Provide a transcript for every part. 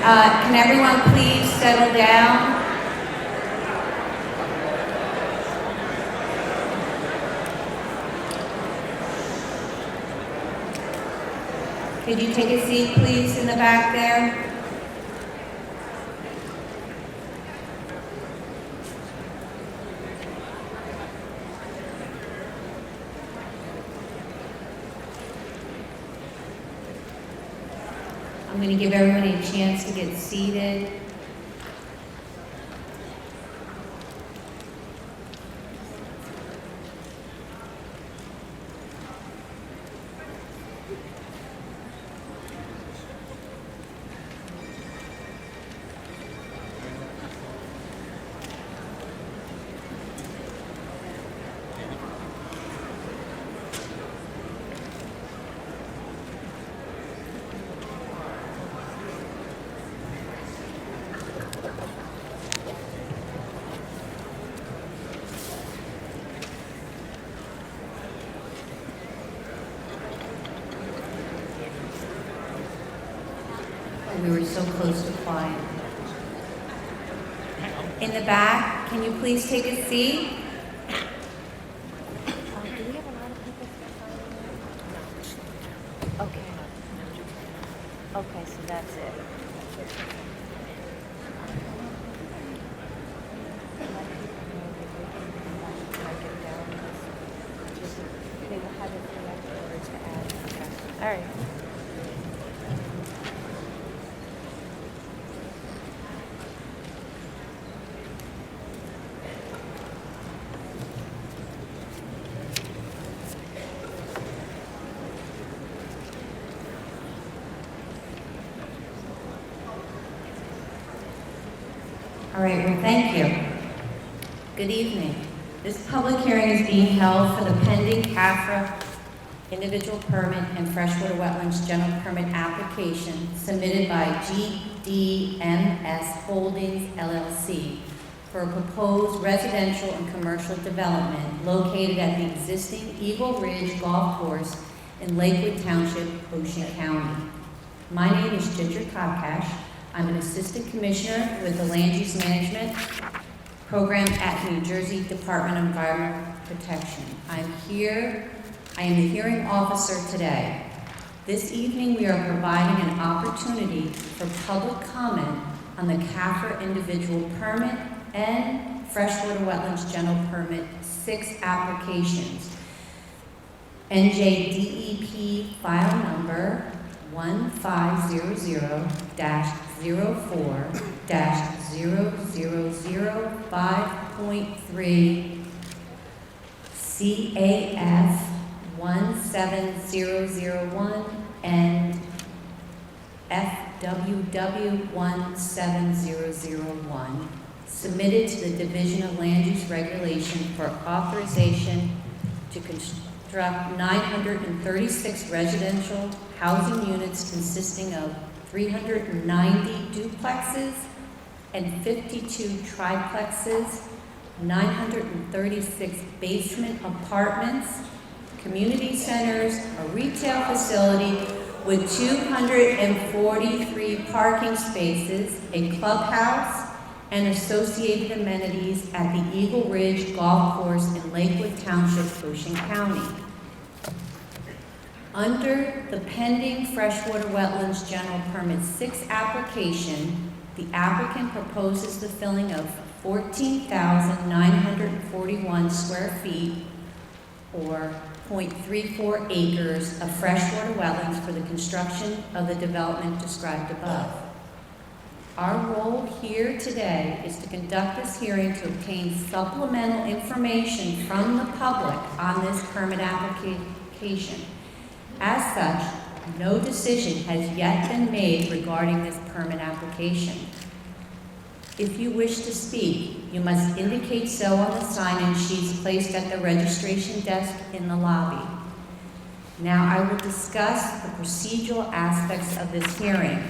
Can everyone please settle down? Could you take a seat, please, in the back there? I'm going to give everybody a chance to get seated. We were so close to quiet. In the back, can you please take a seat? Do we have a lot of people? Okay. Okay, so that's it. All right. All right, well, thank you. Good evening. This public hearing is being held for the pending Cafra individual permit and freshwater wetlands general permit application submitted by GDMS Holdings LLC for a proposed residential and commercial development located at the existing Eagle Ridge Golf Course in Lakewood Township, Ocean County. My name is Ginger Kopkash. I'm an assistant commissioner with the Land Use Management Program at New Jersey Department of Environmental Protection. I am the hearing officer today. This evening we are providing an opportunity for public comment on the Cafra individual permit and freshwater wetlands general permit 6 applications. NJDEP file number 1504-00005.3 CAF 17001 and FWW 17001 submitted to the Division of Land Use Regulation for authorization to construct 936 residential housing units consisting of 390 duplexes and 52 triplexes, 936 basement apartments, community centers, a retail facility with 243 parking spaces, a clubhouse, and associated amenities at the Eagle Ridge Golf Course in Lakewood Township, Ocean County. Under the pending freshwater wetlands general permit 6 application, the applicant proposes the filling of 14,941 square feet or 0.34 acres of freshwater wetlands for the construction of the development described above. Our role here today is to conduct this hearing to obtain supplemental information from the public on this permit application. As such, no decision has yet been made regarding this permit application. If you wish to speak, you must indicate so on the sign-in sheets placed at the registration desk in the lobby. Now I will discuss the procedural aspects of this hearing.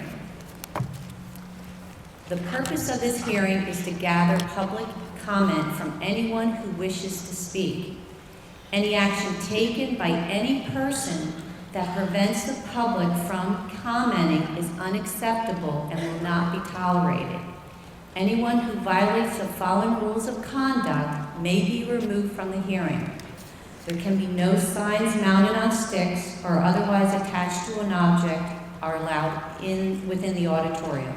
The purpose of this hearing is to gather public comment from anyone who wishes to speak. Any action taken by any person that prevents the public from commenting is unacceptable and will not be tolerated. Anyone who violates the following rules of conduct may be removed from the hearing. There can be no signs mounted on sticks or otherwise attached to an object are allowed within the auditorium.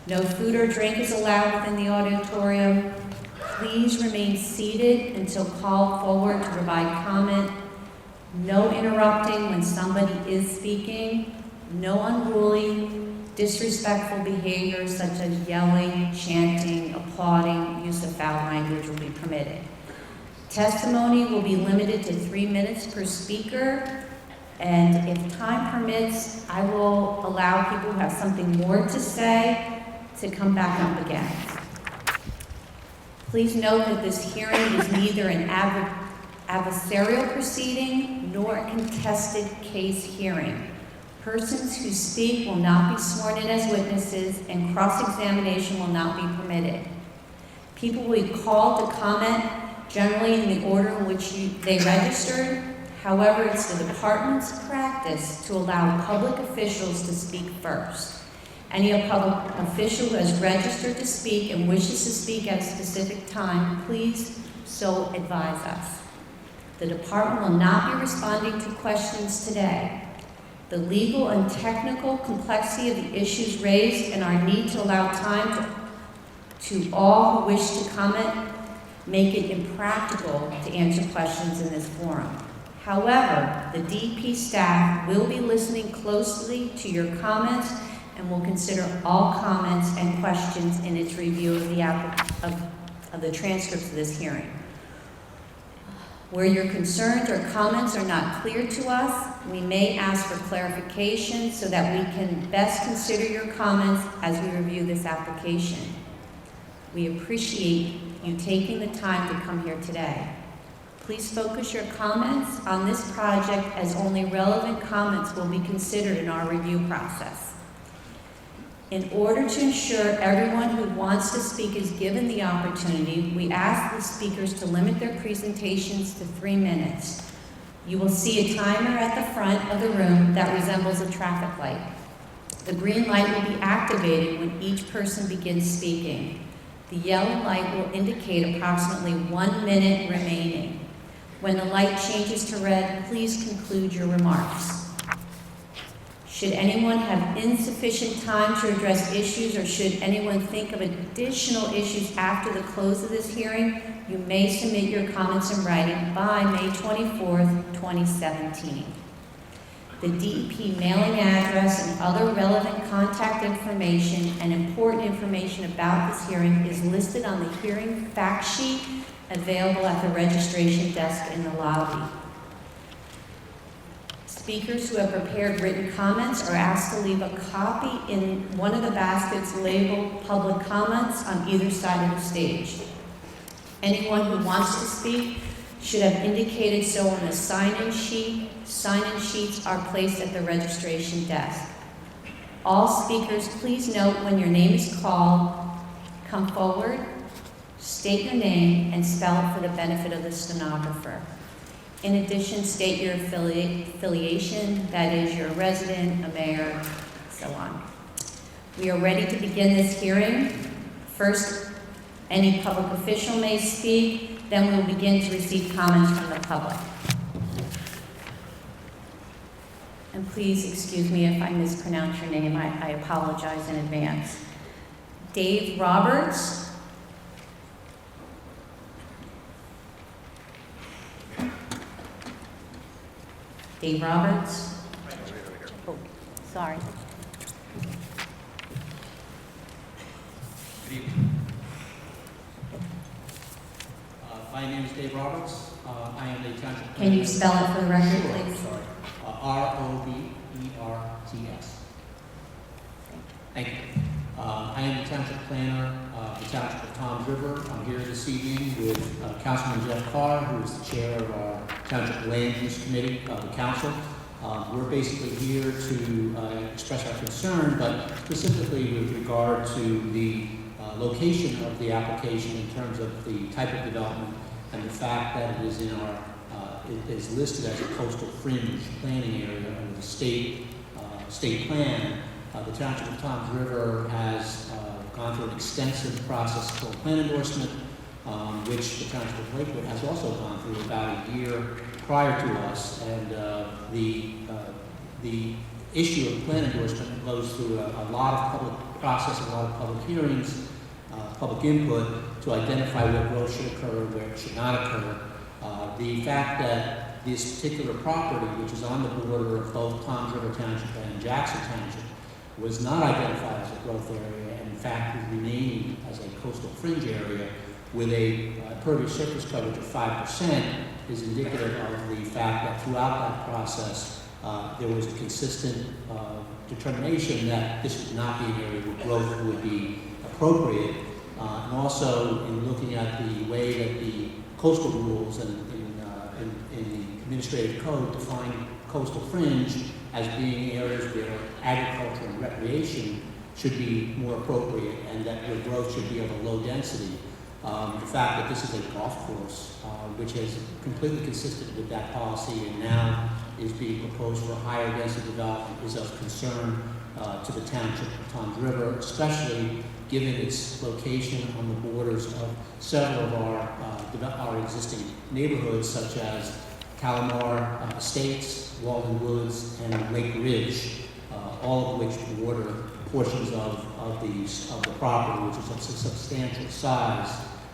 No food or drink is allowed within the auditorium. Please remain seated until called forward to provide comment. No interrupting when somebody is speaking. No unruly, disrespectful behaviors such as yelling, chanting, applauding, use of foul language will be permitted. Testimony will be limited to 3 minutes per speaker, and if time permits, I will allow people who have something more to say to come back up again. Please note that this hearing is neither an adversarial proceeding nor a contested case hearing. Persons who speak will not be sworn in as witnesses, and cross-examination will not be permitted. People will be called to comment generally in the order in which they registered. However, it's the department's practice to allow public officials to speak first. Any public official who has registered to speak and wishes to speak at a specific time, please so advise us. The department will not be responding to questions today. The legal and technical complexity of the issues raised and our need to allow time to all who wish to comment make it impractical to answer questions in this forum. However, the DP staff will be listening closely to your comments and will consider all comments and questions in its review of the transcripts of this hearing. Where your concerns or comments are not clear to us, we may ask for clarification so that we can best consider your comments as we review this application. We appreciate you taking the time to come here today. Please focus your comments on this project as only relevant comments will be considered in our review process. In order to ensure everyone who wants to speak is given the opportunity, we ask the speakers to limit their presentations to 3 minutes. You will see a timer at the front of the room that resembles a traffic light. The green light will be activated when each person begins speaking. The yellow light will indicate approximately 1 minute remaining. When the light changes to red, please conclude your remarks. Should anyone have insufficient time to address issues, or should anyone think of additional issues after the close of this hearing, you may submit your comments in writing by May 24th, 2017. The DEP mailing address and other relevant contact information and important information about this hearing is listed on the hearing fact sheet available at the registration desk in the lobby. Speakers who have prepared written comments are asked to leave a copy in one of the baskets labeled public comments on either side of the stage. Anyone who wants to speak should have indicated so on the sign-in sheet. Sign-in sheets are placed at the registration desk. All speakers, please note when your name is called, come forward, state your name, and spell it for the benefit of the stenographer. In addition, state your affiliation, that is, you're a resident, a mayor, so on. We are ready to begin this hearing. First, any public official may speak, then we will begin to receive comments from the public. And please excuse me if I mispronounce your name, I apologize in advance. Dave Roberts. Dave Roberts. Oh, sorry. Good evening. My name is Dave Roberts. I am the township. Can you spell it for the record, Sure, please? sorry. Roberts. Thank you. I am the township planner of the township of Toms River. I'm here this evening with Councilman Jeff Carr, who is the chair of our Township Land Use Committee of the council. We're basically here to express our concern, but specifically with regard to the location of the application in terms of the type of development and the fact that it is in our is listed as a coastal fringe planning area under the state plan. The Township of Toms River has gone through an extensive process for plan endorsement, which the Township of Lakewood has also gone through about a year prior to us, and the issue of plan endorsement goes through a lot of public process, a lot of public hearings, public input to identify where growth should occur, where it should not occur. The fact that this particular property, which is on the border of both Toms River Township and Jackson Township, was not identified as a growth area, and in fact is remained as a coastal fringe area with a impervious surface coverage of 5%, is indicative of the fact that throughout that process there was a consistent determination that this would not be an area where growth would be appropriate. And also in looking at the way that the coastal rules and in the administrative code define coastal fringe as being areas where agriculture and recreation should be more appropriate, and that where growth should be of a low density. The fact that this is a golf course, which is completely consistent with that policy and now is being proposed for higher density development, is of concern to the Township of Toms River, especially given its location on the borders of several of our existing neighborhoods, such as Calamar Estates, Walden Woods, and Lake Ridge, all of which border portions of the property, which is of substantial size,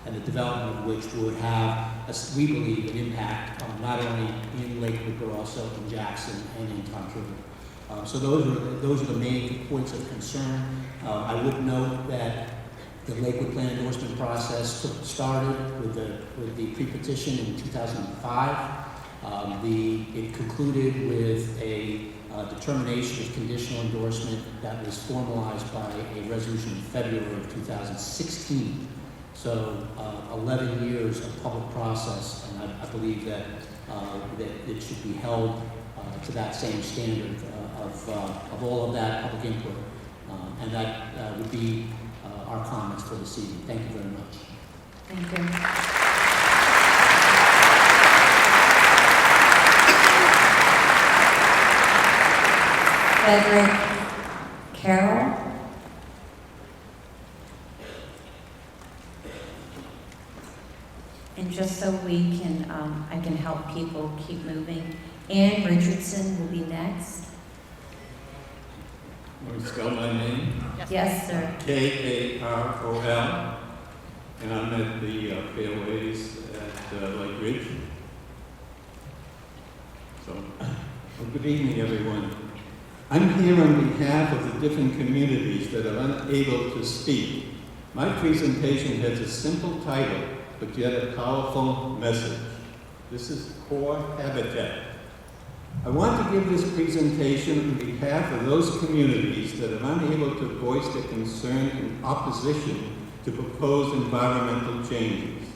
and the development of which would have, we believe, an impact not only in Lakewood but also in Jackson and in Toms River. So those are the main points of concern. I would note that the Lakewood Plan endorsement process started with the pre-petition in 2005. It concluded with a determination of conditional endorsement that was formalized by a resolution in February of 2016. So 11 years of public process, and I believe that it should be held to that same standard of all of that public input. And that would be our comments for this evening. Thank you very much. Thank you. Frederick Carroll. And just so we can, I can help people keep moving, Ann Richardson will be next. Want to spell my name? Yes, sir. K-A-R-O-L. And I'm at the Fairways at Lake Ridge. So, well, good evening, everyone. I'm here on behalf of the different communities that are unable to speak. My presentation has a simple title, but yet a powerful message. This is core habitat. I want to give this presentation on behalf of those communities that are unable to voice their concern in opposition to proposed environmental changes.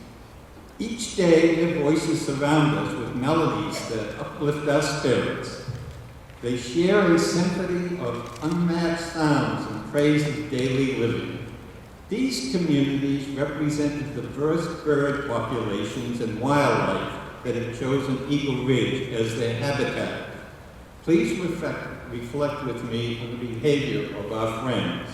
Each day, their voices surround us with melodies that uplift our spirits. They share a symphony of unmatched sounds and praise of daily living. These communities represent the diverse bird populations and wildlife that have chosen Eagle Ridge as their habitat. Please reflect with me on the behavior of our friends.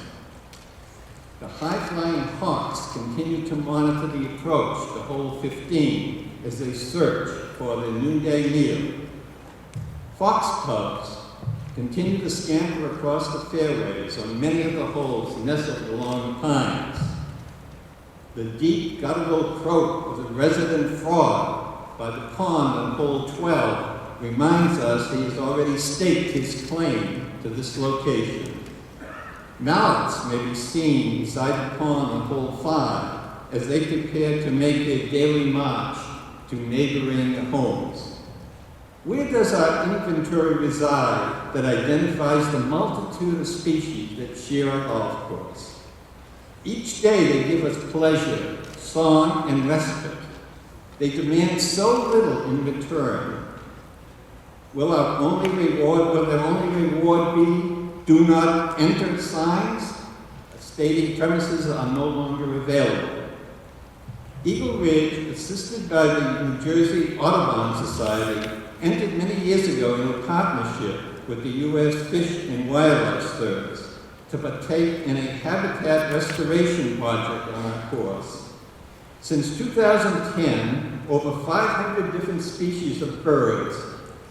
The high-flying hawks continue to monitor the approach to hole 15 as they search for their noonday meal. Foxcubs continue to scamper across the fairways on many of the holes nestled along the pines. The deep guttural croak of the resident frog by the pond on hole 12 reminds us he has already staked his claim to this location. Mallards may be seen beside the pond on hole 5 as they prepare to make their daily march to neighboring homes. Where does our inventory reside that identifies the multitude of species that share our golf course? Each day they give us pleasure, song, and respite. They demand so little in return. Will their only reward be do not enter signs stating premises are no longer available? Eagle Ridge, assisted by the New Jersey Audubon Society, entered many years ago in a partnership with the U.S. Fish and Wildlife Service to partake in a habitat restoration project on our course. Since 2010, over 500 different species of birds,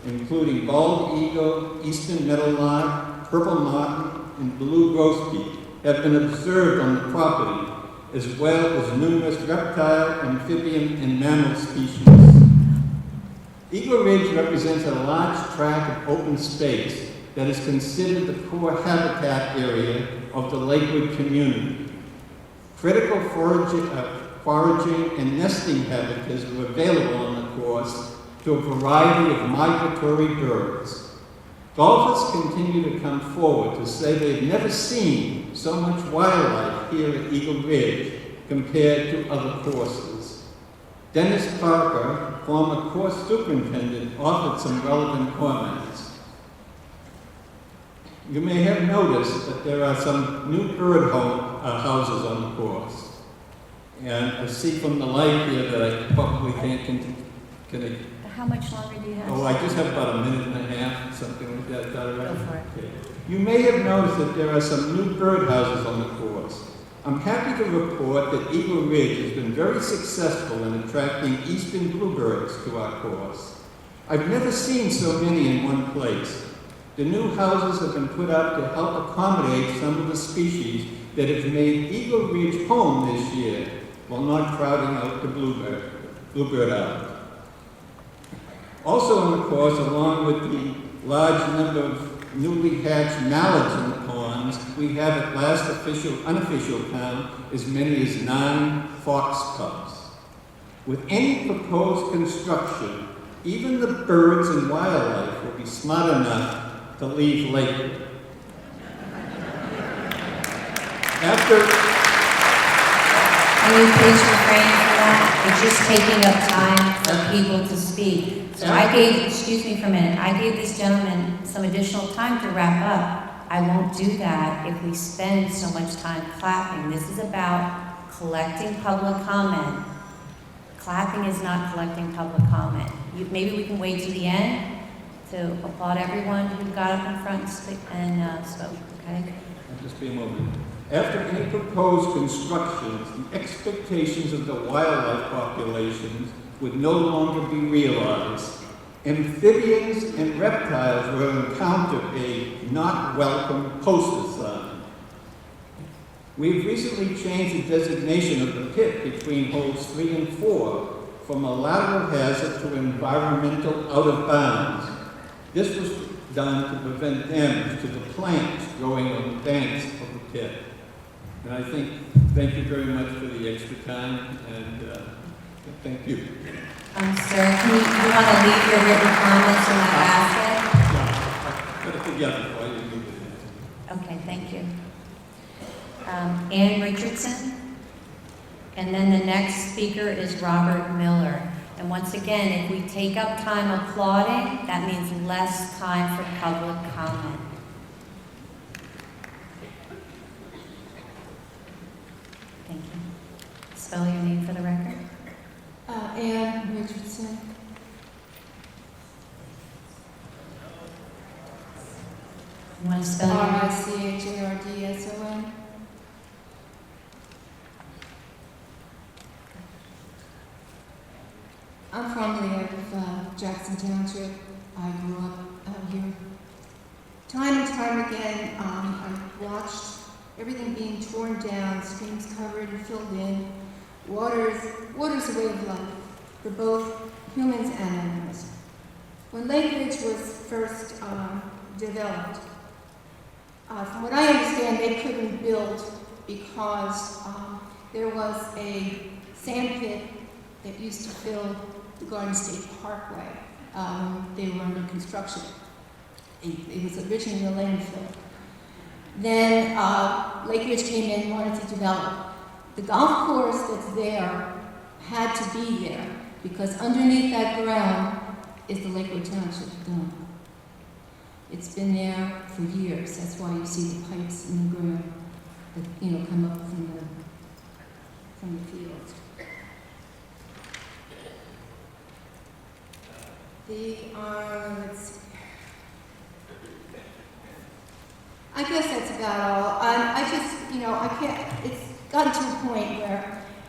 including bald eagle, eastern meadowlark, purple martin, and blue grosbeak, have been observed on the property, as well as numerous reptile, amphibian, and mammal species. Eagle Ridge represents a large tract of open space that is considered the core habitat area of the Lakewood community. Critical foraging and nesting habitats are available on the course to a variety of migratory birds. Golfers continue to come forward to say they've never seen so much wildlife here at Eagle Ridge compared to other courses. Dennis Parker, former course superintendent, offered some relevant comments. You may have noticed that there are some new bird houses on the course. And I see from the light here that I probably can't can How much longer do you have? Oh, I just have about a minute and a half, something like that. Is that all right? Go for it. Okay. You may have noticed that there are some new birdhouses on the course. I'm happy to report that Eagle Ridge has been very successful in attracting eastern bluebirds to our course. I've never seen so many in one place. The new houses have been put up to help accommodate some of the species that have made Eagle Ridge home this year, while not crowding out the bluebird out. Also on the course, along with the large number of newly hatched mallards in the ponds, we have at last unofficial count as many as 9 fox cubs. With any proposed construction, even the birds and wildlife will be smart enough to leave Lakewood. Can you please refrain from that? It's just taking up time for people to speak. So excuse me for a minute, I gave this gentleman some additional time to wrap up. I won't do that if we spend so much time clapping. This is about collecting public comment. Clapping is not collecting public comment. Maybe we can wait to the end to applaud everyone who got up in front and spoke, okay? Just be a moment. After any proposed constructions, the expectations of the wildlife populations would no longer be realized. Amphibians and reptiles will encounter a not welcome poster sign. We've recently changed the designation of the pit between holes 3 and 4 from a lateral hazard to environmental out of bounds. This was done to prevent damage to the plants growing on the banks of the pit. And I thank you very much for the extra time, and thank you. Sir, you want to leave your written comments in the basket? No, put it together before you leave it. Okay, thank you. Ann Richardson. And then the next speaker is Robert Miller. And once again, if we take up time applauding, that means less time for public comment. Thank you. Spell your name for the record. Ann Richardson. You want to spell your name? Richardson. I'm from the area of Jackson Township. I grew up out here. Time and time again, I've watched everything being torn down, streams covered and filled in. Water's a way of life for both humans and animals. When Lake Ridge was first developed, from what I understand, they couldn't build because there was a sand pit that used to fill the Garden State Parkway. They were under construction. It was originally a landfill. Then Lake Ridge came in and wanted to develop. The golf course that's there had to be there because underneath that ground is the Lakewood Township Dome. It's been there for years. That's why you see the pipes in the ground that come up from the fields. Let's see. I guess that's about all. I just, I can't, it's gotten to a point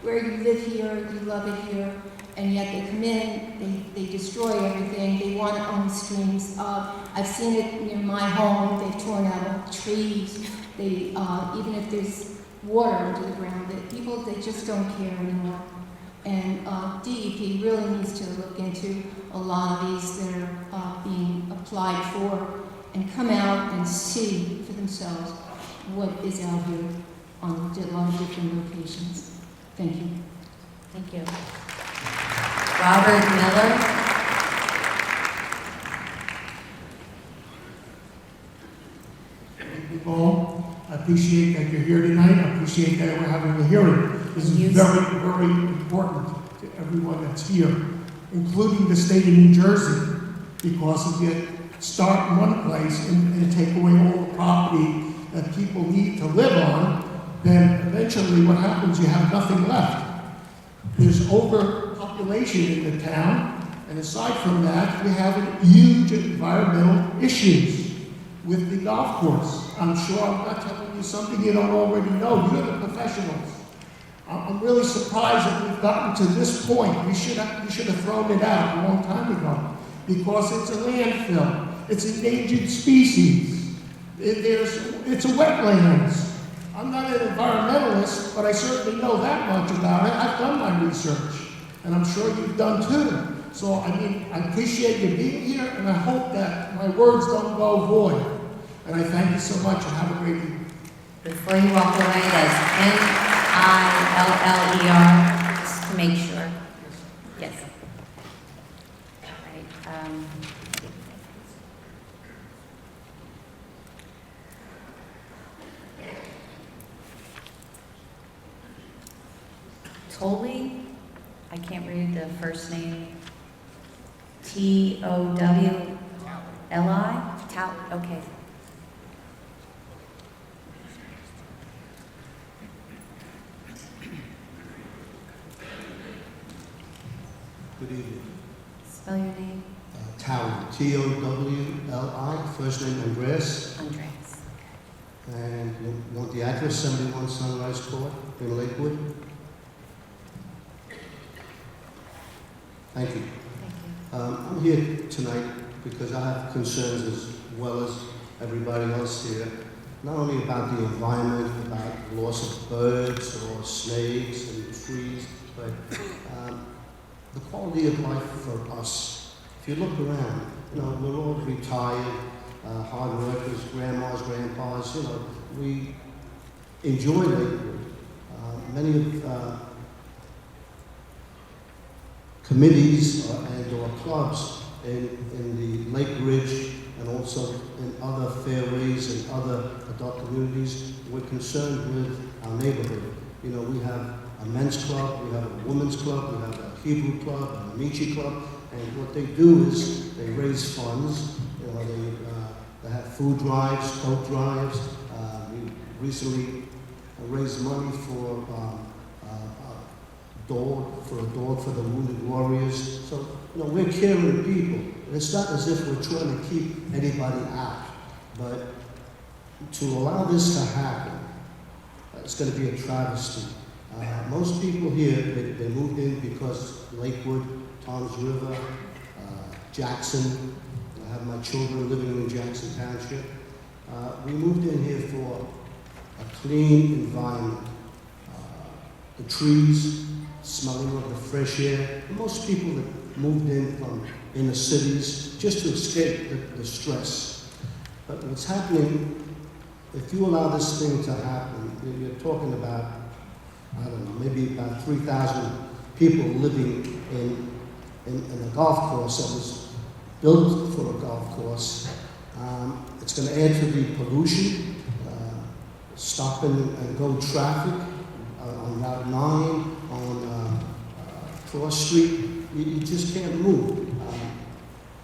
where you live here, you love it here, and yet they come in, they destroy everything, they want to own streams. I've seen it near my home, they've torn out all the trees, even if there's water under the ground, they just don't care anymore. And DEP really needs to look into a lot of these that are being applied for and come out and see for themselves what is out here on a lot of different locations. Thank you. Thank you. Robert Miller. Thank you all. I appreciate that you're here tonight. I appreciate that we're having a hearing. This is very, very important to everyone that's here, including the state of New Jersey, because if you start in one place and take away all the property that people need to live on, then eventually what happens, you have nothing left. There's overpopulation in the town, and aside from that, we have huge environmental issues with the golf course. I'm sure I'm not telling you something you don't already know. You're the professionals. I'm really surprised that we've gotten to this point. We should have thrown it out a long time ago, because it's a landfill. It's endangered species. It's a wetlands. I'm not an environmentalist, but I certainly know that much about it. I've done my research, and I'm sure you've done too. So, I appreciate you being here, and I hope that my words don't go void. And I thank you so much, and have a great evening. Before you walk away, that's N-I-L-L-E-R, just to make sure. Yes. All right. Toley, I can't read the first name. T-O-W-L-I? Okay. Good evening. Spell your name. Towley, T-O-W-L-I, first name Andreas. Andreas. And you want the address, 71 Sunrise Court in Lakewood? Thank you. Thank you. I'm here tonight because I have concerns as well as everybody else here, not only about the environment, about loss of birds or snakes and trees, but the quality of life for us. If you look around, we're all retired, hard workers, grandmas, grandpas, we enjoy Lakewood. Many of committees and/or clubs in the Lake Ridge and also in other fairways and other adult communities, we're concerned with our neighborhood. We have a men's club, we have a women's club, we have a Hebrew club, an Amici club, and what they do is they raise funds. They have food drives, coat drives. We recently raised money for a dog for the wounded warriors. So, we're caring people. And it's not as if we're trying to keep anybody out, but to allow this to happen, it's going to be a travesty. Most people here, they moved in because Lakewood, Toms River, Jackson. I have my children living in Jackson Township. We moved in here for a clean environment. The trees, smelling of the fresh air. Most people that moved in from inner cities just to escape the stress. But what's happening, if you allow this thing to happen, you're talking about, I don't know, maybe about 3,000 people living in a golf course that was built for a golf course. It's going to add to the pollution, stop and go traffic on Route 9, on Cross Street. You just can't move.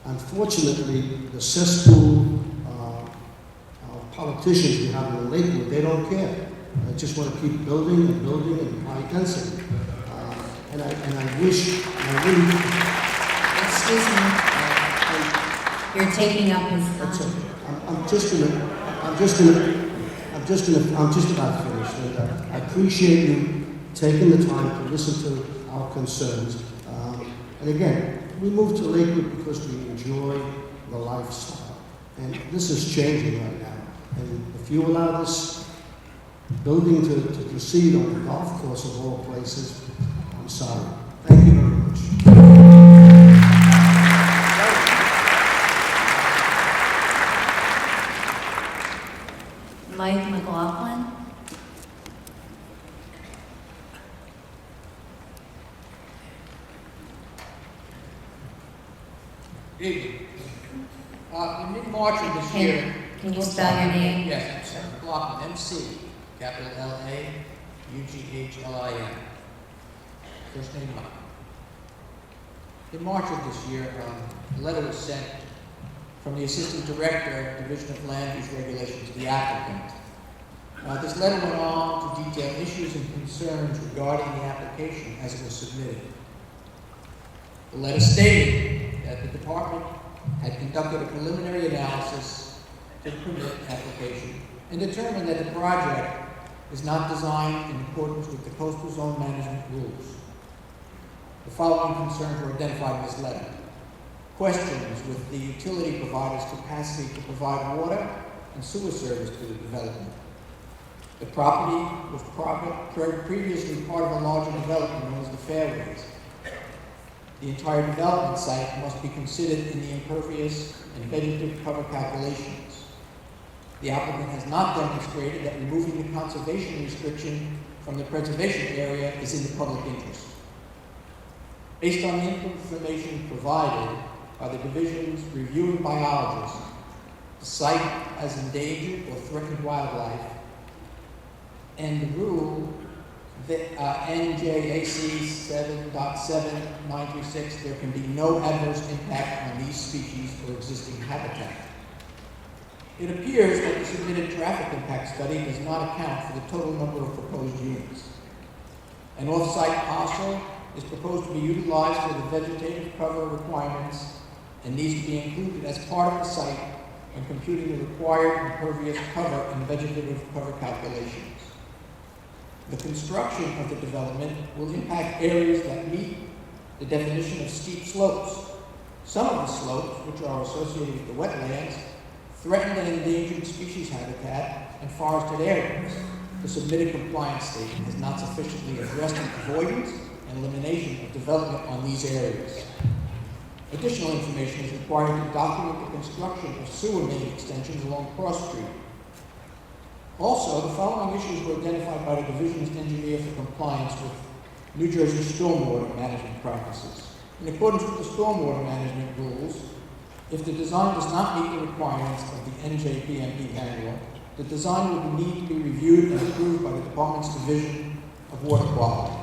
Unfortunately, the cesspool politicians we have in Lakewood, they don't care. They just want to keep building and building and high density. And I wish, and I really... Excuse me. You're taking up his That's time. okay. I'm just about finished, Linda. I appreciate you taking the time to listen to our concerns. And again, we moved to Lakewood because we enjoy the lifestyle. And this is changing right now. And if you allow this building to proceed on the golf course of all places, I'm sorry. Thank you very much. Mike McLaughlin. Evening. In mid-March of this year... Can you spell your name? Yes, I'm sorry. McLaughlin, MC, capital L-A-U-G-H-L-I-N. First name Mike. In March of this year, a letter was sent from the Assistant Director, Division of Land Use Regulations, to the applicant. This letter went on to detail issues and concerns regarding the application as it was submitted. The letter stated that the department had conducted a preliminary analysis to the permit application and determined that the project is not designed in accordance with the coastal zone management rules. The following concerns were identified in this letter. Questions with the utility provider's capacity to provide water and sewer service to the development. The property was previously part of a larger development known as the Fairways. The entire development site must be considered in the impervious and vegetative cover calculations. The applicant has not demonstrated that removing the conservation restriction from the preservation area is in the public interest. Based on the information provided by the division's reviewing biologist, the site has endangered or threatened wildlife, and the rule NJAC 7.7936, there can be no adverse impact on these species or existing habitat. It appears that the submitted traffic impact study does not account for the total number of proposed units. An off-site parcel is proposed to be utilized for the vegetative cover requirements and needs to be included as part of the site when computing the required impervious cover and vegetative cover calculations. The construction of the development will impact areas that meet the definition of steep slopes. Some of the slopes, which are associated with the wetlands, threatened and endangered species habitat and forested areas. The submitted compliance statement has not sufficiently addressed the avoidance and elimination of development on these areas. Additional information is required to document the construction of sewer main extensions along Cross Street. Also, the following issues were identified by the division's engineer for compliance with New Jersey stormwater management practices. In accordance with the stormwater management rules, if the design does not meet the requirements of the NJPMP manual, the design will need to be reviewed and approved by the department's Division of Water Quality.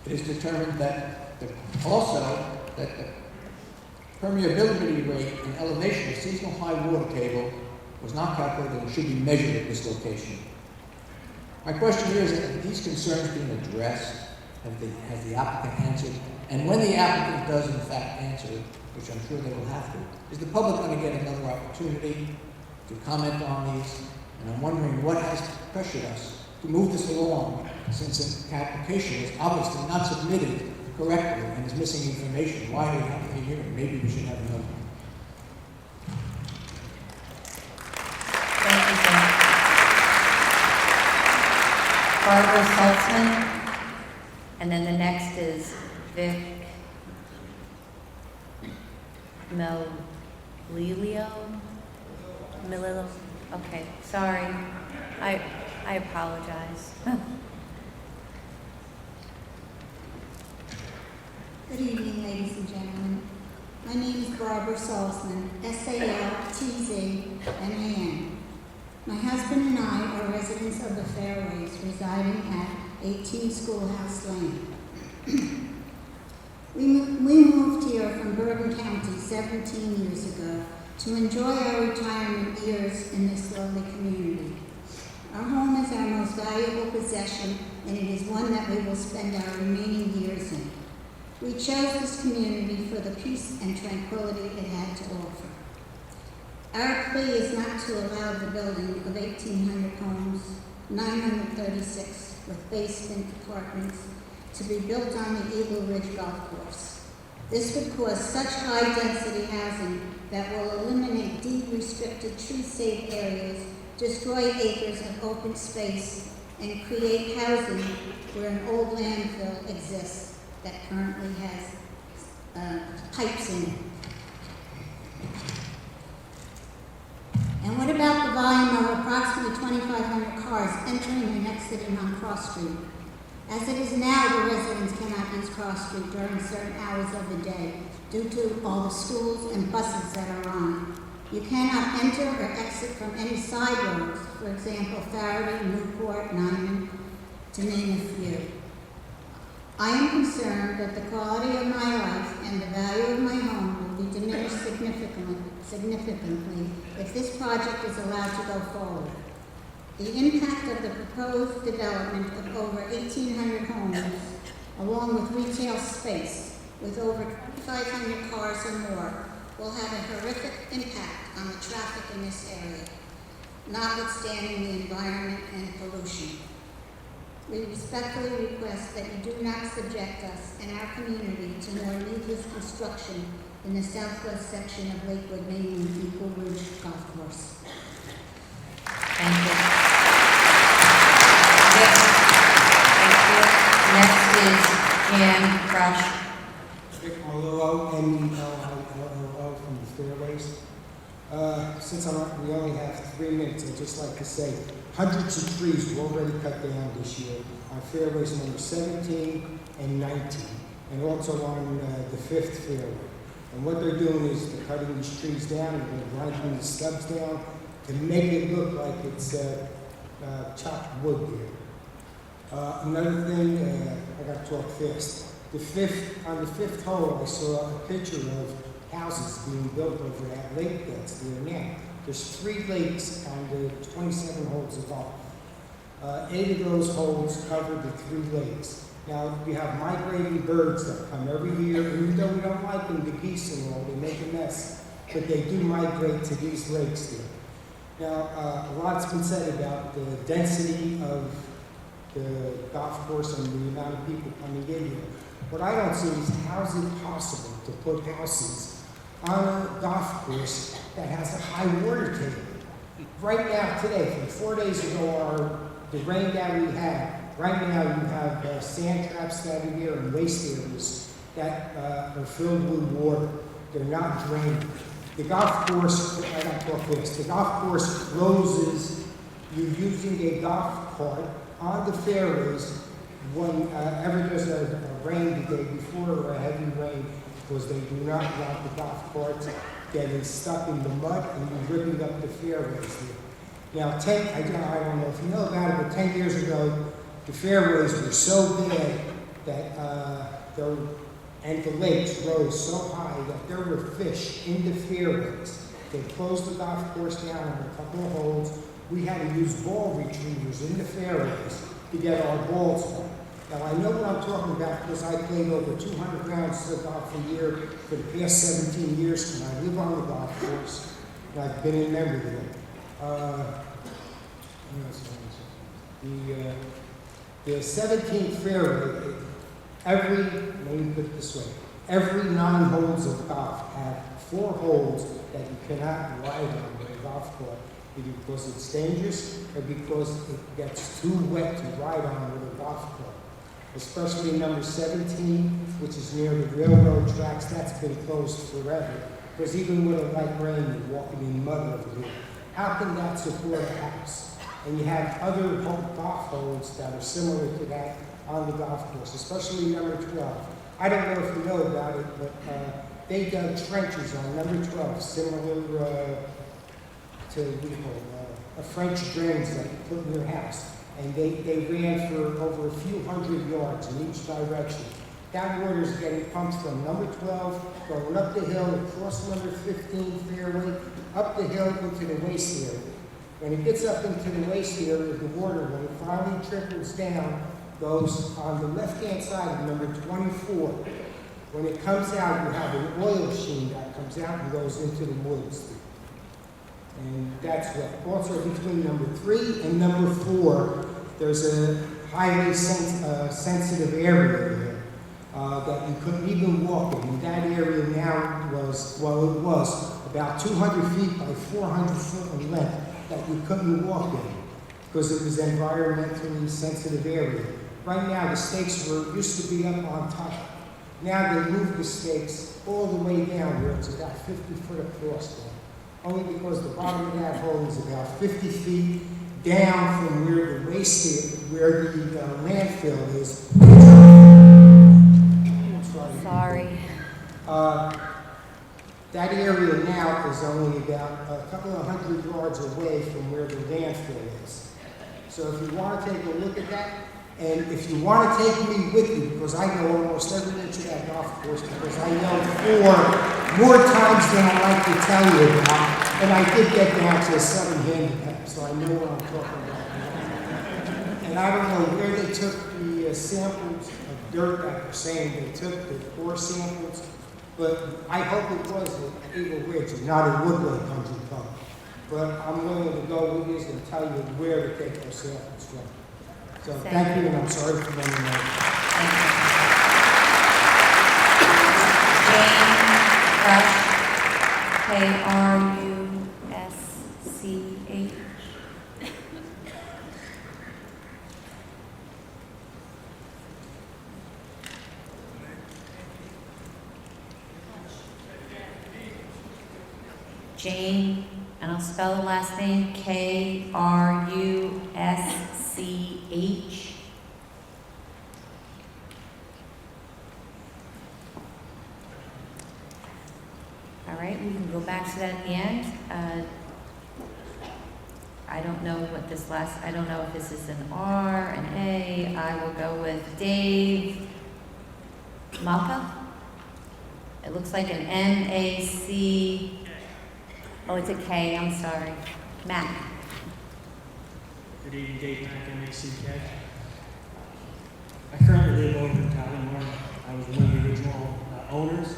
It is determined that the permeability rate and elevation of seasonal high water table was not calculated and should be measured at this location. My question here is, have these concerns been addressed? Has the applicant answered? And when the applicant does in fact answer, which I'm sure they will have to, is the public going to get another opportunity to comment on these? And I'm wondering what has pressured us to move this along, since an application is obviously not submitted correctly and is missing information. Why do we have to be here? Maybe we should have another one. Thank you, sir. Barbara Saltzman. And then the next is Vic Melillo. Okay, sorry. I apologize. Good evening, ladies and gentlemen. My name is Barbara Saltzman, S-A-L-T-Z-M-A-N. My husband and I are residents of the Fairways, residing at 18 Schoolhouse Lane. We moved here from Bergen County 17 years ago to enjoy our retirement years in this lovely community. Our home is our most valuable possession, and it is one that we will spend our remaining years in. We chose this community for the peace and tranquility it had to offer. Our plea is not to allow the building of 1,800 homes, 936 with basement apartments, to be built on the Eagle Ridge Golf Course. This would cause such high-density housing that will eliminate deed-restricted tree-safe areas, destroy acres of open space, and create housing where an old landfill exists that currently has pipes in it. And what about the volume of approximately 2,500 cars entering and exiting on Cross Street? As it is now, the residents cannot use Cross Street during certain hours of the day due to all the schools and buses that are on. You cannot enter or exit from any side roads, for example, Faraday, Newport, Nyman, to name a few. I am concerned that the quality of my life and the value of my home will be diminished significantly if this project is allowed to go forward. The impact of the proposed development of over 1,800 homes, along with retail space, with over 2,500 cars or more, will have a horrific impact on the traffic in this area, notwithstanding the environment and pollution. We respectfully request that you do not subject us and our community to more needless construction in the southwest section of Lakewood, Maine, Eagle Ridge Golf Course. Thank you. Next is Jan Rush. Rick Malillo, M-E-L-I-L-L-O from the Fairways. Since we only have 3 minutes, I'd just like to say hundreds of trees were already cut down this year on fairways number 17 and 19, and also on the 5th fairway. And what they're doing is they're cutting these trees down and they're grinding the stubs down to make it look like it's chopped wood there. Another thing, I got to talk fast. On the 5th hole, I saw a picture of houses being built over that lake that's there now. There's 3 lakes on the 27 holes of golf. 8 of those holes cover the 3 lakes. Now, we have migrating birds that come every year, and even though we don't like them, the geese and all, they make a mess, but they do migrate to these lakes there. Now, a lot's been said about the density of the golf course and the amount of people coming in here. What I don't see is how is it possible to put houses on a golf course that has a high water table? Right now, today, from 4 days ago, the rain that we had, right now you have sand traps that are here and waste areas that are filled with water. They're not drained. The golf course, I got to talk fast, the golf course closes you using a golf cart on the fairways whenever there's a rain the day before or a heavy rain, because they do not want the golf carts getting stuck in the mud and ripping up the fairways there. Now, I don't know if you know about it, but 10 years ago, the fairways were so bad that and the lakes rose so high that there were fish in the fairways. They closed the golf course down on a couple of holes. We had to use ball retrievers in the fairways to get our balls home. Now, I know what I'm talking about because I played over 200 rounds of golf a year for the past 17 years, and I live on the golf course, and I've been a member there. The 17th fairway, let me put it this way, every 9 holes of golf have 4 holes that you cannot ride on with a golf cart, either because it's dangerous or because it gets too wet to ride on with a golf cart. Especially number 17, which is near the railroad tracks, that's been closed forever. Because even with a light rain, you're walking in mud over here. How can that support a house? And you have other golf holes that are similar to that on the golf course, especially number 12. I don't know if you know about it, but they dug trenches on number 12, similar to a French drains that you put in your house. And they ran for over a few hundred yards in each direction. That water is getting pumped from number 12, going up the hill, across number 15 fairway, up the hill into the waste area. When it gets up into the waste area, the water, when it finally trickles down, goes on the left-hand side of number 24. When it comes out, you have an oil sheen that comes out and goes into the woods. And that's what. Also between number 3 and number 4, there's a highly sensitive area there that you couldn't even walk in. And that area now was, well, it was about 200 feet by 400 foot in length that you couldn't walk in because it was an environmentally sensitive area. Right now, the stakes used to be up on top. Now they moved the stakes all the way down where it's about 50 foot across there. Only because the bottom of that hole is about 50 feet down from where the waste is, where the landfill is. Sorry. That area now is only about a couple of 100 yards away from where the landfill is. So if you want to take a look at that, and if you want to take me with you, because I know almost every inch of that golf course, because I know 4 more times than I like to tell you about, and I did get down to a 7 handicap, so I know what I'm talking about. And I don't know where they took the samples of dirt that they're saying they took, the core samples, but I hope it was at Eagle Ridge and not at Woodway Country Club. But I'm willing to go with you and tell you where to take those samples from. So thank you, and I'm sorry for running late. Jane Rush, K-R-U-S-C-H. Jane, and I'll spell the last name, K-R-U-S-C-H. All right, we can go back to that at the end. I don't know what this last, I don't know if this is an R, an A. I will go with Dave Maka. It looks like an M-A-C. Oh, it's a K, I'm sorry. Mac. Good evening, Dave Mack, M-A-C-K. I currently live over in Tyler. I was one of the original owners.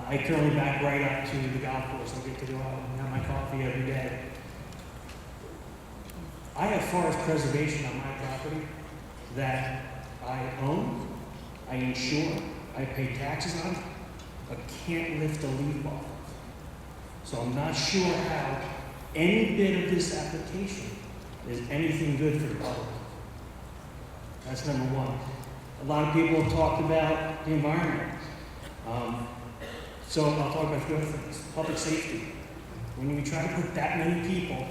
I currently back right up to the golf course. I get to go out and have my coffee every day. I have forest preservation on my property that I own, I insure, I pay taxes on, but can't lift a leaf off of. So I'm not sure how any bit of this application is anything good for the public. That's number one. A lot of people have talked about the environment. So I'll talk about good things. Public safety. When you try to put that many people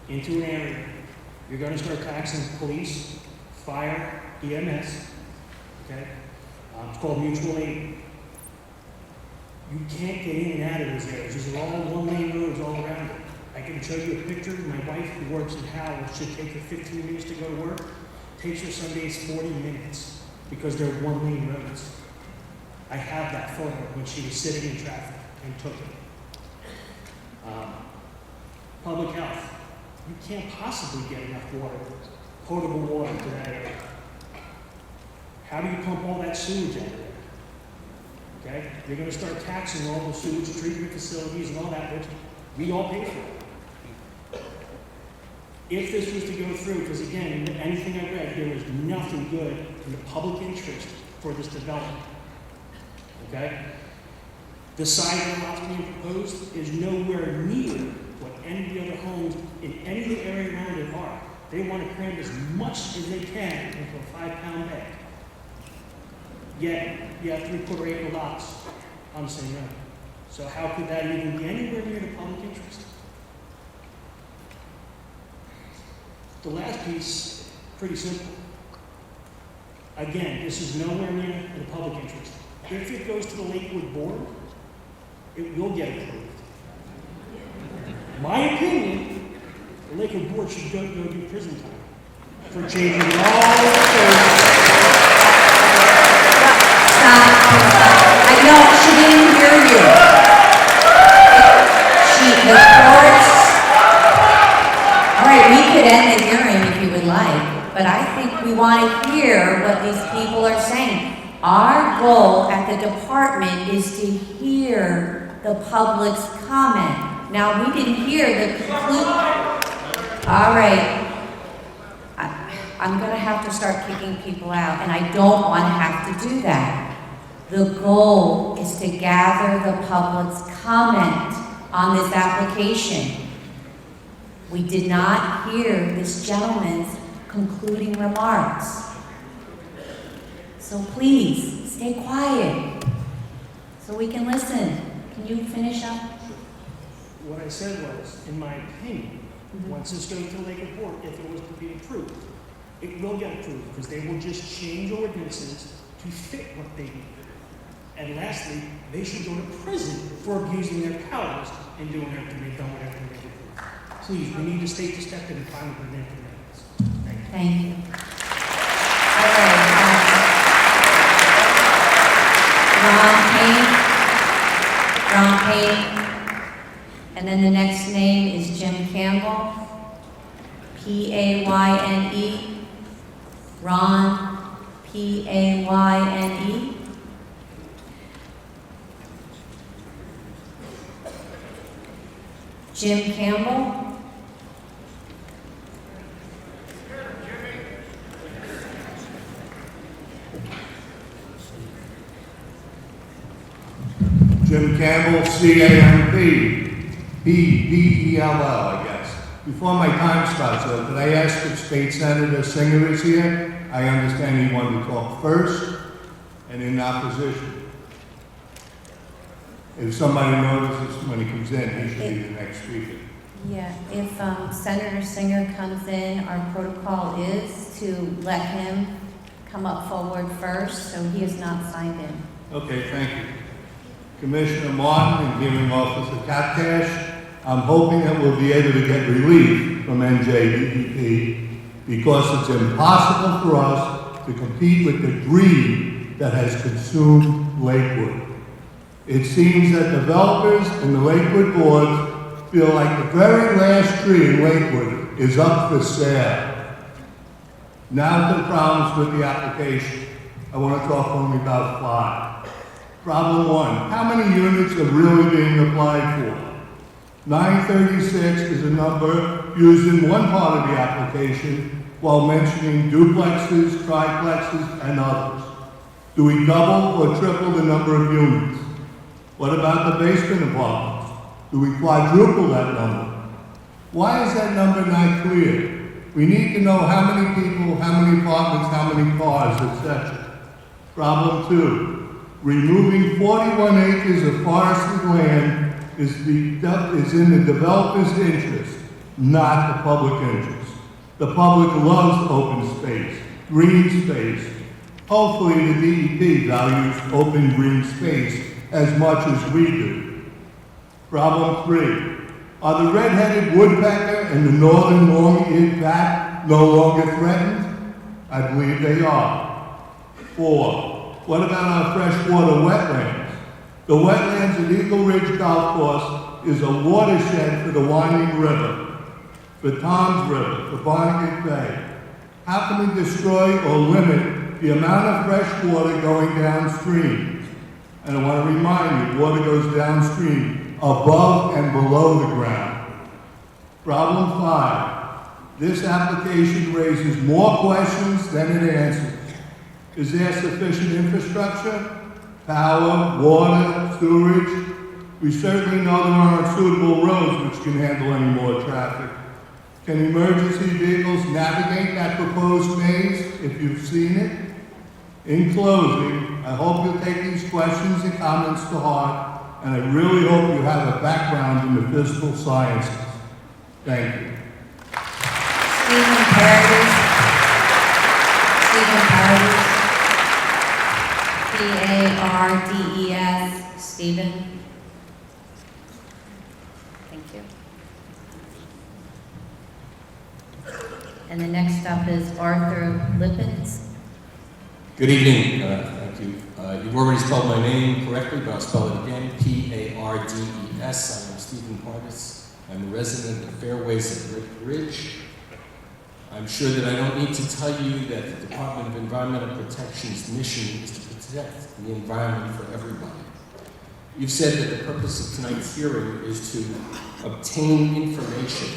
into an area, you're going to start taxing police, fire, EMS. Okay? It's called mutual aid. You can't get in and out of those areas. These are all one-lane roads all around it. I can show you a picture. My wife, who works in Howell, should take her 15 minutes to go to work. Takes her some days 40 minutes because they're one-lane roads. I have that photo when she was sitting in traffic and took it. Public health. You can't possibly get enough water, potable water to that area. How do you pump all that sewage out of there? Okay? You're going to start taxing all the sewage treatment facilities and all that, which we all pay for. If this was to go through, because again, anything I read, there was nothing good in the public interest for this development. Okay? The size of the lots being proposed is nowhere near what any of the other homes in any of the area around it are. They want to cram as much as they can into a 5-pound bag. Yet, you have 3/4 acre lots on the same road. So how could that even be anywhere near the public interest? The last piece, pretty simple. Again, this is nowhere near the public interest. If it goes to the Lakewood Board, it will get approved. My opinion, the Lakewood Board should go do prison time for changing all the codes. I know, she didn't hear you. The courts, all right, we could end the hearing if you would like, but I think we want to hear what these people are saying. Our goal at the department is to hear the public's comment. Now, we didn't hear the conclusion. All right. I'm going to have to start kicking people out, and I don't want to have to do that. The goal is to gather the public's comment on this application. We did not hear this gentleman's concluding remarks. So please, stay quiet so we can listen. Can you finish up? What I said was, in my opinion, once this goes to Lakewood Board, if it was to be approved, it will get approved because they will just change ordinances to fit what they need. And lastly, they should go to prison for abusing their powers and doing everything they've done with everything they do. Please, we need the state to step in and find what they're doing. Thank you. Thank you. All right. Ron Payne. And then the next name is Jim Campbell. P-A-Y-N-E. Ron, P-A-Y-N-E. Jim Campbell. Jim Campbell, C-A-M-P, P-D-E-L-L, I guess. Before my time starts, though, could I ask if State Senator Singer is here? I understand he wanted to talk first and in opposition. If somebody notices when he comes in, he should be the next speaker. Yeah, if Senator Singer comes in, our protocol is to let him come up forward first, so he is not signed in. Okay, thank you. Commissioner Martin and Hearing Officer Katkash, I'm hoping that we'll be able to get relief from NJDEP because it's impossible for us to compete with the greed that has consumed Lakewood. It seems that developers and the Lakewood boards feel like the very last tree in Lakewood is up for sale. Now to the problems with the application. I want to talk only about 5. Problem 1, how many units are really being applied for? 936 is a number used in one part of the application while mentioning duplexes, triplexes, and others. Do we double or triple the number of units? What about the basement apartments? Do we quadruple that number? Why is that number not clear? We need to know how many people, how many apartments, how many cars, etc. Problem 2. Removing 41 acres of forested land is in the developer's interest, not the public interest. The public loves open space, green space. Hopefully the DEP values open green space as much as we do. Problem 3. Are the red-headed woodpecker and the northern long-eared bat no longer threatened? I believe they are. 4. What about our freshwater wetlands? The wetlands at Eagle Ridge Golf Course is a watershed for the Winding River, for Tom's River, for Barnegat Bay. How can we destroy or limit the amount of fresh water going downstream? And I want to remind you, water goes downstream, above and below the ground. Problem 5. This application raises more questions than it answers. Is there sufficient infrastructure? Power, water, sewerage? We certainly know there aren't suitable roads which can handle any more traffic. Can emergency vehicles navigate that proposed maze if you've seen it? In closing, I hope you'll take these questions and comments to heart, and I really hope you have a background in the physical sciences. Thank you. Stephen Paradis. P-A-R-D-E-S, Stephen. Thank you. And the next up is Arthur Lippens. Good evening. Thank you. You've already spelled my name correctly, but I'll spell it again. P-A-R-D-E-S. I am Stephen Partis. I'm a resident of Fairways at Ridge. I'm sure that I don't need to tell you that the Department of Environmental Protection's mission is to protect protect the environment for everybody. You've said that the purpose of tonight's hearing is to obtain information.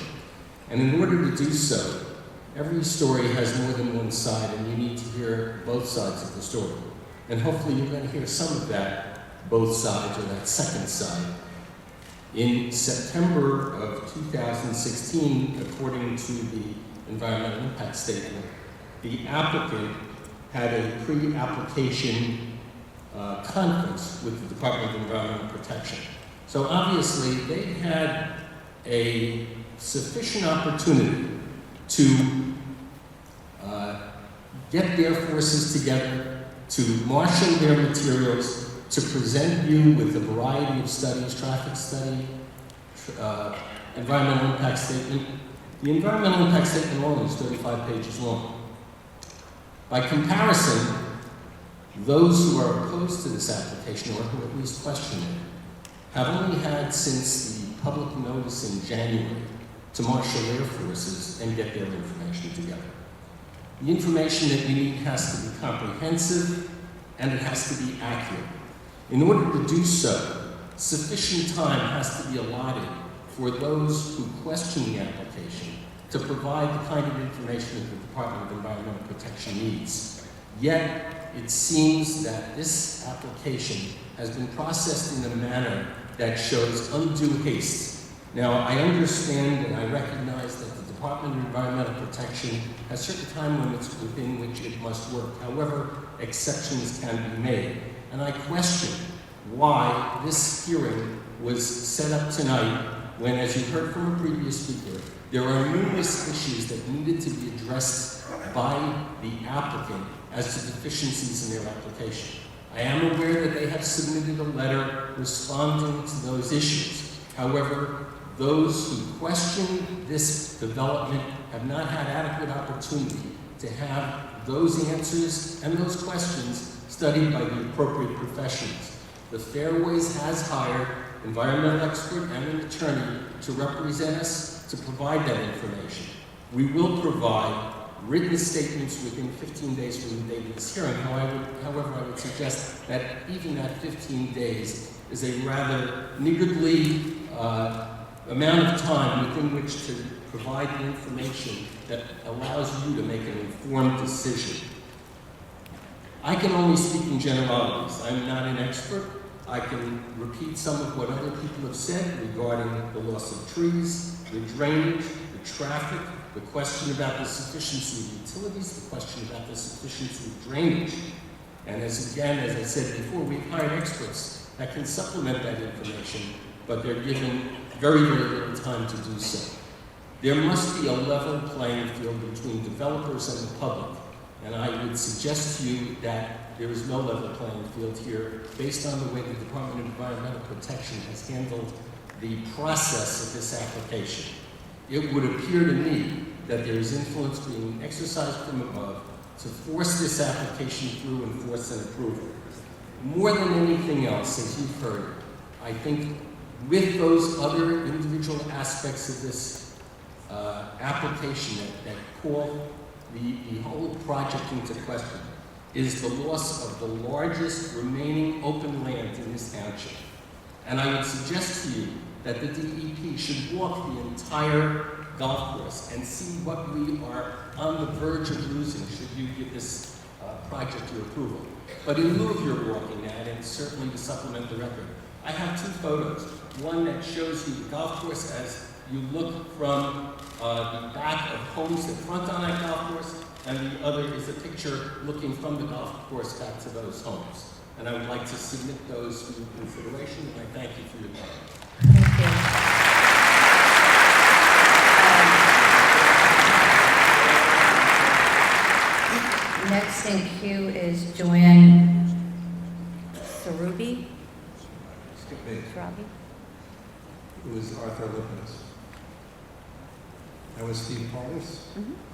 And in order to do so, every story has more than one side, and you need to hear both sides of the story. And hopefully you're going to hear some of that, both sides, or that second side. In September of 2016, according to the environmental impact statement, the applicant had a pre-application conference with the Department of Environmental Protection. So obviously they had a sufficient opportunity to get their forces together, to marshal their materials, to present you with a variety of studies, traffic study, environmental impact statement. The environmental impact statement alone is 35 pages long. By comparison, those who are opposed to this application, or who at least question it, have only had since the public notice in January to marshal their forces and get their information together. The information that you need has to be comprehensive and it has to be accurate. In order to do so, sufficient time has to be allotted for those who question the application to provide the kind of information that the Department of Environmental Protection needs. Yet, it seems that this application has been processed in a manner that shows undue haste. Now, I understand and I recognize that the Department of Environmental Protection has certain time limits within which it must work. However, exceptions can be made. And I question why this hearing was set up tonight when, as you heard from a previous speaker, there are numerous issues that needed to be addressed by the applicant as to deficiencies in their application. I am aware that they have submitted a letter responding to those issues. However, those who question this development have not had adequate opportunity to have those answers and those questions studied by the appropriate professionals. The Fairways has hired an environmental expert and an attorney to represent us, to provide that information. We will provide written statements within 15 days from the date of this hearing. However, I would suggest that even that 15 days is a rather niggardly amount of time within which to provide the information that allows you to make an informed decision. I can only speak in generalities. I'm not an expert. I can repeat some of what other people have said regarding the loss of trees, the drainage, the traffic, the question about the sufficiency of utilities, the question about the sufficiency of drainage. And as I said before, we've hired experts that can supplement that information, but they're given very, very little time to do so. There must be a level playing field between developers and the public. And I would suggest to you that there is no level playing field here based on the way the Department of Environmental Protection has handled the process of this application. It would appear to me that there is influence being exercised from above to force this application through and force an approval. More than anything else, as you've heard, I think with those other individual aspects of this application that call the whole project into question, is the loss of the largest remaining open land in this township. And I would suggest to you that the DEP should walk the entire golf course and see what we are on the verge of losing should you give this project your approval. But in lieu of your walking that, and certainly to supplement the record, I have two photos. One that shows you the golf course as you look from the back of homes that front on that golf course, and the other is a picture looking from the golf course back to those homes. And I would like to submit those for your consideration, and I thank you for your time. Thank you. Next in queue is Joanne Sarubi. It was Arthur Lippens. I was Steve Partis.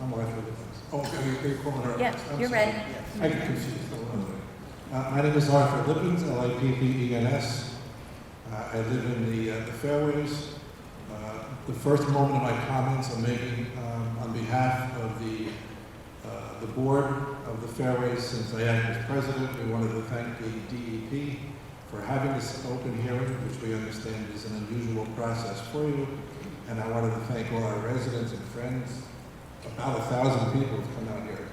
I'm Arthur Lippens. Oh, are you calling her? Yeah, you're sorry. ready. I get confused. My name is Arthur Lippens, L-I-P-P-E-N-S. I live in the Fairways. The first moment of my comments I'm making on behalf of the the board of the Fairways since I acted as president. We wanted to thank the DEP for having this open hearing, which we understand is an unusual process for you. And I wanted to thank all our residents and friends. About 1,000 people have come out here.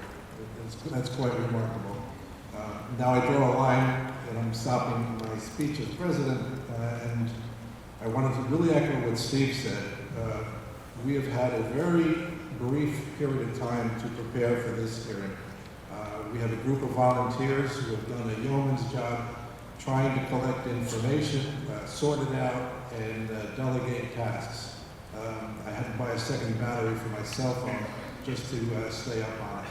That's quite remarkable. Now I draw a line, and I'm stopping my speech as president, and I wanted to really echo what Steve said. We have had a very brief period of time to prepare for this hearing. We have a group of volunteers who have done a yeoman's job trying to collect information, sort it out, and delegate tasks. I had to buy a second battery for my cell phone just to stay up on it.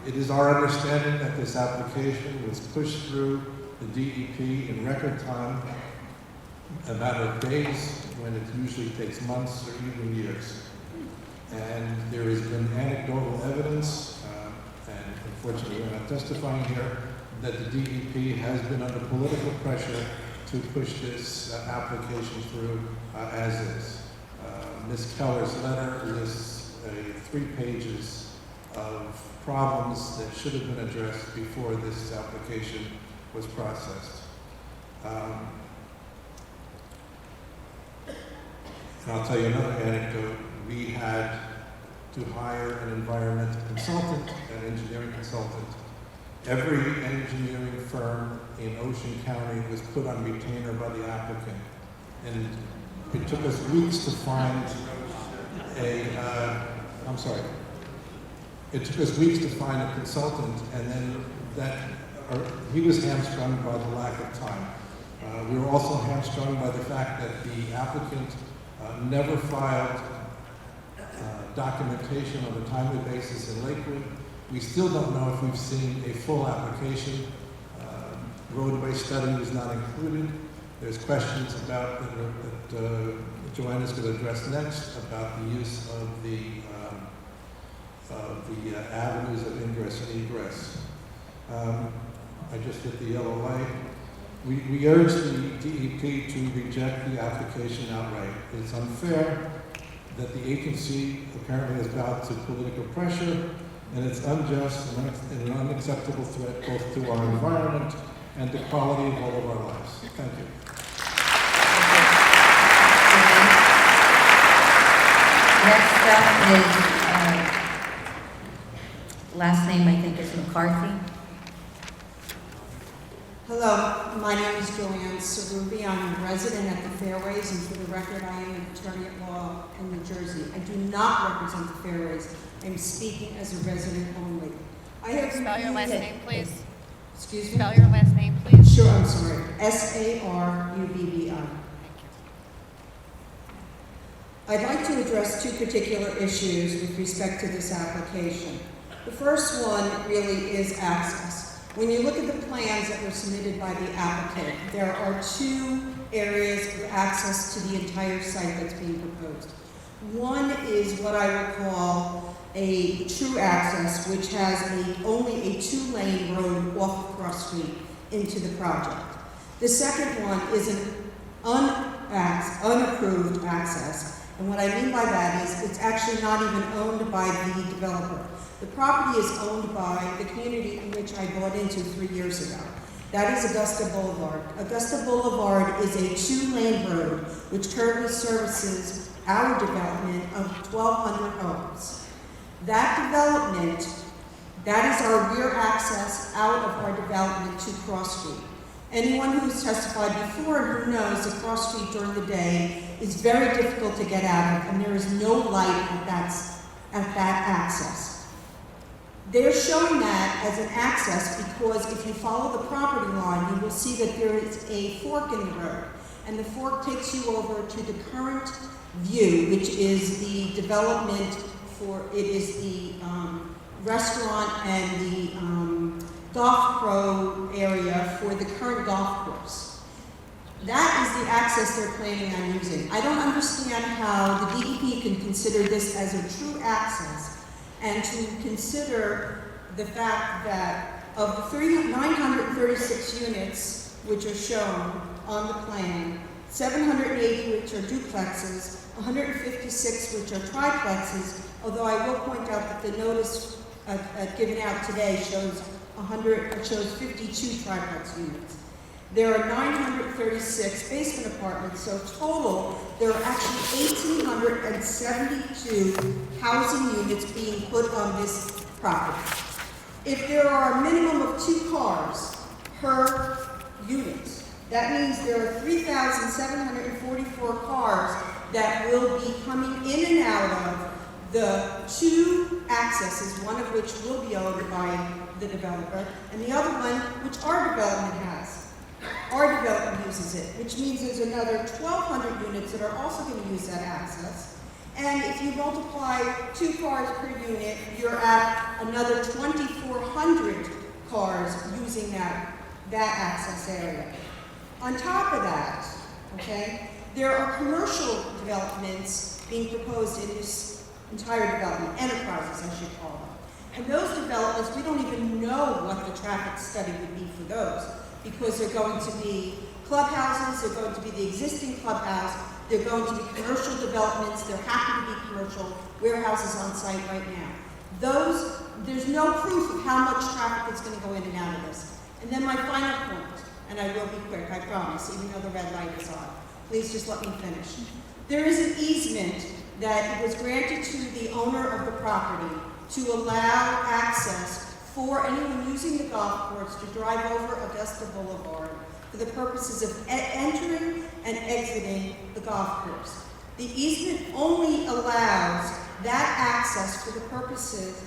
It is our understanding that this application was pushed through the DEP in record time, a matter of days, when it usually takes months or even years. And there has been anecdotal evidence, and unfortunately we're not testifying here, that the DEP has been under political pressure to push this application through as is. Ms. Keller's letter lists 3 pages of problems that should have been addressed before this application was processed. And I'll tell you another anecdote. We had to hire an environmental consultant, an engineering consultant. Every engineering firm in Ocean County was put on retainer by the applicant. And it took us weeks to find It took us weeks to find a consultant, and then he was hamstrung by the lack of time. We were also hamstrung by the fact that the applicant never filed documentation on a timely basis in Lakewood. We still don't know if we've seen a full application. Roadway study was not included. There's questions about that Joanna's going to address next about the use of the avenues of ingress and egress. I just hit the yellow light. We urge the DEP to reject the application outright. It's unfair that the agency apparently has bowed to political pressure, and it's unjust and an unacceptable threat both to our environment and the quality of all of our lives. Thank you. Next up is, last name I think is McCarthy. Hello, my name is Joanne Sarubi. I'm a resident at the Fairways, and for the record, I am an attorney at law in New Jersey. I do not represent the Fairways. I'm speaking as a resident only. I have Spell your last name, please. Excuse me? Spell your last name, please. Sure, I'm sorry. S-A-R-U-B-B-I. I'd like to address 2 particular issues with respect to this application. The first one really is access. When you look at the plans that were submitted by the applicant, there are 2 areas of access to the entire site that's being proposed. One is what I would call a true access, which has only a 2-lane road off of Cross Street into the project. The second one is an unapproved access, and what I mean by that is it's actually not even owned by the developer. The property is owned by the community in which I bought into 3 years ago. That is Augusta Boulevard. Augusta Boulevard is a 2-lane road which currently services our development of 1,200 homes. That development, that is our rear access out of our development to Cross Street. Anyone who's testified before and who knows that Cross Street during the day is very difficult to get out of, and there is no light at that access. They're showing that as an access because if you follow the property line, you will see that there is a fork in the road, and the fork takes you over to the current view, which is the development it is the restaurant and the golf pro area for the current golf course. That is the access they're planning on using. I don't understand how the DEP can consider this as a true access and to consider the fact that of the 936 units which are shown on the plan, 780 which are duplexes, 156 which are triplexes, although I will point out that the notice given out today shows 52 triplex units. There are 936 basement apartments, so total, there are actually 1,872 housing units being put on this property. If there are a minimum of 2 cars per unit, that means there are 3,744 cars that will be coming in and out of the 2 accesses, one of which will be owned by the developer, and the other one, which our development has. Our development uses it, which means there's another 1,200 units that are also going to use that access. And if you multiply 2 cars per unit, you're at another 2,400 cars using that access area. On top of that, okay, there are commercial developments being proposed in this entire development, enterprises I should call them. And those developments, we don't even know what the traffic study would be for those, because they're going to be clubhouses, they're going to be the existing clubhouse, they're going to be commercial developments, there happen to be commercial warehouses on site right now. There's no proof of how much traffic is going to go in and out of this. And then my final point, and I will be quick, I promise, even though the red light is on. Please just let me finish. There is an easement that was granted to the owner of the property to allow access for anyone using the golf course to drive over Augusta Boulevard for the purposes of entering and exiting the golf course. The easement only allows that access for the purposes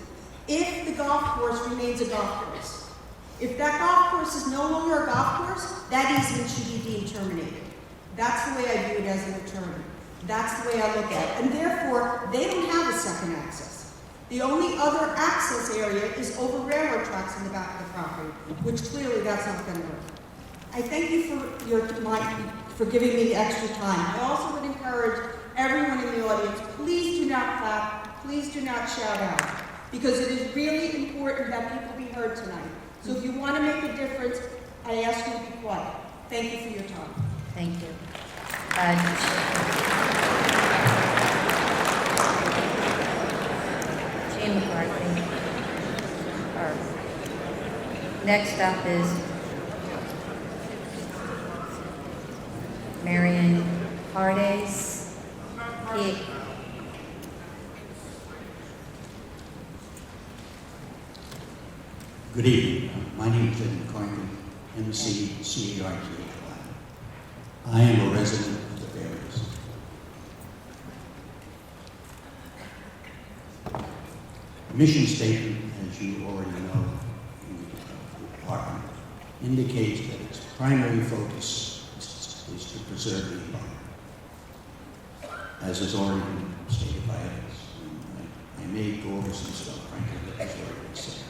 if the golf course remains a golf course. If that golf course is no longer a golf course, that easement should be deemed terminated. That's the way I view it as an attorney. That's the way I look at it. And therefore, they don't have a second access. The only other access area is over railroad tracks in the back of the property, which clearly that's not going to work. I thank you for giving me the extra time. I also would encourage everyone in the audience, please do not clap, please do not shout out, because it is really important that people be heard tonight. So if you want to make a difference, I ask you to be quiet. Thank you for your time. Thank you. Jean McCarthy. Next up is Marion Hardes. Good evening. My name is Ed McCarthy, M-C-C-A-R-T-H-Y. I am a resident of the Fairways. The mission statement, as you already know, in the department, indicates that its primary focus is to preserve the environment, as has already been stated by others. I may go over some stuff, frankly, that has already been said.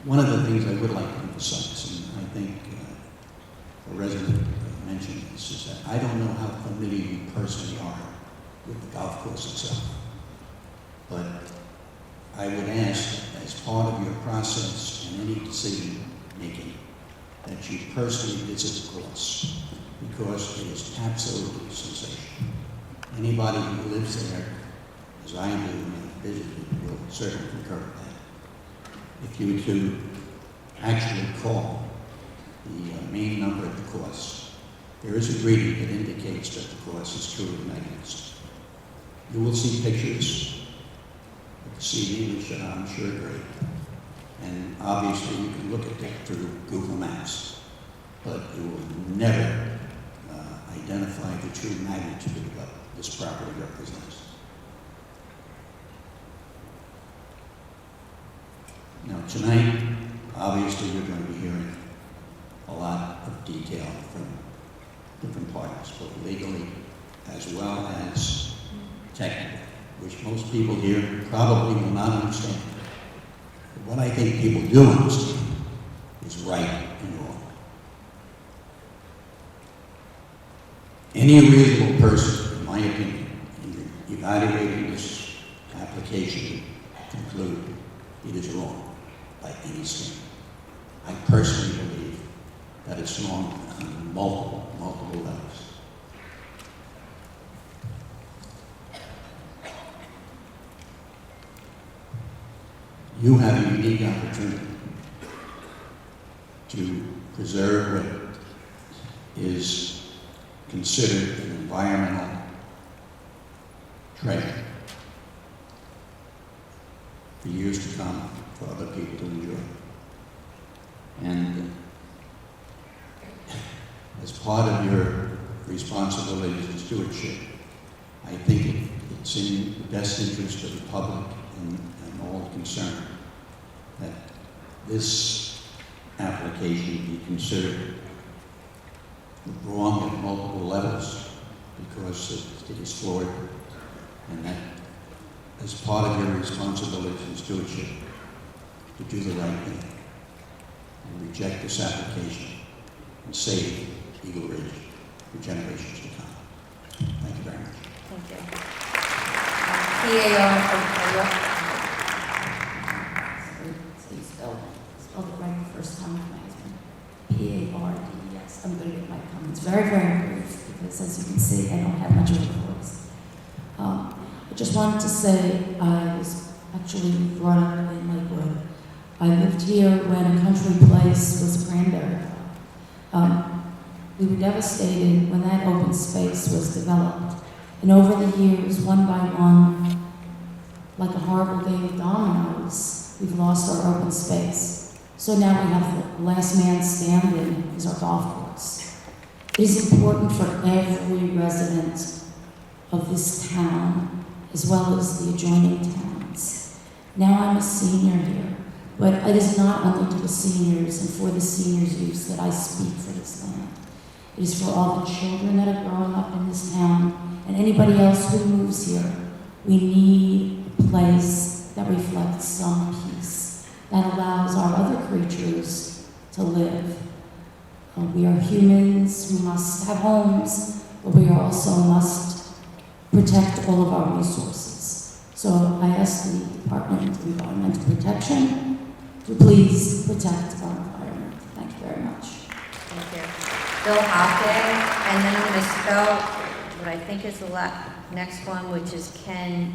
One of the things I would like to emphasize, and I think a resident mentioned this, is that I don't know how familiar you personally are with the golf course itself, but I would ask, as part of your process in any decision making, that you personally visit the course, because it is absolutely sensational. Anybody who lives there, as I do and have visited, will certainly concur with that. If you were to actually call the main number at the course, there is a greeting that indicates that the course is truly magnificent. You will see pictures of the CD, which I'm sure are great. And obviously you can look at that through Google Maps, but you will never identify the true magnitude of what this property represents. Now tonight, obviously we're going to be hearing a lot of detail from different parties, both legally as well as technically, which most people here probably will not understand. But what I think people do understand is right and wrong. Any reasonable person, in my opinion, in evaluating this application, conclude it is wrong by any standard. I personally believe that it's wrong on multiple levels. you have a unique opportunity to preserve what is considered an environmental treasure for years to come for other people to enjoy. And as part of your responsibilities and stewardship, I think it's in the best interest of the public and all concerned that this application be considered wrong at multiple levels because it is flawed, and that as part of your responsibilities and stewardship to do the right thing and reject this application and save Eagle Ridge for generations to come. Thank you very much. Thank you. PAR, So you spelled it right the first time with my husband. P-A-R-D-E-S. I'm going to get my comments very, very brief because, as you can see, I don't have much of a voice. I just wanted to say I was actually brought up in Lakewood. I lived here when a country place was a cranberry farm. We were devastated when that open space was developed. And over the years, one by one, like a horrible game of dominoes, we've lost our open space. So now we have the last man standing is our golf course. It is important for every resident of this town, as well as the adjoining towns. Now I'm a senior here, but it is not only to the seniors and for the seniors' use that I speak for this land. It is for all the children that are growing up in this town and anybody else who moves here. We need a place that reflects some peace, that allows our other creatures to live. We are humans who must have homes, but we also must protect all of our resources. So I ask the Department of Environmental Protection to please protect our environment. Thank you very much. thank you. Bill Hopday, and then I'm going to spell what I think is the next one, which is Ken,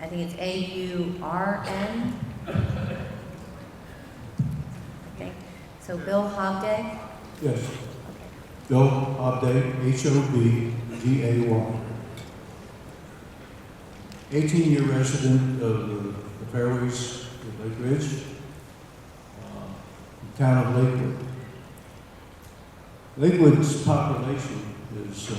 I think it's A-U-R-N. Okay, so Bill Hopday. Yes. Bill Hobday, H-O-B-D-A-Y. 18-year resident of the Fairways of Lake Ridge, the town of Lakewood. Lakewood's population is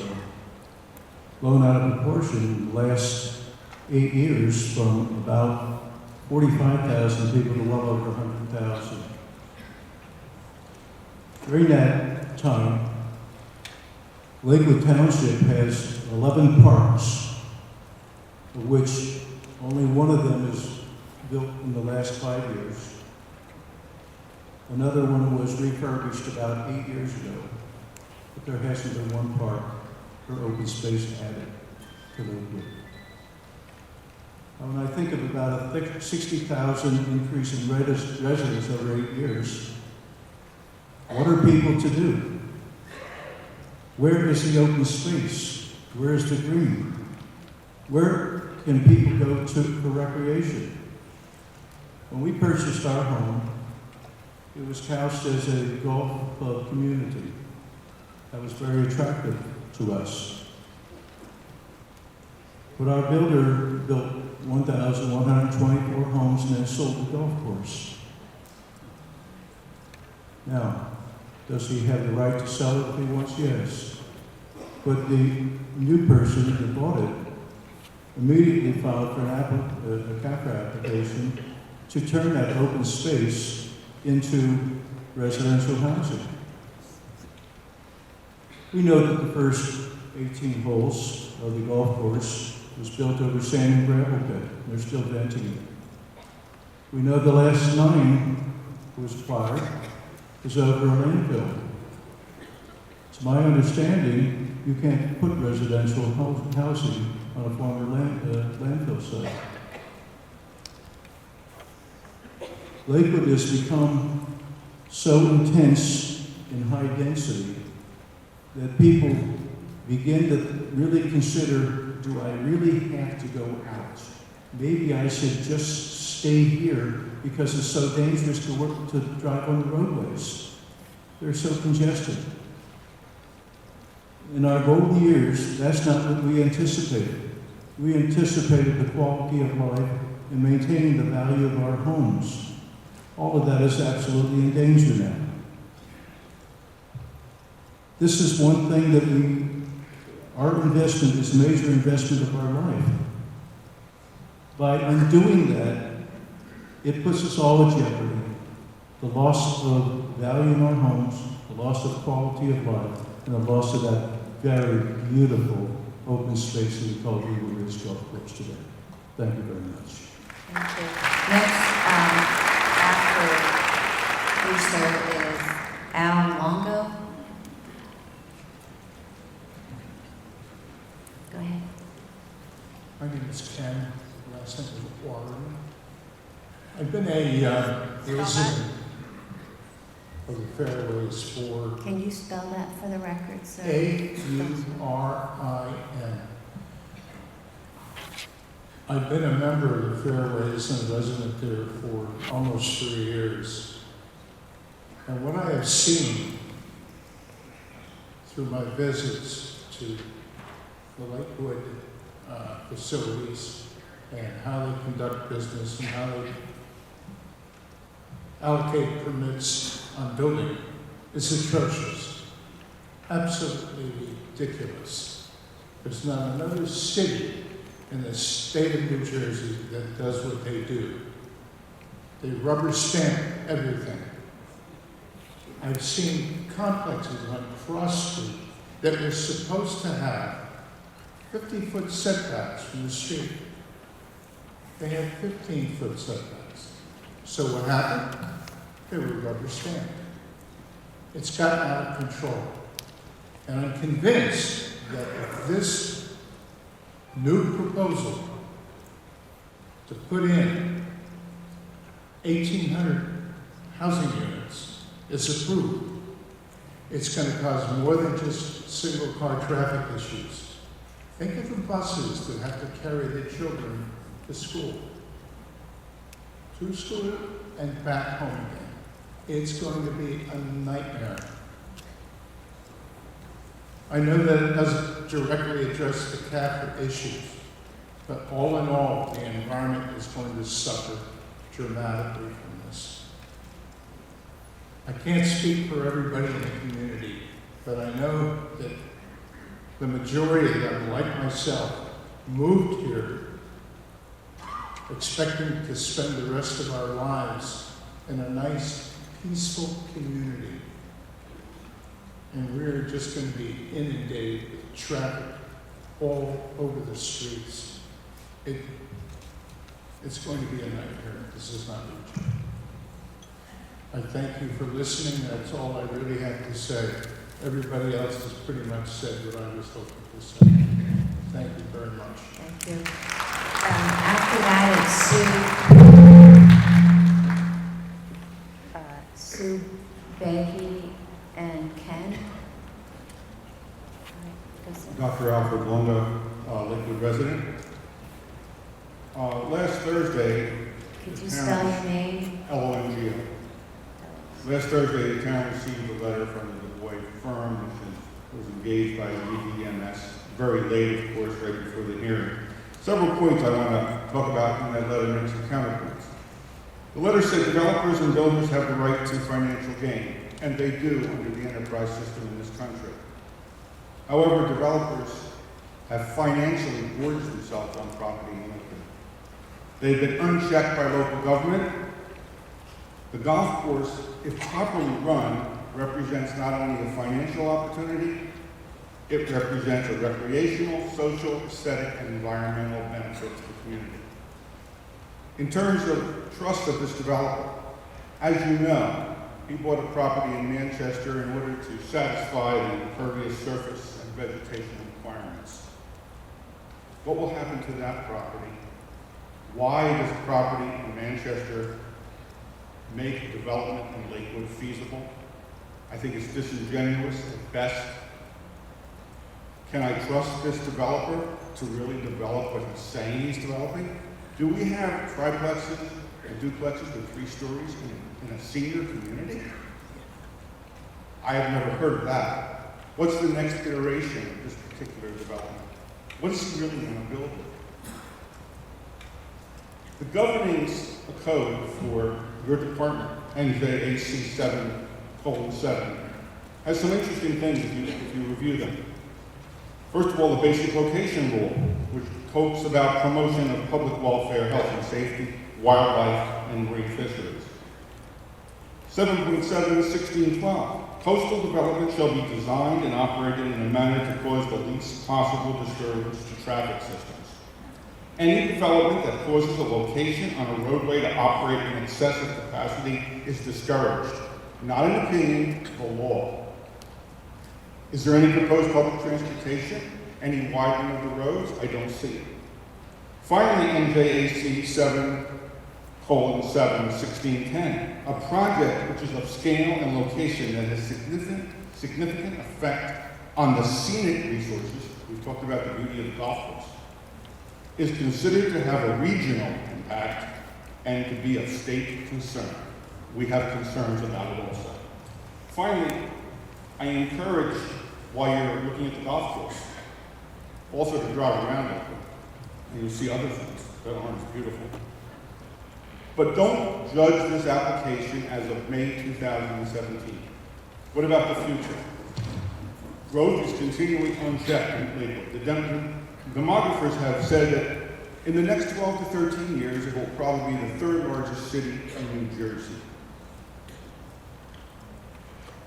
blown out of proportion in the last 8 years from about 45,000 people to well over 100,000. During that time, Lakewood Township has 11 parks, of which only one of them is built in the last 5 years. Another one was refurbished about 8 years ago, but there hasn't been one park or open space added to Lakewood. When I think of about a 60,000 increase in residents over 8 years, what are people to do? Where is the open space? Where is the green? Where can people go to for recreation? When we purchased our home, it was couched as a golf club community. That was very attractive to us. But our builder built 1,124 homes and then sold the golf course. Now, does he have the right to sell it if he wants? Yes. But the new person that bought it immediately filed for a Cafra application to turn that open space into residential housing. We know that the first 18 holes of the golf course was built over sand and gravel pit. They're still venting it. We know the last 9 was acquired is over a landfill. It's my understanding you can't put residential housing on a former landfill site. Lakewood has become so intense in high density that people begin to really consider, do I really have to go out? Maybe I should just stay here because it's so dangerous to drive on the roadways. They're so congested. In our golden years, that's not what we anticipated. We anticipated the quality of life and maintaining the value of our homes. All of that is absolutely in danger now. This is one thing that our investment is a major investment of our life. By undoing that, it puts us all at jeopardy. The loss of value in our homes, the loss of quality of life, and the loss of that very beautiful open space that we call Ridge Golf Course today. Thank you very much. Thank you. Next, after Lisa is Al Longo. Go ahead. My name is Ken. Last name is Warren. I've been a resident of the Fairways for Can you spell that for the record, sir? Aurin. I've been a member of the Fairways and a resident there for almost 3 years. And what I have seen through my visits to the Lakewood facilities and how they conduct business and how they allocate permits on building is atrocious. Absolutely ridiculous. There's not another city in the state of New Jersey that does what they do. They rubber stamp everything. I've seen complexes on Cross Street that were supposed to have 50-foot setbacks from the street. They had 15-foot setbacks. So what happened? They were rubber stamped. It's gotten out of control. And I'm convinced that if this new proposal to put in 1,800 housing units is approved, it's going to cause more than just single-car traffic issues. Think of the buses that have to carry their children to school and back home again. It's going to be a nightmare. I know that it doesn't directly address the Cafra issues, but all in all, the environment is going to suffer dramatically from this. I can't speak for everybody in the community, but I know that the majority of them, like myself, moved here expecting to spend the rest of our lives in a nice, peaceful community. And we're just going to be inundated with traffic all over the streets. It's going to be a nightmare. This is not Ridge. I thank you for listening. That's all I really have to say. Everybody else has pretty much said what I was hoping to say. Thank you very much. Thank you. After that, it's Sue Behe and Ken. Dr. Alfred Longo, Lakewood resident. Last Thursday, could you spell your name? Longo. Last Thursday, the town received a letter from the Du Bois firm, which was engaged by the EDMS, very late, of course, right before the hearing. Several points I want to talk about in that letter and some counterpoints. The letter said developers and builders have the right to financial gain, and they do under the enterprise system in this country. However, developers have financially gorged themselves on property in Lakewood. They've been unchecked by local government. The golf course, if properly run, represents not only a financial opportunity, it represents a recreational, social, aesthetic, and environmental benefit to the community. In terms of trust of this developer, as you know, he bought a property in Manchester in order to satisfy the impervious surface and vegetation requirements. What will happen to that property? Why does a property in Manchester make development in Lakewood feasible? I think it's disingenuous at best. Can I trust this developer to really develop what he's saying he's developing? Do we have triplexes and duplexes with 3 stories in a senior community? I have never heard of that. What's the next iteration of this particular development? What is he really going to build with? The governing code for your department, NJAC 7:7, has some interesting things if you review them. First of all, the basic location rule, which talks about promotion of public welfare, health and safety, wildlife, and marine fisheries. 7.7:1612, coastal development shall be designed and operated in a manner to cause the least possible disturbance to traffic systems. Any development that causes a location on a roadway to operate in excessive capacity is discouraged. Not an opinion, the law. Is there any proposed public transportation? Any widening of the roads? I don't see it. Finally, NJAC 7:7/1610, a project which is of scale and location that has significant effect on the scenic resources, we've talked about the beauty of the golf course, is considered to have a regional impact and to be of state concern. We have concerns about it also. Finally, I encourage, while you're looking at the golf course, also to drive around it, and you'll see other things that aren't as beautiful. But don't judge this application as of May 2017. What about the future? Growth is continually unchecked in Lakewood. The demographers have said that in the next 12 to 13 years, it will probably be the 3rd largest city in New Jersey.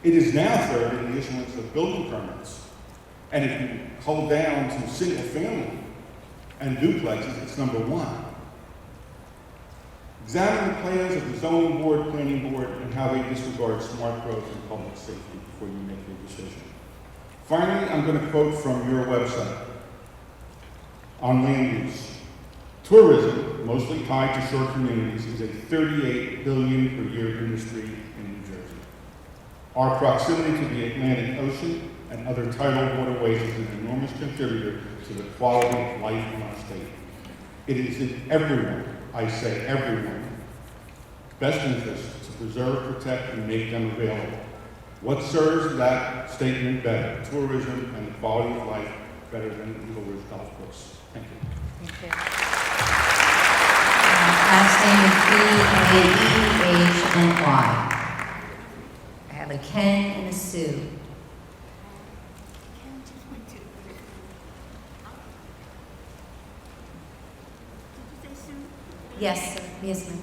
It is now 3rd in the issuance of building permits. And if you hold down to single family and duplexes, it's number 1. Examine the plans of the zoning board, planning board, and how they disregard smart growth and public safety before you make your decision. Finally, I'm going to quote from your website on land use. Tourism, mostly tied to shore communities, is a $38 billion per year industry in New Jersey. Our proximity to the Atlantic Ocean and other tidal waterways is an enormous contributor to the quality of life in our state. It is in everyone, I say everyone, best interest to preserve, protect, and make them available. What serves that statement better? Tourism and the quality of life better than the Eagle Ridge Golf Course. Thank you. Thank you. Last name is B-A-E-H-N-Y. I have a Ken and a Sue. Yes, sir. Yes, ma'am.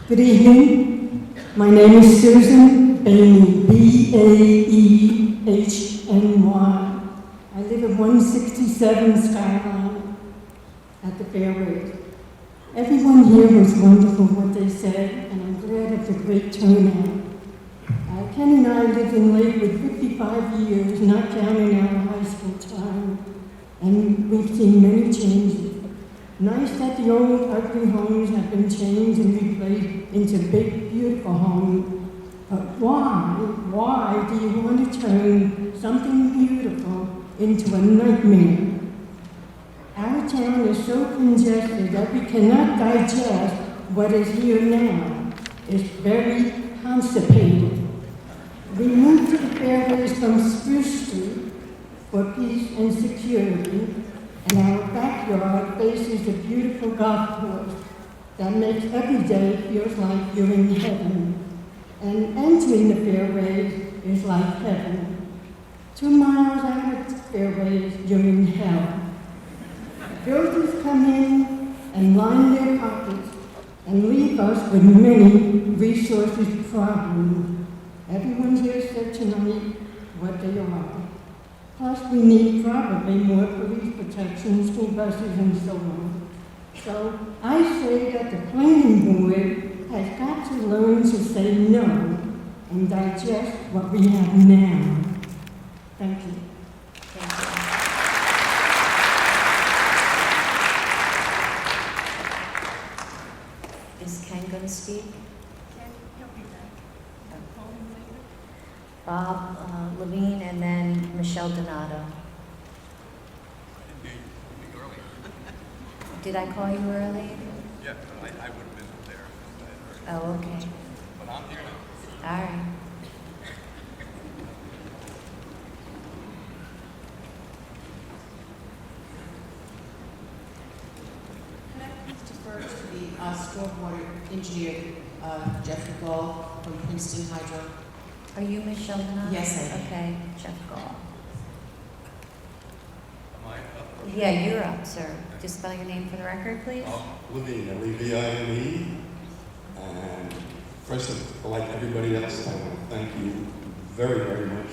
Good evening. My name is Susan Bainey, B-A-E-H-N-Y. I live at 167 Skyline at the Fairways. Everyone here was wonderful what they said, and I'm glad of the great turnout. Ken and I lived in Lakewood 55 years, not counting our high school time, and we've seen many changes. Nice that the old ugly homes have been changed and replaced into big, beautiful homes. But why do you want to turn something beautiful into a nightmare? Our town is so congested that we cannot digest what is here now. It's very constipated. We moved to the Fairways from Spruce Street for peace and security, and our backyard faces a beautiful golf course that makes every day feels like you're in heaven. And entering the Fairways is like heaven. 2 miles out of the Fairways, you're in hell. Builders come in and line their pockets and leave us with many resources problems. Everyone here said tonight what they are. Plus, we need probably more police protection, school buses, and so on. So I say that the planning board has got to learn to say no and digest what we have now. Thank you. Thank you. Is Ken going to speak? Bob Levine, and then Michelle Donato. Did I call you early? Yeah, I would have been there. Oh, okay. But I'm here now. All right. Can I please defer to the stormwater engineer, Jeffrey Gall from Princeton Hydro? Are you Michelle Donato? Yes, I am. Okay, Jeff Gall. Am I up? Yeah, you're up, sir. Just spell your name for the record, please. Levine, L-E-V-I-N-E. And first, like everybody else, I want to thank you very, very much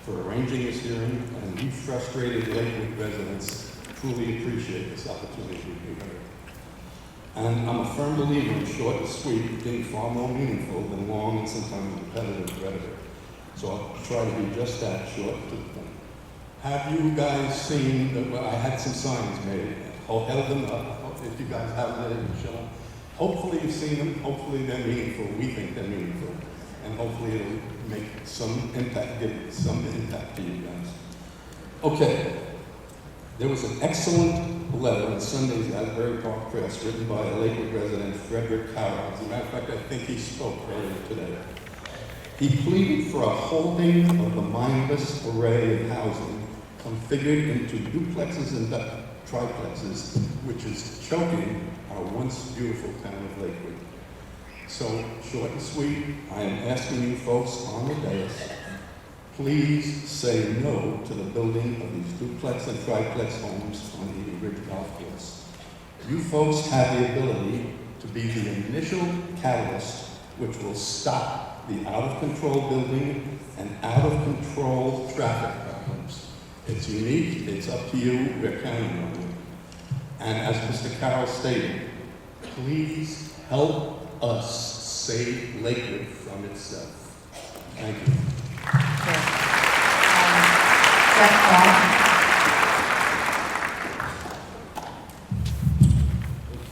for arranging this hearing, and you frustrated Lakewood residents truly appreciate this opportunity to be heard. And I'm a firm believer in short and sweet being far more meaningful than long and sometimes repetitive rhetoric. So I'll try to be just that short to the point. Have you guys seen, I had some signs made, I'll held them up, if you guys haven't let it show. Hopefully you've seen them, hopefully they're meaningful, we think they're meaningful, and hopefully it'll make some impact, give some impact to you guys. Okay, there was an excellent letter in Sunday's Asbury Park Press written by a Lakewood resident, Frederick Carroll. As a matter of fact, I think he spoke earlier today. He pleaded for a holding of the mindless array of housing configured into duplexes and triplexes, which is choking our once beautiful town of Lakewood. So, short and sweet, I am asking you folks on the dais, please say no to the building of these duplex and triplex homes on Eden Ridge Golf Course. You folks have the ability to be the initial catalyst which will stop the out-of-control building and out-of-control traffic problems. It's unique, it's up to you, we're counting on you. And as Mr. Carroll stated, please help us save Lakewood from itself. Thank you.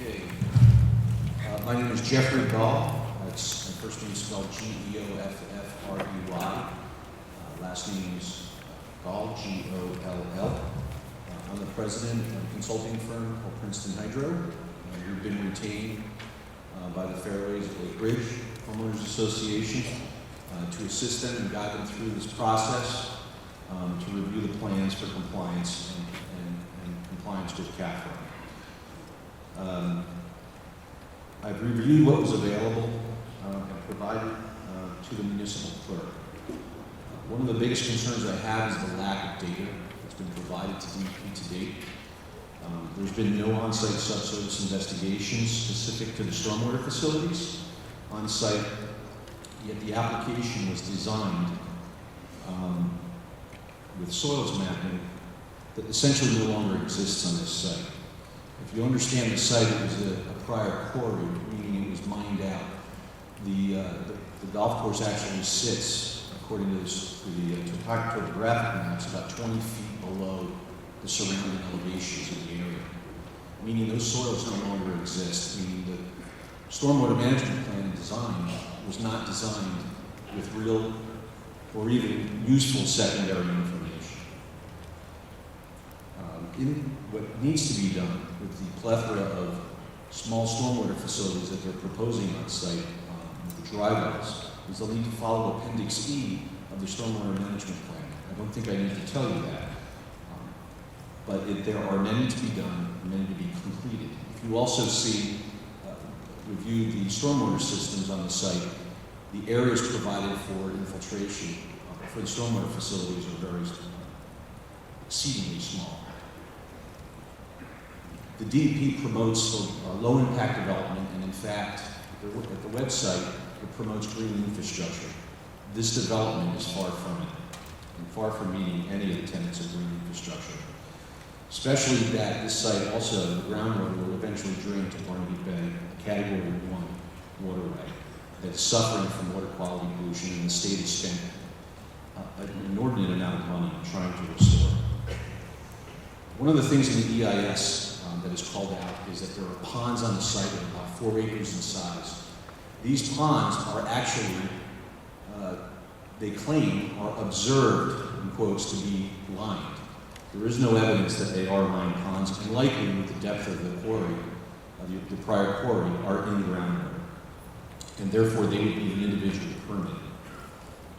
Okay. My name is Jeffrey Gall. It's my first name is spelled G-E-O-F-F-R-E-Y. Last name is Gall, G-O-L-L. I'm the president of a consulting firm called Princeton Hydro. We've been retained by the Fairways of Lake Ridge Homeowners Association to assist them and guide them through this process to review the plans for compliance and compliance with Cafra. I've reviewed what was available and provided to the municipal clerk. One of the biggest concerns I have is the lack of data that's been provided to DEP to date. There's been no on-site subsurface investigations specific to the stormwater facilities on site, yet the application was designed with soils mapping that essentially no longer exists on this site. If you understand the site, it was a prior quarry, meaning it was mined out. The golf course actually sits, according to the topographic maps, about 20 feet below the surrounding elevations of the area, meaning those soils no longer exist, meaning the stormwater management plan and design was not designed with real or even useful secondary information. What needs to be done with the plethora of small stormwater facilities that they're proposing on site with the driveways is they'll need to follow Appendix E of the stormwater management plan. I don't think I need to tell you that. But there are many to be done, many to be completed. If you also review the stormwater systems on the site, the areas provided for infiltration for the stormwater facilities are very exceedingly small. The DEP promotes low-impact development, and in fact, at the website, it promotes green infrastructure. This development is far from it, and far from meeting any of the tenets of green infrastructure. Especially that this site also, the groundwater will eventually drain to Barnaby Bay, a Category 1 waterway that's suffering from water quality pollution, and the state has spent an inordinate amount of money trying to restore. One of the things in the EIS that is called out is that there are ponds on the site of about 4 acres in size. These ponds are actually they claim are observed, in quotes, to be lined. There is no evidence that they are lined ponds, and likely with the depth of the quarry, the prior quarry, are in groundwater. And therefore, they would be an individual permit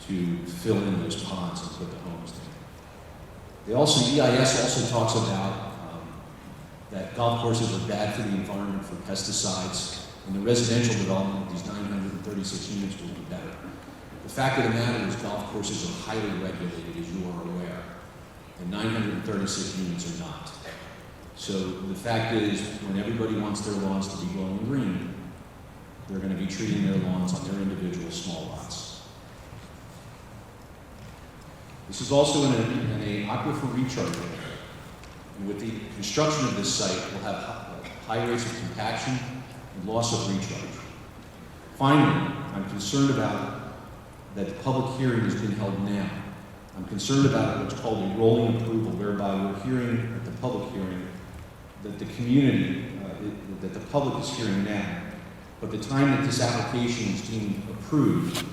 to fill in those ponds and put the homes there. EIS also talks about that golf courses are bad for the environment for pesticides, and the residential development of these 936 units will be better. The fact of the matter is golf courses are highly regulated, as you are aware, and 936 units are not. So the fact is, when everybody wants their lawns to be glowing green, they're going to be treating their lawns on their individual small lots. This is also in an aquifer recharge area. And with the construction of this site, we'll have high rates of compaction and loss of recharge. Finally, I'm concerned about that the public hearing has been held now. I'm concerned about what's called a rolling approval, whereby we're hearing at the public hearing that the community, that the public is hearing now, but the time that this application is deemed approved,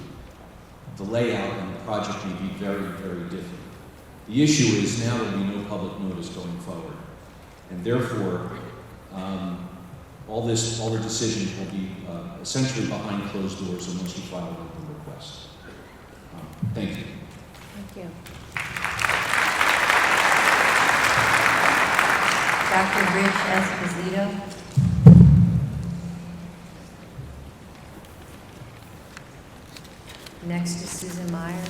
the layout and the project may be very, very different. The issue is now there will be no public notice going forward, and therefore, all the decisions will be essentially behind closed doors unless you file an open request. Thank you. Thank you. Dr. Ridge Esposito. Next is Susan Myers.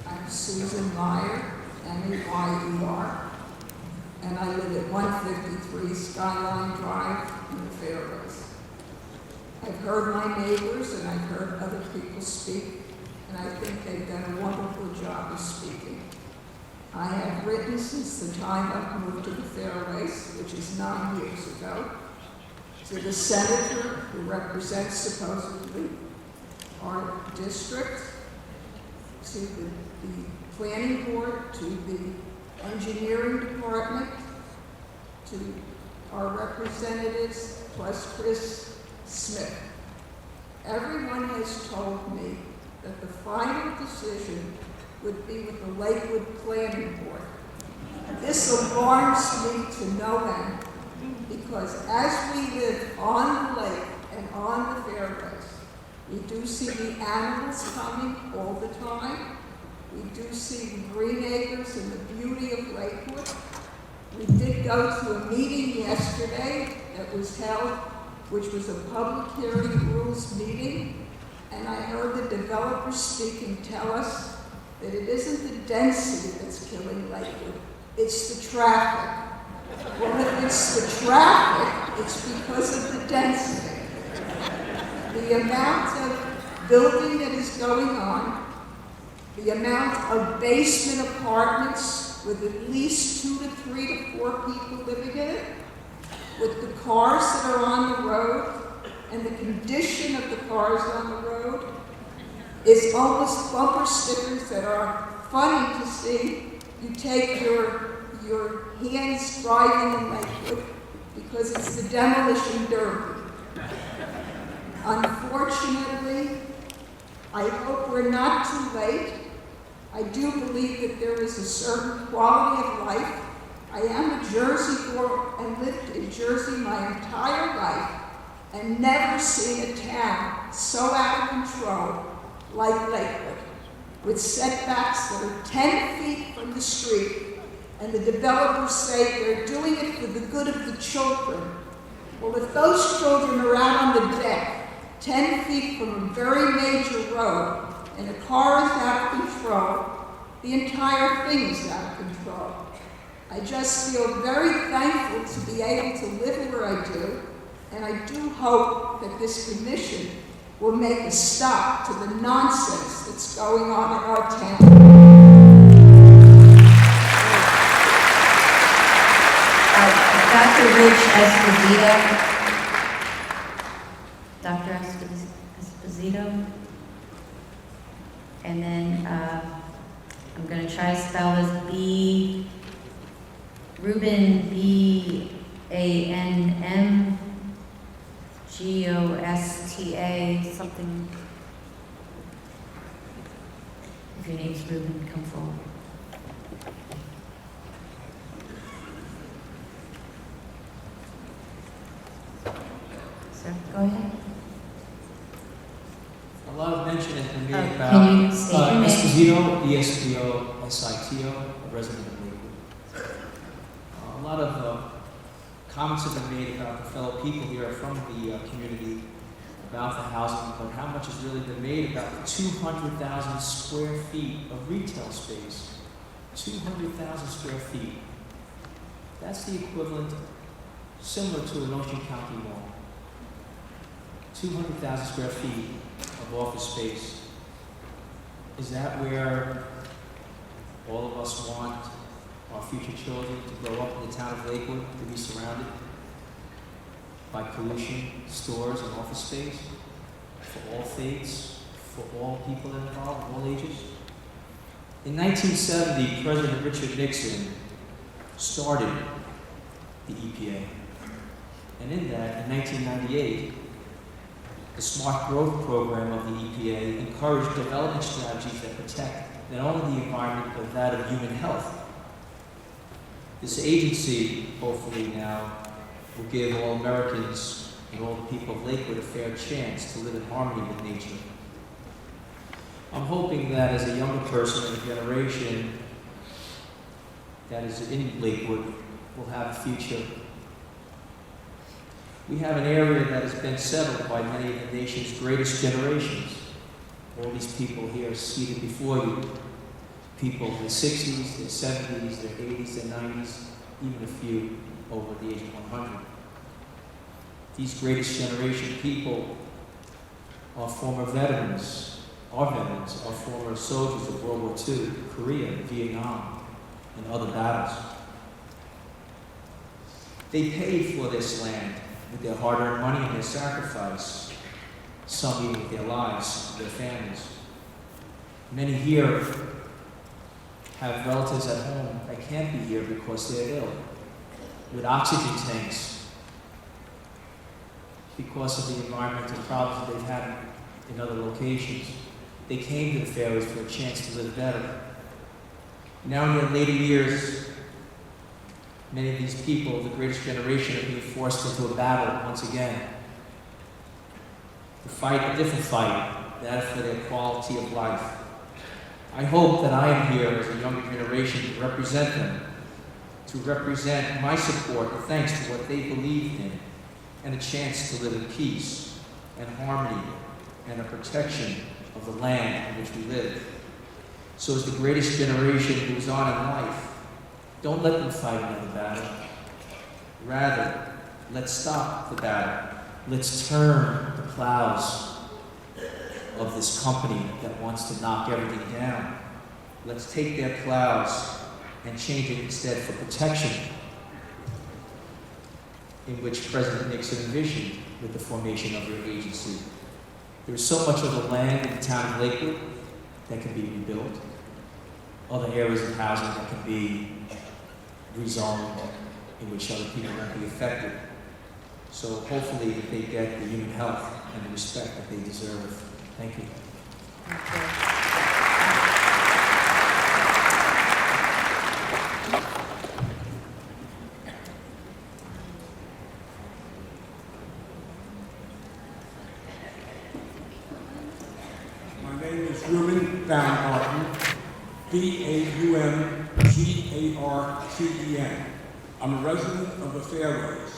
I'm Susan Meyer, M-E-Y-E-R, and I live at 153 Skyline Drive in the Fairways. I've heard my neighbors and I've heard other people speak, and I think they've done a wonderful job of speaking. I have written since the time I moved to the Fairways, which is 9 years ago, to the senator who represents supposedly our district, to the planning board, to the engineering department, to our representatives, plus Chris Smith. Everyone has told me that the final decision would be with the Lakewood Planning Board. This alarms me to no end, because as we live on the lake and on the fairways, we do see the animals coming all the time. We do see the green acres and the beauty of Lakewood. We did go to a meeting yesterday that was held, which was a public hearing rules meeting, and I heard the developers speaking tell us that it isn't the density that's killing Lakewood, it's the traffic. Well, if it's the traffic, it's because of the density. The amount of building that is going on, the amount of basement apartments with at least 2 to 3 to 4 people living in it, with the cars that are on the road and the condition of the cars on the road, is almost bumper stickers that are funny to see. You take your hands driving in Lakewood because it's the demolition derby. Unfortunately, I hope we're not too late. I do believe that there is a certain quality of life. I am a Jersey girl and lived in Jersey my entire life and never seen a town so out of control like Lakewood, with setbacks that are 10 feet from the street, and the developers say they're doing it for the good of the children. Well, if those children are out on the deck, 10 feet from a very major road, and a car is out of control, the entire thing is out of control. I just feel very thankful to be able to live where I do, and I do hope that this commission will make a stop to the nonsense that's going on in our town. Dr. Ridge Esposito. Dr. Esposito. And then I'm going to try to spell this Ruben, B-A-N-M, G-O-S-T-A, something. If your name's Ruben, come forward. Sir, go ahead. A lot of mention has been made Can about you state your name? Esposito, E-S-P-O-S-I-T-O, a resident of Lakewood. A lot of comments have been made about the fellow people here from the community about the housing, but how much has really been made about the 200,000 square feet of retail space. 200,000 square feet. That's the equivalent, similar to an Ocean County mall. 200,000 square feet of office space. Is that where all of us want our future children to grow up in the town of Lakewood, to be surrounded by pollution, stores, and office space for all faiths, for all people involved, all ages? In 1970, President Richard Nixon started the EPA. And in that, in 1998, the Smart Growth Program of the EPA encouraged development strategies that protect not only the environment, but that of human health. This agency, hopefully now, will give all Americans and all the people of Lakewood a fair chance to live in harmony with nature. I'm hoping that as a younger person in a generation that is in Lakewood will have a future. We have an area that has been settled by many of the nation's greatest generations. All these people here seated before you, people in their 60s, their 70s, their 80s, their 90s, even a few over the age of 100. These greatest generation people are former veterans, are former soldiers of World War II, Korea, Vietnam, and other battles. They paid for this land with their hard-earned money and their sacrifice, some even with their lives, their families. Many here have relatives at home that can't be here because they're ill, with oxygen tanks, because of the environmental problems that they've had in other locations. They came to the Fairways for a chance to live better. Now in their later years, many of these people, the greatest generation, are being forced into a battle once again. To fight a different fight, that for their quality of life. I hope that I am here as a younger generation to represent them, to represent my support and thanks to what they believed in, and a chance to live in peace and harmony and a protection of the land in which we live. So as the greatest generation moves on in life, don't let them fight another battle. Rather, let's stop the battle. Let's turn the plows of this company that wants to knock everything down. Let's take their plows and change it instead for protection, in which President Nixon envisioned with the formation of your agency. There is so much of the land in the town of Lakewood that can be rebuilt, other areas of housing that can be rezoned, in which other people won't be affected. So hopefully they get the human health and the respect that they deserve. Thank you. My name is Ruben Baumgarten, Baumgarten. I'm a resident of the Fairways.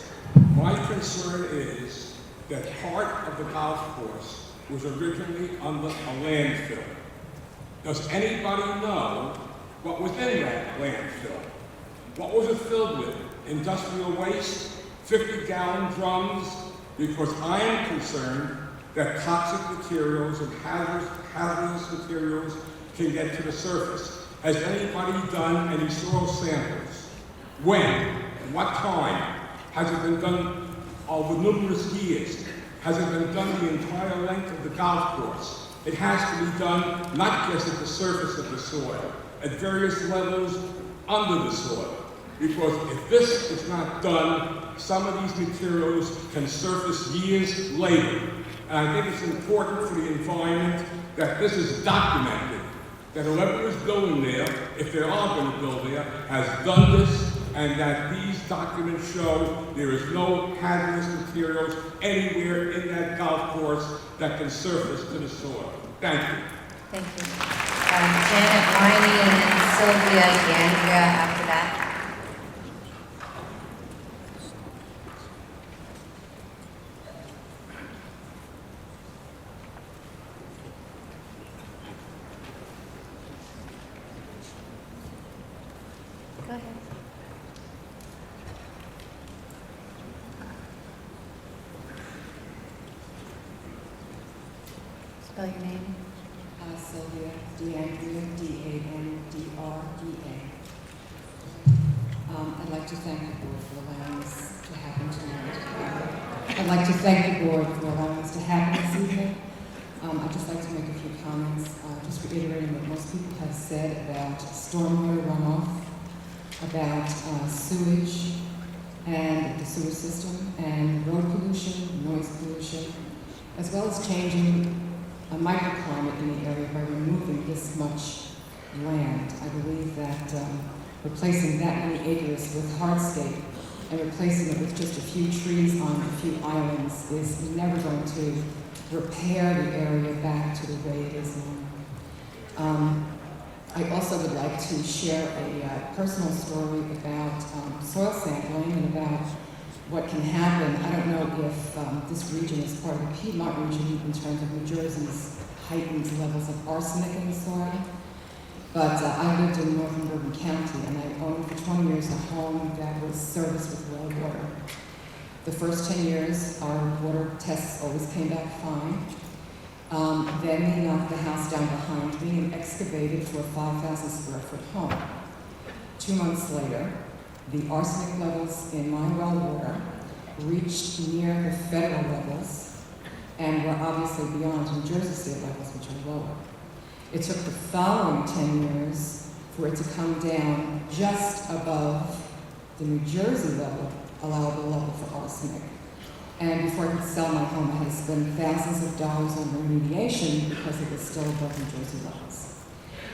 My concern is that part of the golf course was originally under a landfill. Does anybody know what was in that landfill? What was it filled with? Industrial waste? 50-gallon drums? Because I am concerned that toxic materials and hazardous materials can get to the surface. Has anybody done any soil samples? When? What time? Has it been done over numerous years? Has it been done the entire length of the golf course? It has to be done not just at the surface of the soil, at various levels under the soil. Because if this is not done, some of these materials can surface years later. And I think it's important for the environment that this is documented, that whoever is building there, if they are going to build there, has done this, and that these documents show there is no hazardous materials anywhere in that golf course that can surface to the soil. Thank you. Thank you. Janet Wiley and then Sylvia Andrea after that. Go ahead. Spell your name. Sylvia D'Andrea, D-A-N-D-R-E-A. I'd like to thank the board for allowing this to happen tonight. I'd like to thank the board for allowing this to happen this evening. I'd just like to make a few comments, just reiterating what most people have said about stormwater runoff, about sewage and the sewer system, and road pollution, noise pollution, as well as changing a microclimate in the area by removing this much land. I believe that replacing that many acres with hardscape and replacing it with just a few trees on a few islands is never going to repair the area back to the way it is now. I also would like to share a personal story about soil sampling and about what can happen. I don't know if this region is part of the Piedmont region in terms of New Jersey's heightened levels of arsenic in the soil. But I lived in northern Bourbon County, and I owned for 20 years a home that was serviced with well water. The first 10 years, our water tests always came back fine. Then they knocked the house down behind me and excavated for a 5,000 square foot home. 2 months later, the arsenic levels in my well water reached near the federal levels and were obviously beyond New Jersey state levels, which are lower. It took the following 10 years for it to come down just above the New Jersey level, allowable level for arsenic. And before I could sell my home, I had to spend thousands of dollars on remediation because it was still above New Jersey levels.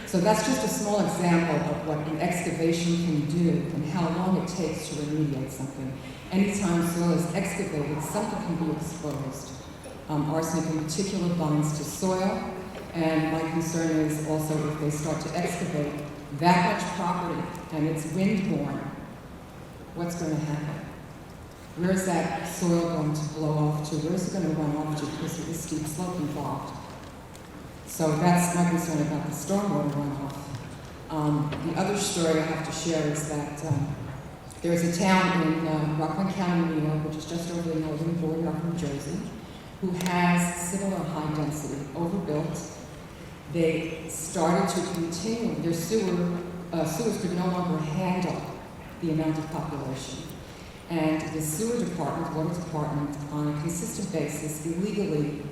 So that's just a small example of what an excavation can do and how long it takes to remediate something. Anytime soil is excavated, something can be exposed. Arsenic in particular binds to soil, and my concern is also if they start to excavate that much property and it's windborne, what's going to happen? Where is that soil going to blow off to? Where is it going to run off to because of the steep slope involved? So that's my concern about the stormwater runoff. The other story I have to share is that there's a town in Rockland County, New York, which is just over the northern border of New Jersey, who has similar high density, overbuilt. They started to continue, their sewers could no longer handle the amount of population. And the sewer department, water department, on a consistent basis, illegally,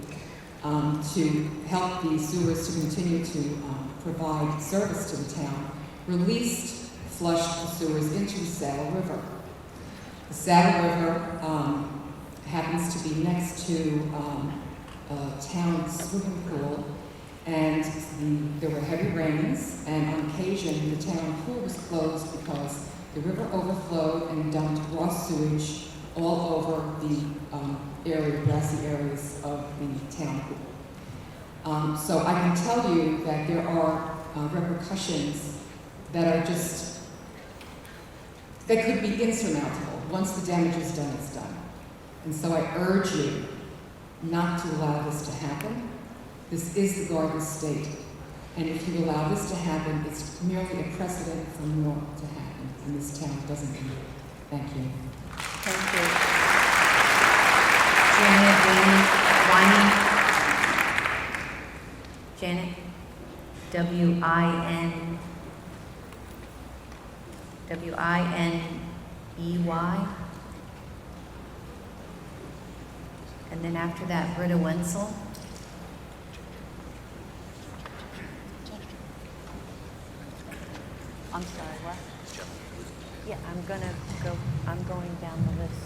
to help the sewers to continue to provide service to the town, flushed the sewers into the Saddle River. The Saddle River happens to be next to a town swimming pool, and there were heavy rains, and on occasion the town pool was closed because the river overflowed and dumped raw sewage all over the grassy areas of the town pool. So I can tell you that there are repercussions that are that could be insurmountable. Once the damage is done, it's done. And so I urge you not to allow this to happen. This is the Garden State. And if you allow this to happen, it's merely a precedent for more to happen. And this town doesn't need it. Thank you. Thank you. Janet Winey. Janet, W-I-N-E-Y. And then after that, Britta Wenzel. I'm sorry, what? Yeah, I'm going down the list,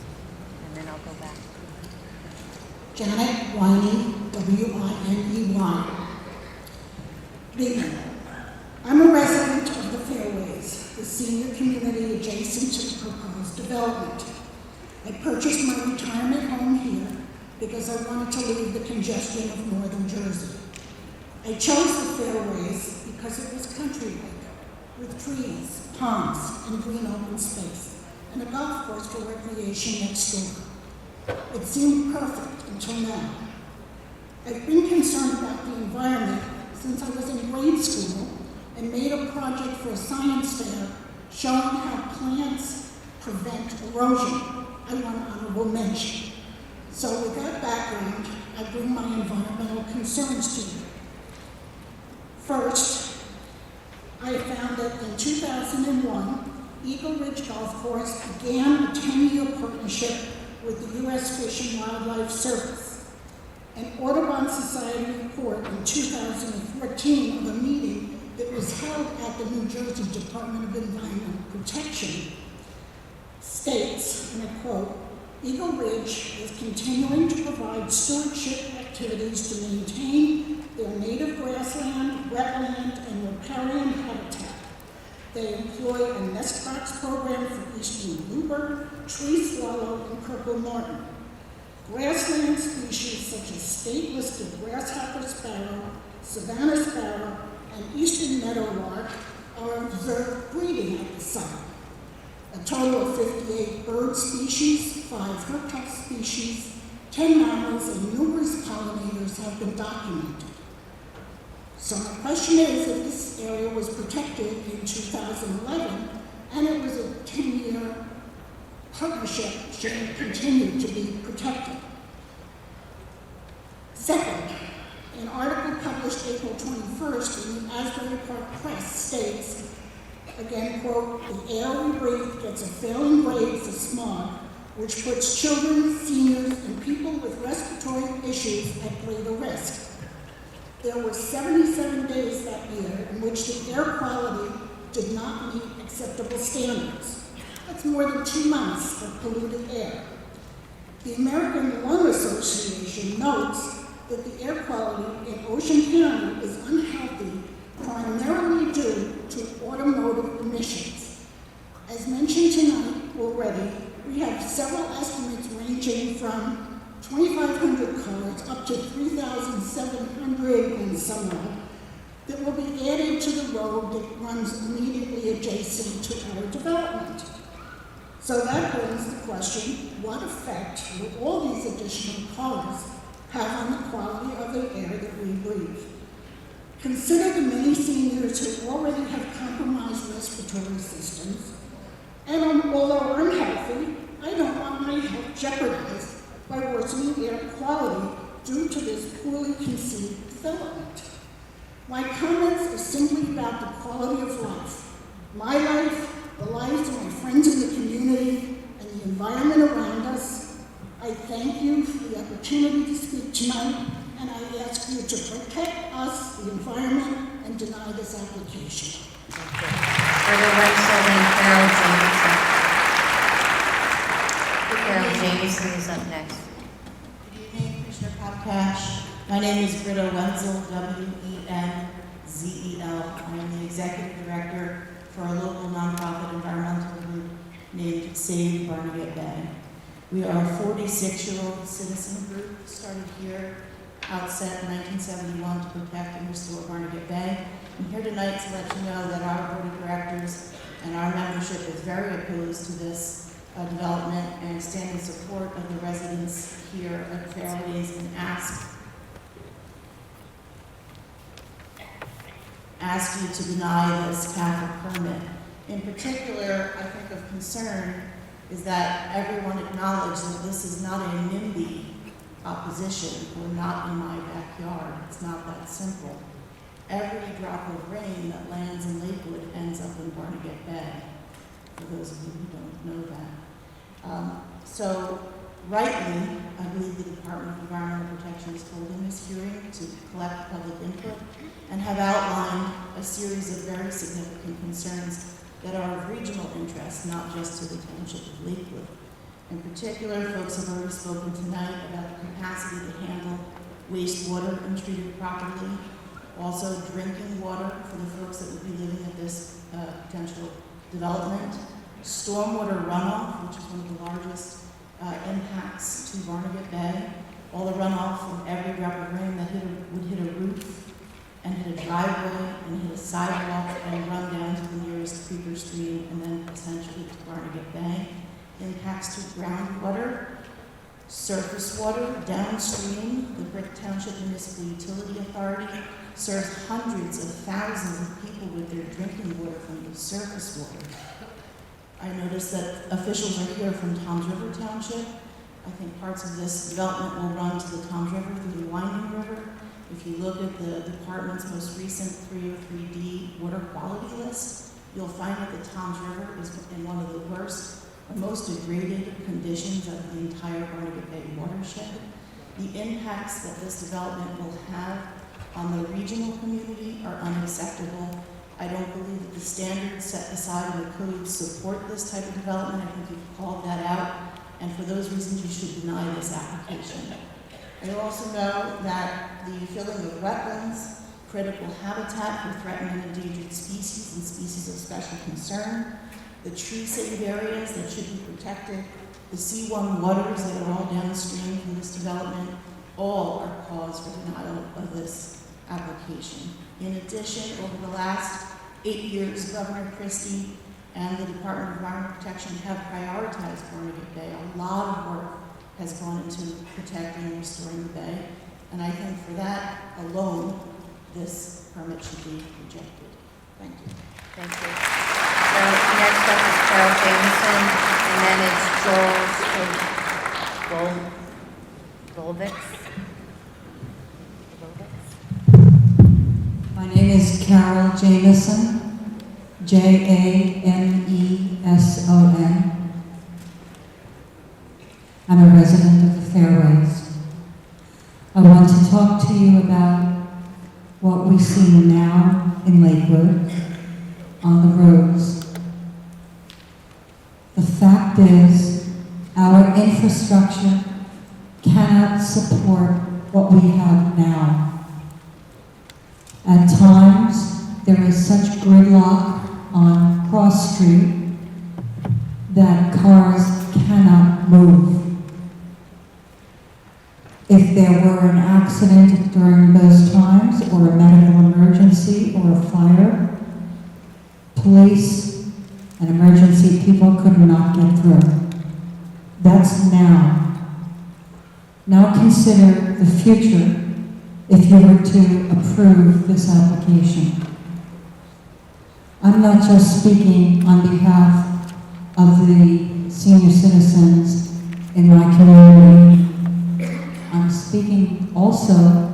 and then I'll go back. Janet Winey, W-I-N-E-Y. Being, I'm a resident of the Fairways, the senior community adjacent to the proposed development. I purchased my retirement home here because I wanted to leave the congestion of northern Jersey. I chose the Fairways because it was country-like, with trees, ponds, and green open space, and a golf course for recreation next door. It seemed perfect until now. I've been concerned about the environment since I was in grade school and made a project for a science fair showing how plants prevent erosion. I want honorable mention. So with that background, I bring my environmental concerns to you. First, I found that in 2001, Eagle Ridge Golf Course began a 10-year partnership with the U.S. Fish and Wildlife Service. An Audubon Society report in 2014 of a meeting that was held at the New Jersey Department of Environmental Protection states, and I quote, Eagle Ridge is continuing to provide stewardship activities to maintain their native grassland, wetland, and riparian habitat. They employ a nest box program for eastern bluebird, tree swallow, and purple martin. Grassland species such as state-listed grasshopper sparrow, savanna sparrow, and eastern meadowlark are observed breeding at the site. A total of 58 bird species, 5 reptile species, 10 mammals, and numerous pollinators have been documented. So my question is, if this area was protected in 2011, and it was a 10-year partnership, should it continue to be protected? Second, an article published April 21st in the Asbury Park Press states, again, quote, the air we breathe gets a failing grade for smog, which puts children, seniors, and people with respiratory issues at greater risk. There were 77 days that year in which the air quality did not meet acceptable standards. That's more than 2 months of polluted air. The American Lung Association notes that the air quality in Ocean County is unhealthy, primarily due to automotive emissions. As mentioned tonight already, we have several estimates ranging from 2,500 cars up to 3,700 and some odd that will be added to the road that runs immediately adjacent to our development. So that brings the question, what effect will all these additional cars have on the quality of the air that we breathe? Consider the many seniors who already have compromised respiratory systems, and although I'm healthy, I don't want my health jeopardized by worsening air quality due to this poorly conceived development. My comments are simply about the quality of life. My life, the lives of my friends in the community, and the environment around us. I thank you for the opportunity to speak tonight, and I ask you to protect us, the environment, and deny this application. Britta Wenzel and Carol Jameson. Carol Jameson is up next. Good evening, Commissioner Popcash. My name is Britta Wenzel, W-E-N-Z-E-L. I am the Executive Director for a local nonprofit environmental group named Save Barnegat Bay. We are a 46-year-old citizen group, started here outset in 1971 to protect and restore Barnegat Bay. I'm here tonight to let you know that our board of directors and our membership is very opposed to this development and stand in support of the residents here at Fairways and ask you to deny this Cafra permit. In particular, I think of concern is that everyone acknowledged that this is not a NIMBY opposition. We're not in my backyard. It's not that simple. Every drop of rain that lands in Lakewood ends up in Barnegat Bay, for those of you who don't know that. So rightly, I believe the Department of Environmental Protection is holding this hearing to collect public input and have outlined a series of very significant concerns that are of regional interest, not just to the township of Lakewood. In particular, folks have already spoken tonight about the capacity to handle wastewater untreated properly, also drinking water for the folks that would be living at this potential development, stormwater runoff, which is one of the largest impacts to Barnegat Bay, all the runoff from every drop of rain that would hit a roof and hit a driveway and hit a sidewalk and run down to the nearest creeper stream and then essentially to Barnegat Bay. Impacts to groundwater, surface water, downstream. The Brick Township Municipal Utility Authority serves hundreds of thousands of people with their drinking water from the surface water. I noticed that officials are here from Toms River Township. I think parts of this development will run to the Toms River through the Winding River. If you look at the department's most recent 303D water quality list, you'll find that the Toms River is in one of the worst or most degraded conditions of the entire Barnegat Bay watershed. The impacts that this development will have on the regional community are unacceptable. I don't believe that the standards set aside in the code support this type of development. I think you've called that out, and for those reasons you should deny this application. I also know that the filling of wetlands, critical habitat for threatened and endangered species and species of special concern, the tree-saved areas that should be protected, the C1 waters that are all downstream from this development, all are cause for denial of this application. In addition, over the last 8 years, Governor Christie and the Department of Environmental Protection have prioritized Barnegat Bay. A lot of work has gone into protecting and restoring the bay, and I think for that alone, this permit should be rejected. Thank you. Thank you. So next up is Carol Jameson, and then it's Joel Volvix. My name is Carol Jameson, Jameson. I'm a resident of the Fairways. I want to talk to you about what we see now in Lakewood on the roads. The fact is, our infrastructure cannot support what we have now. At times, there is such gridlock on Cross Street that cars cannot move. If there were an accident during those times, or a medical emergency, or a fire, police and emergency people could not get through. That's now. Now consider the future if you were to approve this application. I'm not just speaking on behalf of the senior citizens in my community. I'm speaking also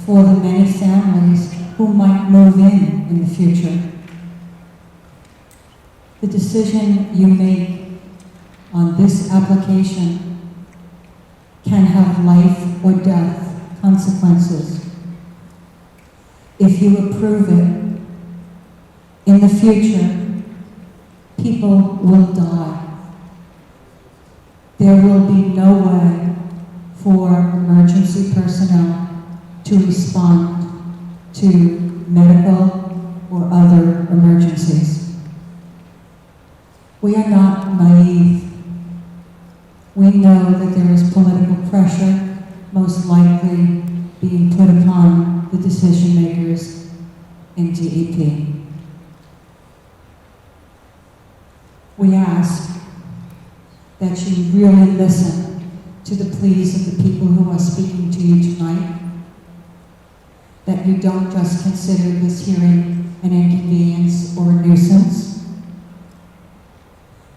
for the many families who might move in the future. The decision you make on this application can have life or death consequences. If you approve it, in the future, people will die. There will be no way for emergency personnel to respond to medical or other emergencies. We are not naive. We know that there is political pressure, most likely being put upon the decision makers in DEP. We ask that you really listen to the pleas of the people who are speaking to you tonight, that you don't just consider this hearing an inconvenience or a nuisance,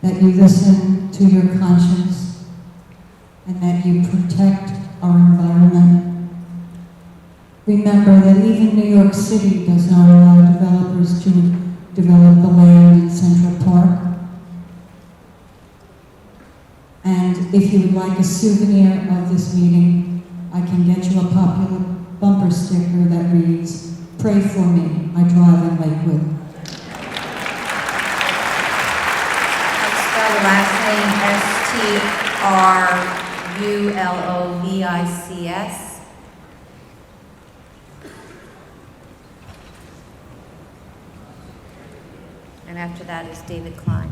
that you listen to your conscience, and that you protect our environment. Remember that even New York City does not allow developers to develop the land in Central Park. And if you would like a souvenir of this meeting, I can get you a popular bumper sticker that reads, "Pray for me, I drive in Lakewood." Let's spell the last name Strulovics. And after that is David Klein.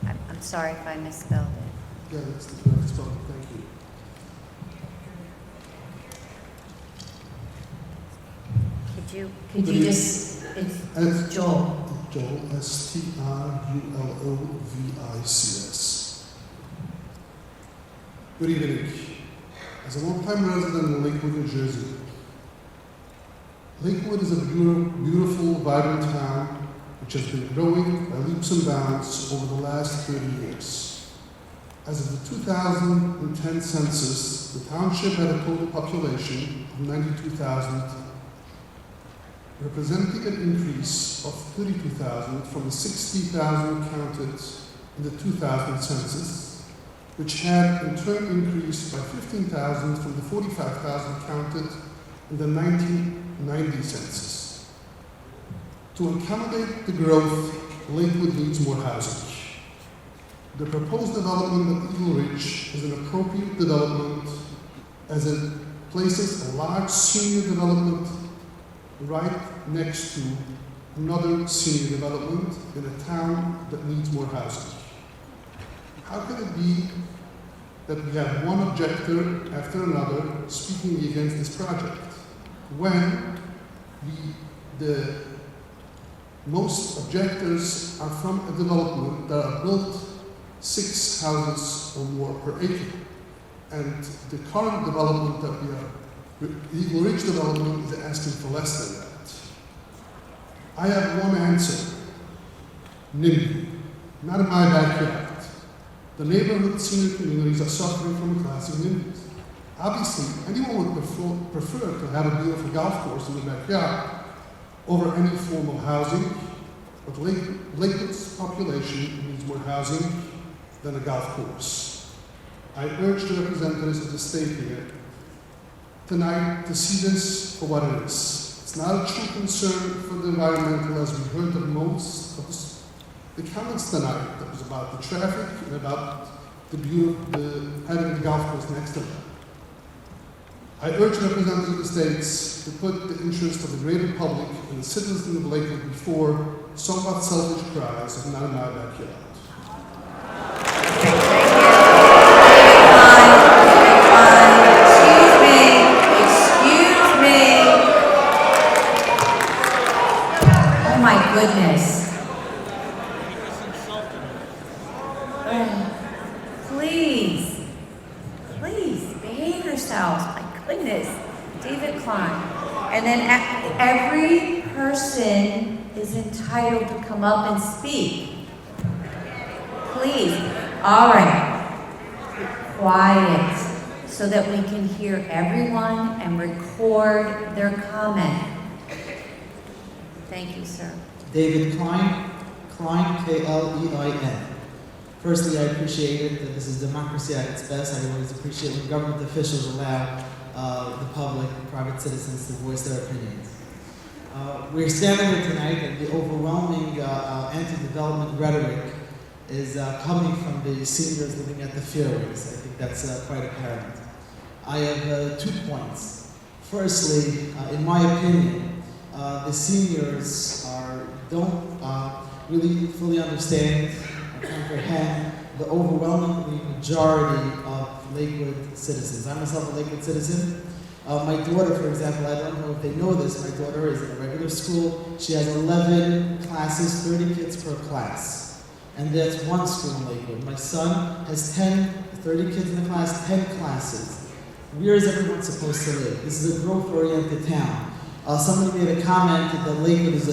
I'm sorry if I misspelled it. Yeah, that's the correct spelling. Thank you. Could you just, it's Joel. Joel, Strulovics. Good evening. As a long-time resident in Lakewood, New Jersey, Lakewood is a beautiful, vibrant town which has been growing by leaps and bounds over the last 30 years. As of the 2010 census, the township had a total population of 92,000, representing an increase of 32,000 from the 60,000 counted in the 2000 census, which had in turn increased by 15,000 from the 45,000 counted in the 1990 census. To accommodate the growth, Lakewood needs more housing. The proposed development of Eagle Ridge is an appropriate development as it places a large senior development right next to another senior development in a town that needs more housing. How can it be that we have one objector after another speaking against this project when the most objectors are from a development that are built 6 houses or more per acre? And the current development that we are, Eagle Ridge development, is asking for less than that. I have one answer: NIMBY, not in my backyard. The neighborhood senior communities are suffering from classic NIMBYs. Obviously, anyone would prefer to have a beautiful golf course in the backyard over any form of housing, but Lakewood's population needs more housing than a golf course. I urge the representatives of the state here tonight to see this for what it is. It's not a true concern for the environmental, as we heard of most of the comments tonight. That was about the traffic and about having the golf course next to them. I urge representatives of the states to put the interest of the greater public and the citizens of Lakewood before somewhat selfish cries of "not in my backyard." Excuse me. Oh my goodness. Please, behave yourselves. My goodness. David Klein. And then every person is entitled to come up and speak. Please. All right. Quiet, so that we can hear everyone and record their comment. Thank you, sir. David Klein, K-L-E-I-N. Firstly, I appreciate it that this is democracy at its best. I always appreciate when government officials allow the public and private citizens to voice their opinions. We're standing here tonight, and the overwhelming anti-development rhetoric is coming from the seniors living at the fairways. I think that's quite apparent. I have 2 points. Firstly, in my opinion, the seniors don't really fully understand or comprehend the overwhelming majority of Lakewood citizens. I'm myself a Lakewood citizen. My daughter, for example, I don't know if they know this, my daughter is in a regular school. She has 11 classes, 30 kids per class. And that's one school in Lakewood. My son has 30 kids in the class, 10 classes. Where is everyone supposed to live? This is a growth-oriented town. Somebody made a comment that Lakewood is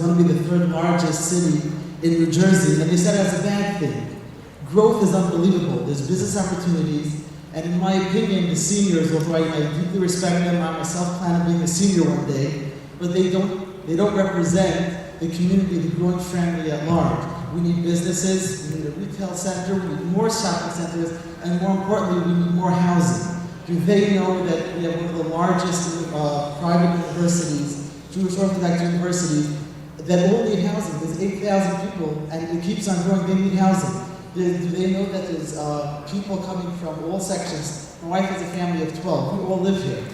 going to be the 3rd largest city in New Jersey, and they said that's a bad thing. Growth is unbelievable. There's business opportunities, and in my opinion, the seniors, although I deeply respect them, I myself plan on being a senior one day, but they don't represent the community, the growing family at large. We need businesses, we need a retail center, we need more shopping centers, and more importantly, we need more housing. Do they know that we have one of the largest private universities, Jewish Orthodox universities, that all need housing? There's 8,000 people, and it keeps on growing. They need housing. Do they know that there's people coming from all sections? My wife has a family of 12. We all live here.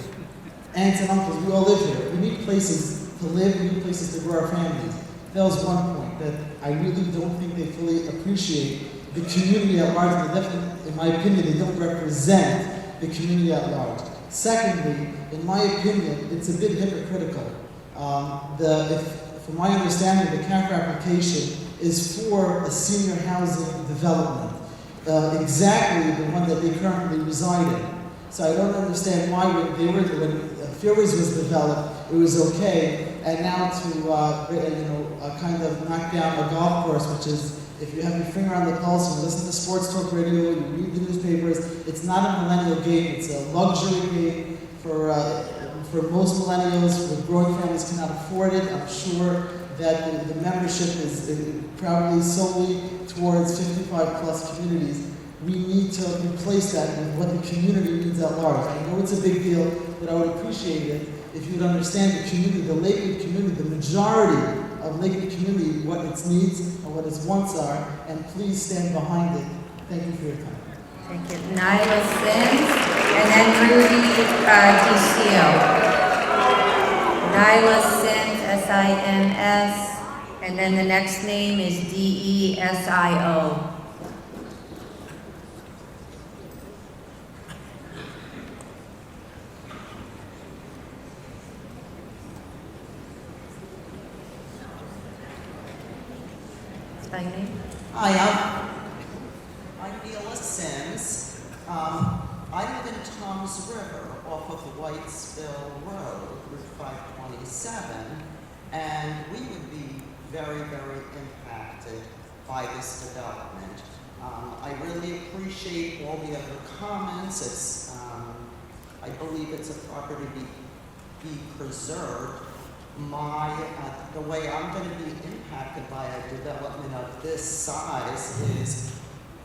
Aunts and uncles, we all live here. We need places to live. We need places to grow our families. That was one point that I really don't think they fully appreciate. The community at large, they definitely, in my opinion, they don't represent the community at large. Secondly, in my opinion, it's a bit hypocritical. From my understanding, the Cafra application is for a senior housing development, exactly the one that they currently reside in. So I don't understand why when Fairways was developed, it was okay, and now to kind of knock down a golf course, which is, if you have your finger on the pulse, you listen to sports talk radio, you read the newspapers, it's not a millennial game, it's a luxury game for most millennials, with growing families cannot afford it. I'm sure that the membership is probably solely towards 55 plus communities. We need to replace that with what the community needs at large. I know it's a big deal, but I would appreciate it if you would understand the community, the Lakewood community, the majority of Lakewood community, what its needs and what its wants are, and please stand behind it. Thank you for your time. Thank you. Nyla Sims, and then Rudy DCO. Nyla Sims, S-I-M-S, and then the next name is D-E-S-I-O. Spell your name? Hi, I'm Neela Sims. I live in Toms River off of Whitesville Road, Route 527, and we would be very, very impacted by this development. I really appreciate all the other comments. I believe it's a property be preserved. The way I'm going to be impacted by a development of this size is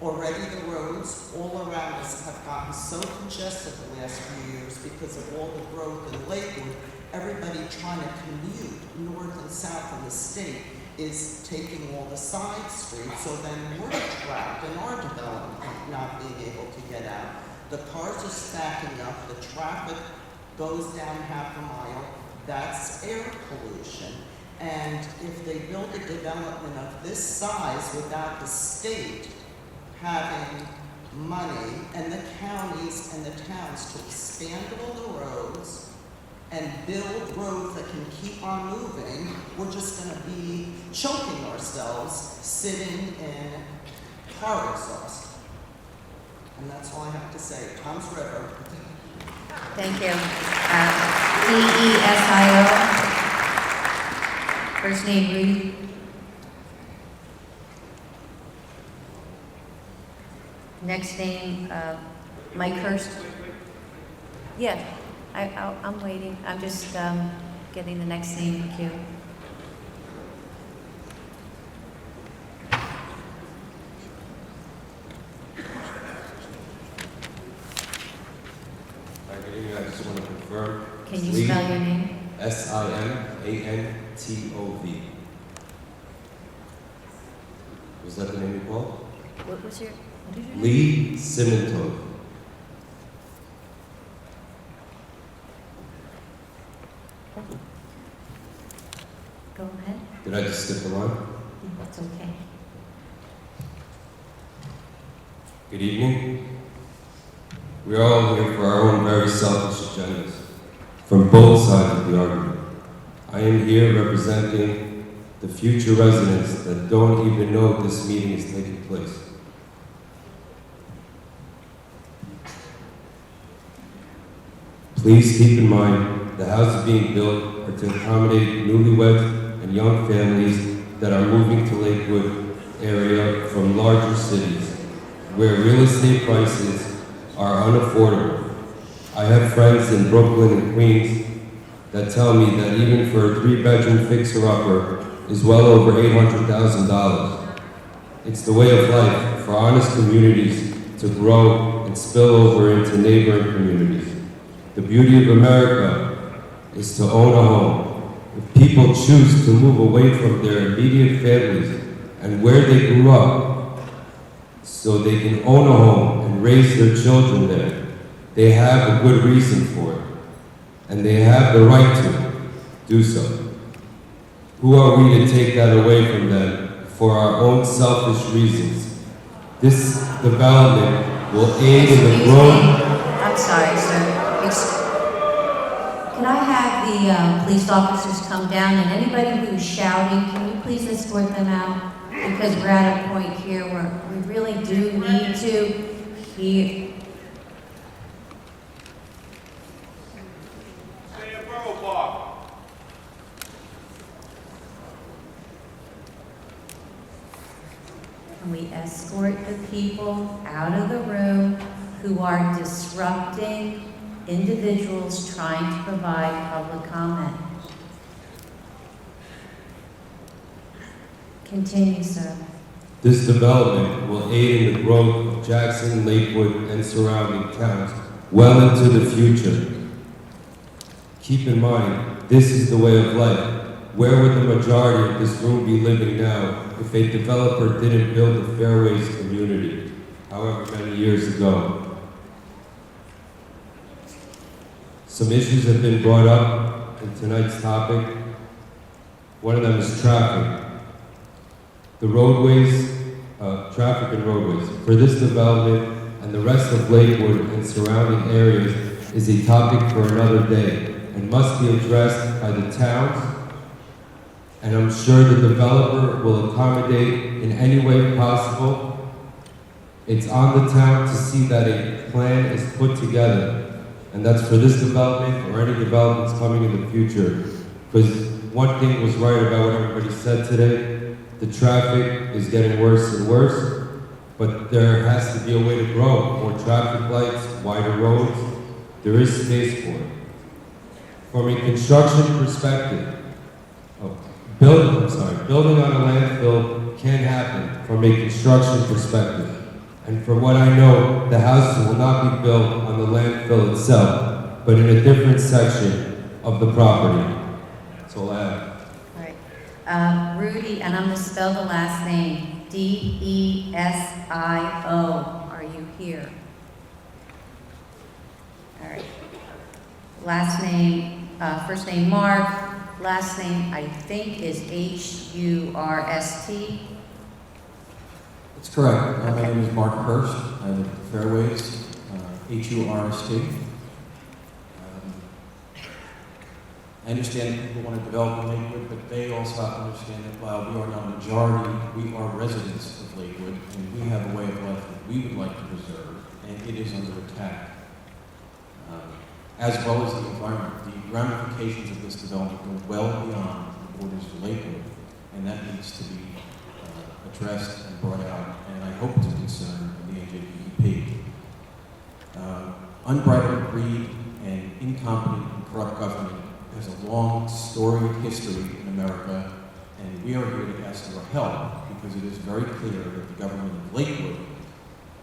already the roads all around us have gotten so congested the last few years because of all the growth in Lakewood. Everybody trying to commute north and south of the state is taking all the side streets, so then we're trapped in our development, not being able to get out. The cars are stacking up, the traffic goes down half a mile. That's air pollution. And if they build a development of this size without the state having money and the counties and the towns to expand all the roads and build roads that can keep on moving, we're just going to be choking ourselves sitting in car exhaust. And that's all I have to say. Toms River. Thank you. D-E-S-I-O. First name, Rudy. Next name, Mike Hurst. Yeah, I'm waiting. I'm just getting the next name in queue. I just want to confirm. Can you spell your name? S-I-M-A-N-T-O-V. Was that the name you called? What was your name? Lee Simintov. Go ahead. Did I just skip the line? That's okay. Good evening. We are all here for our own very selfish agendas, from both sides of the argument. I am here representing the future residents that don't even know this meeting is taking place. Please keep in mind the houses being built are to accommodate newlyweds and young families that are moving to Lakewood area from larger cities, where real estate prices are unaffordable. I have friends in Brooklyn and Queens that tell me that even for a 3-bedroom fixer-upper is well over $800,000. It's the way of life for honest communities to grow and spill over into neighboring communities. The beauty of America is to own a home. If people choose to move away from their immediate families and where they grew up so they can own a home and raise their children there, they have a good reason for it. And they have the right to do so. Who are we to take that away from them for our own selfish reasons? This development will aid in the growth. I'm sorry, sir. Can I have the police officers come down, and anybody who's shouting, can you please escort them out? Because we're at a point here where we really do need to hear. Can we escort the people out of the room who are disrupting individuals trying to provide public comment? Continue, sir. This development will aid in the growth of Jackson, Lakewood, and surrounding towns well into the future. Keep in mind, this is the way of life. Where would the majority of this room be living now if a developer didn't build the Fairways community, however many years ago? Some issues have been brought up in tonight's topic. One of them is traffic. The roadways, traffic and roadways. For this development and the rest of Lakewood and surrounding areas is a topic for another day and must be addressed by the towns, and I'm sure the developer will accommodate in any way possible. It's on the town to see that a plan is put together, and that's for this development or any developments coming in the future. Because one thing was right about what everybody said today, the traffic is getting worse and worse, but there has to be a way to grow. More traffic lights, wider roads, there is space for it. From a construction perspective, building on a landfill can happen from a construction perspective. And from what I know, the houses will not be built on the landfill itself, but in a different section of the property. That's all I have. All right. Rudy, and I'm going to spell the last name, Desio. Are you here? All right. Last name, first name Mark. Last name, I think, is Hurst. That's correct. My name is Mark Hurst. I live at the Fairways, Hurst. I understand that people want to develop in Lakewood, but they also have to understand that while we are not a majority, we are residents of Lakewood, and we have a way of life that we would like to preserve, and it is under attack. As well as the environment. The ramifications of this development go well beyond the borders of Lakewood, and that needs to be addressed and brought out, and I hope to concern the NJDEP. Unbridled greed and incompetent and corrupt government has a long, storied history in America, and we are here to ask for help because it is very clear that the government of Lakewood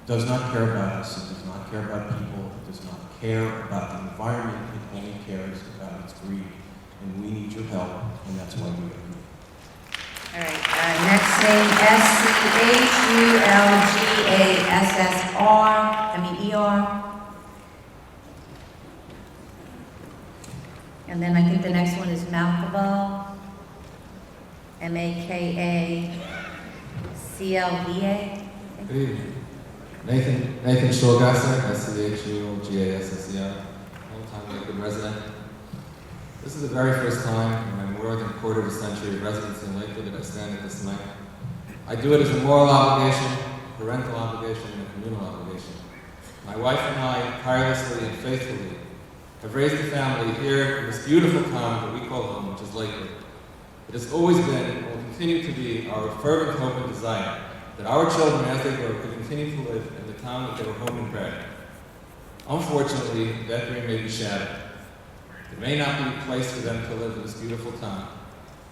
does not care about us, it does not care about people, it does not care about the environment, it only cares about its greed. And we need your help, and that's why we are here. All right, next name, Schulgassr. And then I think the next one is Malkaba, Makaclea. Good evening. Nathan Schulgassr, Schulgassr, long-time Lakewood resident. This is the very first time in my more than quarter of a century of residency in Lakewood that I stand at this mic. I do it as a moral obligation, parental obligation, and a communal obligation. My wife and I, tirelessly and faithfully, have raised a family here in this beautiful town that we call home, which is Lakewood. It has always been and will continue to be our fervent hope and desire that our children, as they grow, could continue to live in the town that they were home and bred. Unfortunately, that dream may be shattered. There may not be a place for them to live in this beautiful town.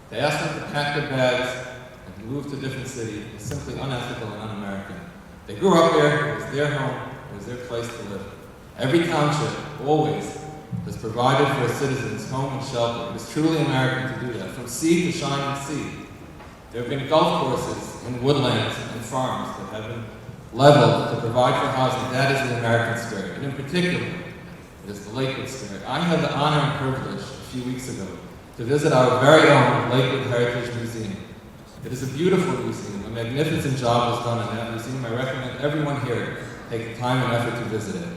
They asked them to pack their bags and to move to a different city is simply unethical and un-American. They grew up here, it was their home, it was their place to live. Every township always has provided for its citizens home and shelter. It is truly American to do that, from sea to shining sea. There have been golf courses and woodlands and farms that have been leveled to provide for housing. That is the American spirit, and in particular, it is the Lakewood spirit. I had the honor and privilege a few weeks ago to visit our very own Lakewood Heritage Museum. It is a beautiful museum. A magnificent job was done in that museum. I recommend everyone here take the time and effort to visit it.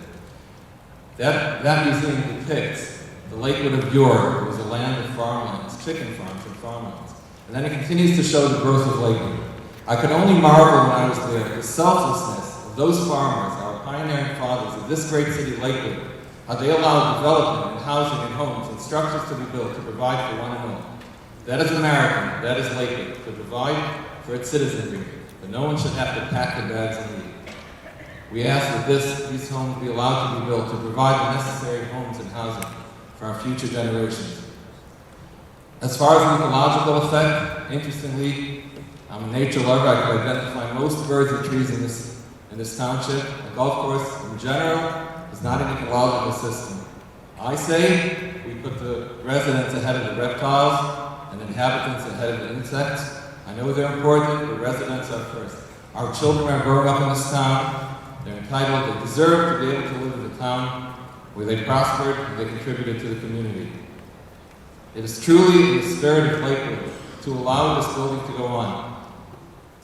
That museum depicts the Lakewood of yore. It was a land of farmlands, chicken farms and farmlands. And then it continues to show the growth of Lakewood. I could only marvel when I was there at the selflessness of those farmers, our pioneering fathers of this great city, Lakewood, how they allowed development and housing and homes and structures to be built to provide for one and all. That is American, that is Lakewood, to provide for its citizenry, that no one should have to pack their bags and leave. We ask that these homes be allowed to be built to provide the necessary homes and housing for our future generations. As far as the ecological effect, interestingly, I'm a nature lover. I can identify most birds and trees in this township. A golf course, in general, is not an ecological system. I say we put the residents ahead of the reptiles and inhabitants ahead of the insects. I know they're important, but residents are first. Our children are growing up in this town. They're entitled, they deserve to be able to live in a town where they prospered and they contributed to the community. It is truly the spirit of Lakewood to allow this building to go on.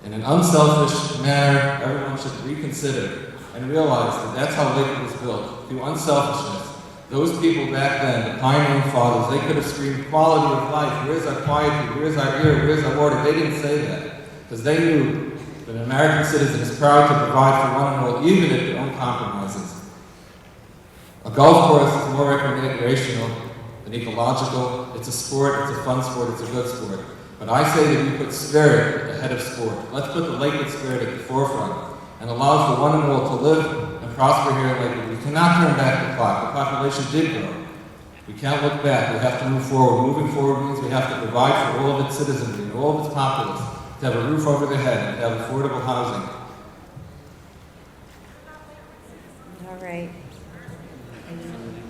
In an unselfish manner, everyone should reconsider and realize that that's how Lakewood was built, through unselfishness. Those people back then, the pioneering fathers, they could have screamed quality of life, where's our quietude, where's our air, where's our water? They didn't say that, because they knew that an American citizen is proud to provide for one and all, even at their own compromises. A golf course is more recreational than ecological. It's a sport, it's a fun sport, it's a good sport. But I say that we put spirit ahead of sport. Let's put the Lakewood spirit at the forefront and allow for one and all to live and prosper here in Lakewood. We cannot turn back the clock. The population did grow. We can't look back. We have to move forward. Moving forward means we have to provide for all of its citizenry and all of its populace to have a roof over their head and to have affordable housing. All right.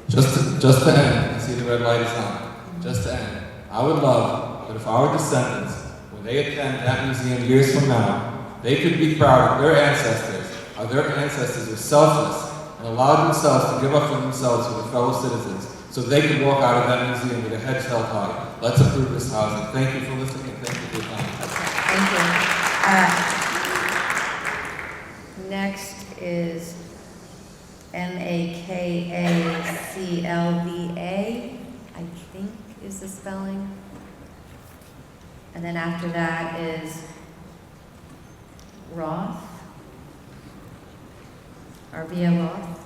Just to end, I see the red light is on. Just to end, I would love that if our descendants, when they attend that museum years from now, they could be proud of their ancestors, how their ancestors were selfless and allowed themselves to give up for themselves for their fellow citizens, so they could walk out of that museum with their heads held high. Let's approve this housing. Thank you for listening and thank you for your time. Thank you. Next is M-A-K-A-C-L-V-A, I think is the spelling. And then after that is Roth, Arbia Roth.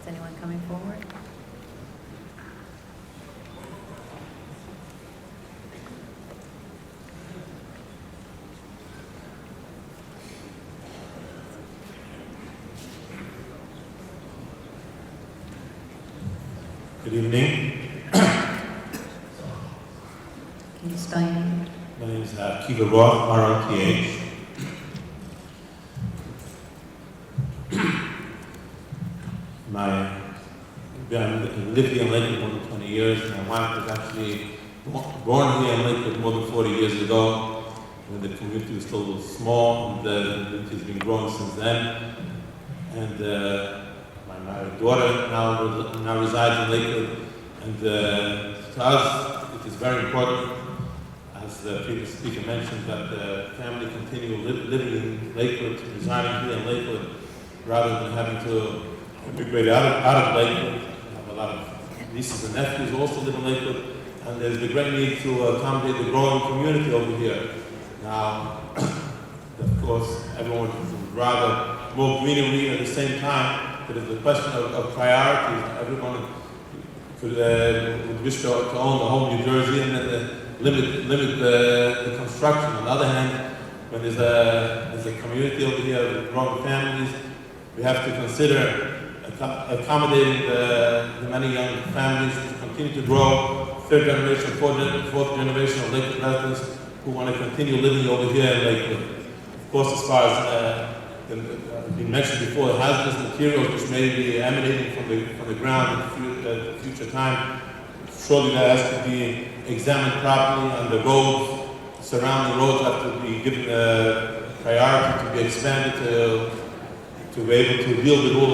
Is anyone coming forward? Good evening. Can you spell your name? My name is Kiva Roth, R-O-T-H. I've lived here in Lakewood more than 20 years. My wife was actually born here in Lakewood more than 40 years ago, when the community was still a little small, and the community has been growing since then. And my daughter now resides in Lakewood, and to us it is very important, as the previous speaker mentioned, that the family continue living in Lakewood, residing here in Lakewood, rather than having to immigrate out of Lakewood. We have a lot of nieces and nephews who also live in Lakewood, and there's the great need to accommodate the growing community over here. Now, of course, everyone would rather more greenery at the same time. But it's a question of priorities. Everyone would wish to own the whole New Jersey and limit the construction. On the other hand, when there's a community over here with growing families, we have to consider accommodating the many young families to continue to grow, third generation, fourth generation of Lakewood residents who want to continue living over here in Lakewood. Of course, as far as been mentioned before, hazardous materials which may be emanating from the ground in future time, surely that has to be examined properly, and the roads, surrounding roads have to be given priority to be expanded to be able to deal with all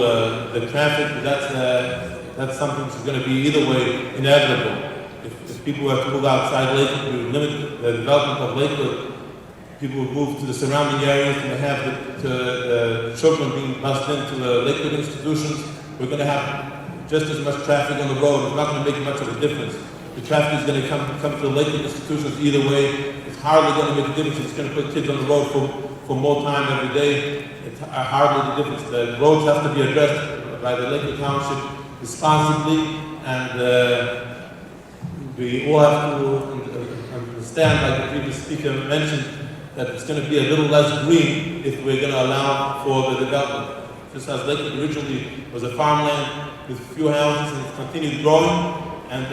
the traffic. That's something which is going to be either way inevitable. If people have to move outside Lakewood, we limit the development of Lakewood. People will move to the surrounding areas, and they have the children being bussed into the Lakewood institutions. We're going to have just as much traffic on the road. It's not going to make much of a difference. The traffic is going to come to the Lakewood institutions either way. It's hardly going to make a difference. It's going to put kids on the road for more time every day. It's hardly the difference. The roads have to be addressed by the Lakewood Township responsibly, and we all have to understand, like the previous speaker mentioned, that it's going to be a little less green if we're going to allow for the development. Just as Lakewood originally was a farmland with few houses, and it's continued growing, and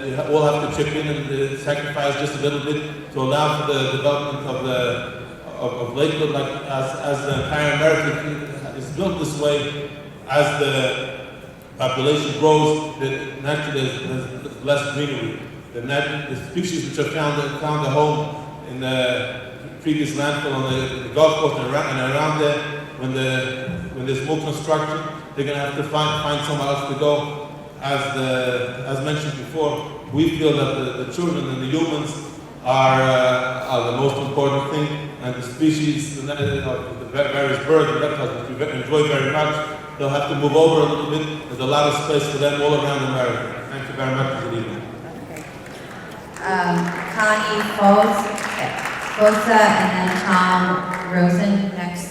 we all have to chip in and sacrifice just a little bit to allow for the development of Lakewood, like as the entire America is built this way. As the population grows, naturally there's less greenery. The species which have found a home in the previous landfill on the golf course and around there, when there's more construction, they're going to have to find somewhere else to go. As mentioned before, we feel that the children and the humans are the most important thing, and the species, the various birds and reptiles which we enjoy very much, they'll have to move over a little bit. There's a lot of space for them all around America. Thank you very much. Good evening. Connie Foza, and then Tom Rosen next.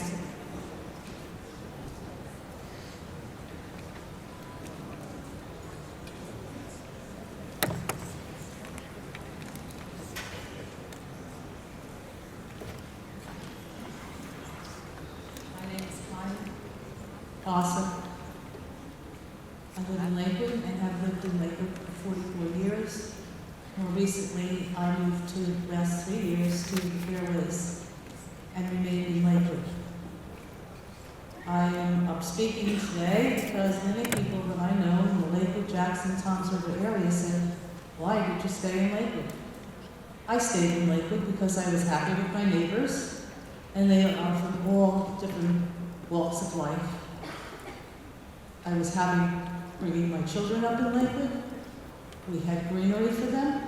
Awesome. I live in Lakewood and have lived in Lakewood for 44 years. More recently, I moved to the last 3 years to the Fairways and remained in Lakewood. I am up speaking today because many people that I know in the Lakewood, Jackson, Toms River area said, "Why did you stay in Lakewood?" I stayed in Lakewood because I was happy with my neighbors, and they are from all different walks of life. I was happy bringing my children up in Lakewood. We had greenery for them.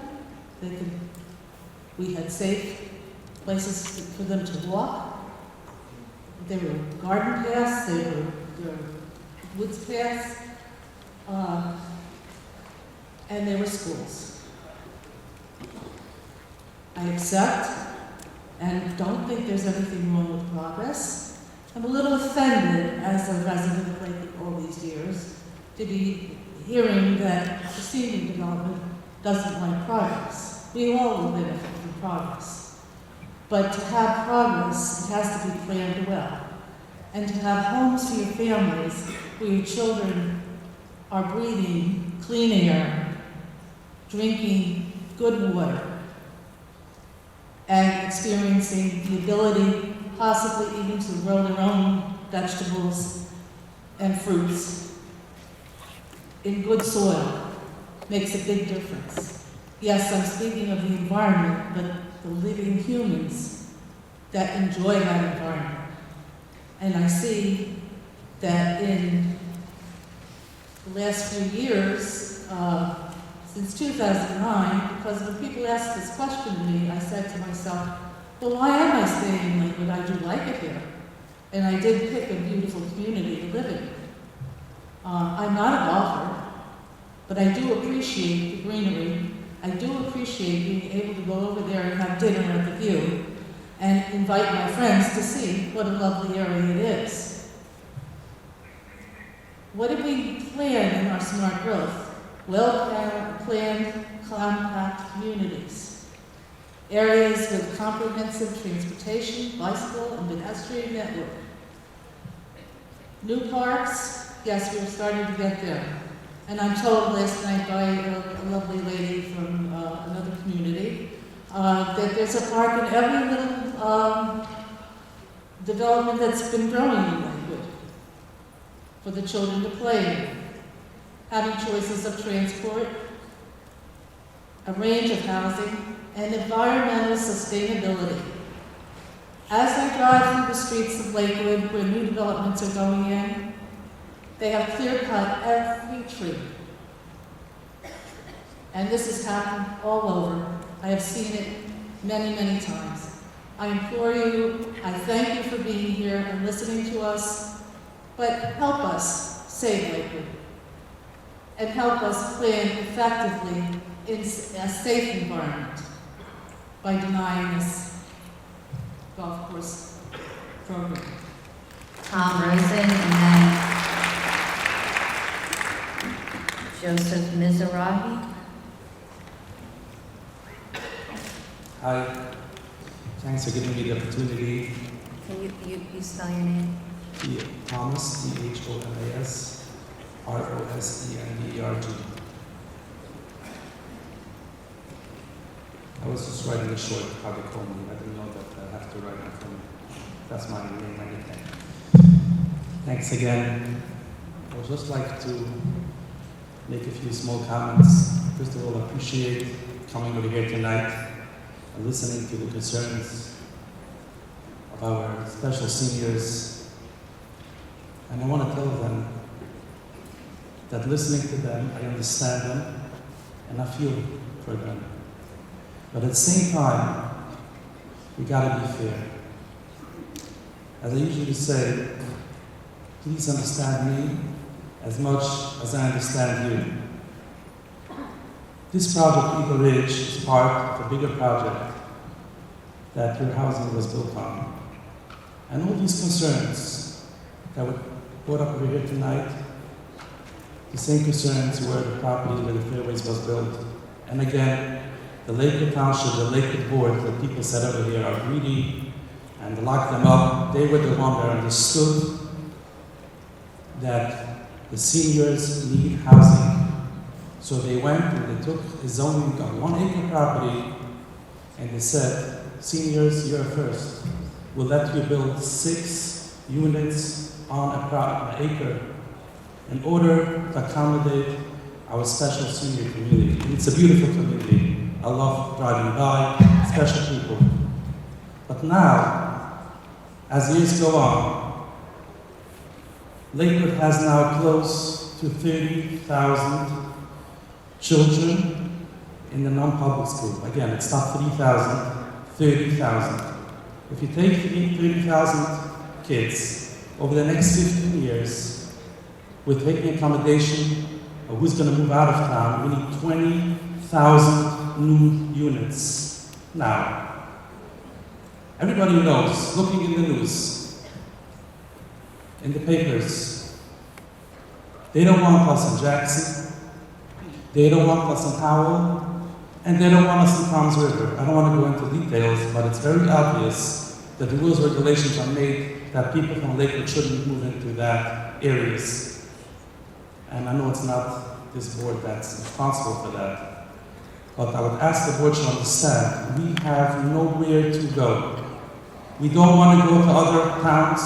We had safe places for them to walk. There were garden paths, there were woods paths, and there were schools. I accept and don't think there's anything wrong with progress. I'm a little offended as a resident of Lakewood all these years to be hearing that the senior development doesn't like progress. We all will benefit from progress. But to have progress, it has to be planned well. And to have homes for your families where your children are breathing clean air, drinking good water, and experiencing the ability possibly even to grow their own vegetables and fruits in good soil makes a big difference. Yes, I'm speaking of the environment, but the living humans that enjoy that environment. And I see that in the last few years, since 2009, because when people ask this question to me, I said to myself, well, why am I staying in Lakewood? I do like it here. And I did pick a beautiful community to live in. I'm not a golfer, but I do appreciate the greenery. I do appreciate being able to go over there and have dinner at the View and invite my friends to see what a lovely area it is. What did we plan in our smart growth? Well-planned, compact communities. Areas with comprehensive transportation, bicycle, and pedestrian network. New parks, yes, we're starting to get there. And I'm told last night by a lovely lady from another community that there's a park in every little development that's been growing in Lakewood for the children to play in, having choices of transport, a range of housing, and environmental sustainability. As I drive through the streets of Lakewood where new developments are going in, they have clear-cut every tree. And this has happened all over. I have seen it many, many times. I implore you, I thank you for being here and listening to us, but help us save Lakewood and help us plan effectively in a safe environment by denying this golf course program. Tom Rosen, and then Joseph Mizrahi. Hi, thanks for giving me the opportunity. Can you spell your name? Thomas, Thomas, Rosenberg. I was just writing a short how they call me. I didn't know that I have to write my phone. That's my name, my nickname. Thanks again. I would just like to make a few small comments. First of all, I appreciate coming over here tonight and listening to the concerns of our special seniors. And I want to tell them that listening to them, I understand them and I feel for them. But at the same time, we gotta be fair. As I usually say, please understand me as much as I understand you. This project, Eagle Ridge, is part of a bigger project that your housing was built on. And all these concerns that were brought up over here tonight, the same concerns were the property where the fairways was built. And again, the Lakewood Township, the Lakewood Board, that people said over here are greedy and to lock them up, they were the one that understood that the seniors need housing. So they went and they took a zoning of 1 acre property and they said, seniors, you're first. We'll let you build 6 units on an acre in order to accommodate our special senior community. And it's a beautiful community. I love driving by, special people. But now, as years go on, Lakewood has now close to 30,000 children in the non-public school. Again, it's not 3,000, 30,000. If you take 30,000 kids over the next 15 years, with taking accommodation of who's going to move out of town, we need 20,000 new units. Now, everybody knows, looking in the news, in the papers, they don't want us in Jackson, they don't want us in Howell, and they don't want us in Toms River. I don't want to go into details, but it's very obvious that the rules and regulations are made that people from Lakewood shouldn't move into that areas. And I know it's not this board that's responsible for that. But I would ask the board to understand, we have nowhere to go. We don't want to go to other towns.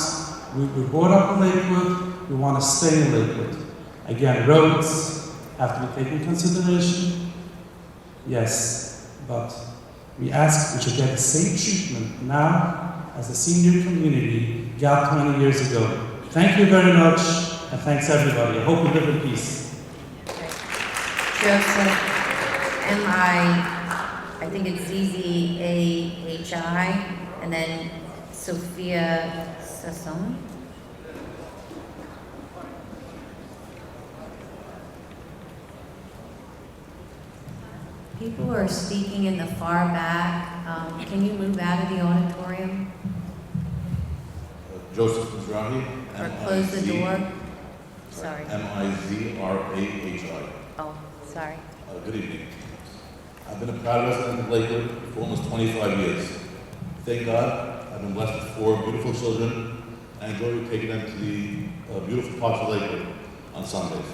We were brought up in Lakewood, we want to stay in Lakewood. Again, roads have to be taken into consideration. Yes, but we ask we should get the same treatment now as the senior community got 20 years ago. Thank you very much, and thanks everybody. I hope you live in peace. Joseph, I think it's ZZAHI, and then Sophia Sasson. People are speaking in the far back. Can you move out of the auditorium? Joseph Mizrahi. Or close the door? Sorry. Mizrahi. Oh, sorry. Good evening. I've been a proud resident of Lakewood for almost 25 years. Thank God, I've been blessed with 4 beautiful children. I enjoy taking them to the beautiful parts of Lakewood. on Sundays.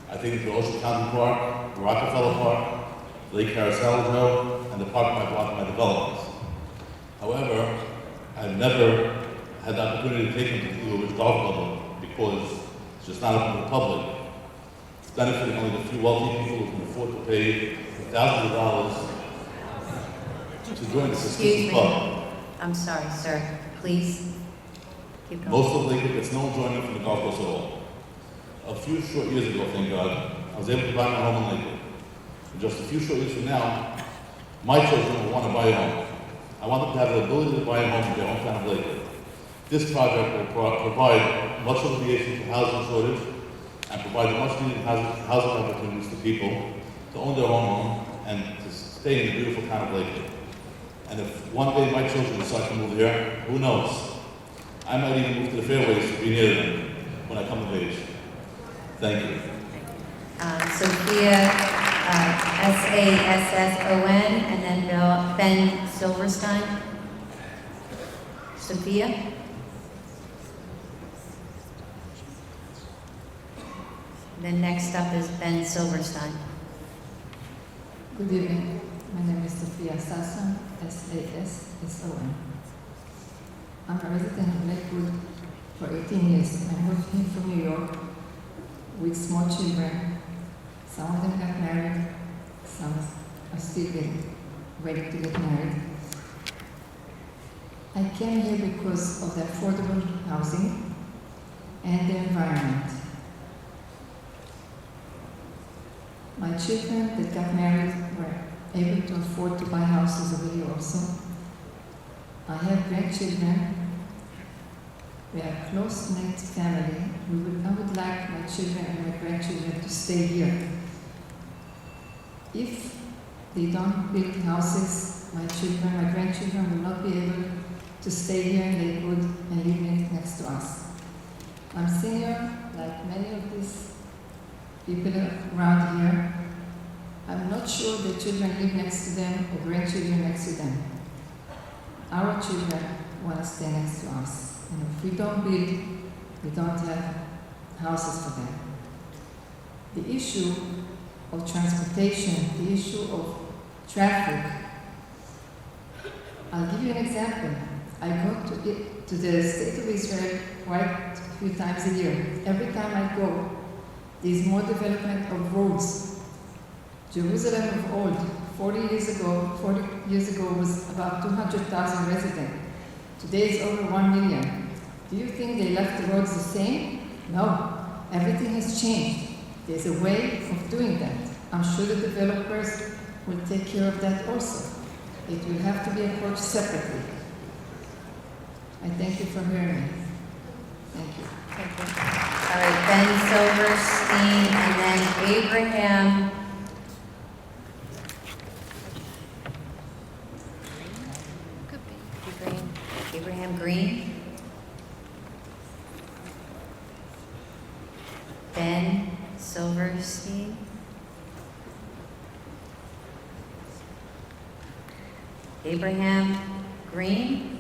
I think the Ocean County Park, Rockefeller Park, Lake Carousel Joe, and the park might block my developments. However, I've never had the opportunity to take them to the Ridge Golf Club because it's just not open to the public. It's benefiting only the few wealthy people who can afford to pay thousands of dollars to join this exclusive club. I'm sorry, sir. Please keep going. Most of Lakewood gets no enjoyment from the golf course at all. A few short years ago, thank God, I was able to buy my home in Lakewood. And just a few short years from now, my children will want to buy a home. I want them to have the ability to buy a home in their hometown of Lakewood. This project will provide much alleviation to housing shortage and provide the much needed housing opportunities to people to own their own home and to stay in the beautiful town of Lakewood. And if one day my children decide to move here, who knows? I might even move to the fairways to be near them when I come of age. Thank you. Sophia, S-A-S-S-O-N, and then Ben Silverstein. Sophia? Then next up is Ben Silverstein. Good evening. My name is Sophia Sasson, S-A-S-S-O-N. I'm a resident of Lakewood for 18 years. I moved here from New York with small children. Some of them got married, some are still waiting to get married. I came here because of the affordable housing and the environment. My children that got married were able to afford to buy houses over here also. I have grandchildren. We are a close-knit family. I would like my children and my grandchildren to stay here. If they don't build houses, my children, my grandchildren will not be able to stay here in Lakewood and live next to us. I'm senior, like many of these people around here. I'm not sure the children live next to them or grandchildren next to them. Our children want to stay next to us. And if we don't build, we don't have houses for them. The issue of transportation, the issue of traffic. I'll give you an example. I go to the state of Israel quite a few times a year. Every time I go, there's more development of roads. Jerusalem of old, 40 years ago was about 200,000 residents. Today is over 1 million. Do you think they left the roads the same? No, everything has changed. There's a way of doing that. I'm sure the developers will take care of that also. It will have to be approached separately. I thank you for hearing me. Thank you. Thank you. All right, Ben Silverstein, and then Abraham. Abraham Green. Ben Silverstein. Abraham Green.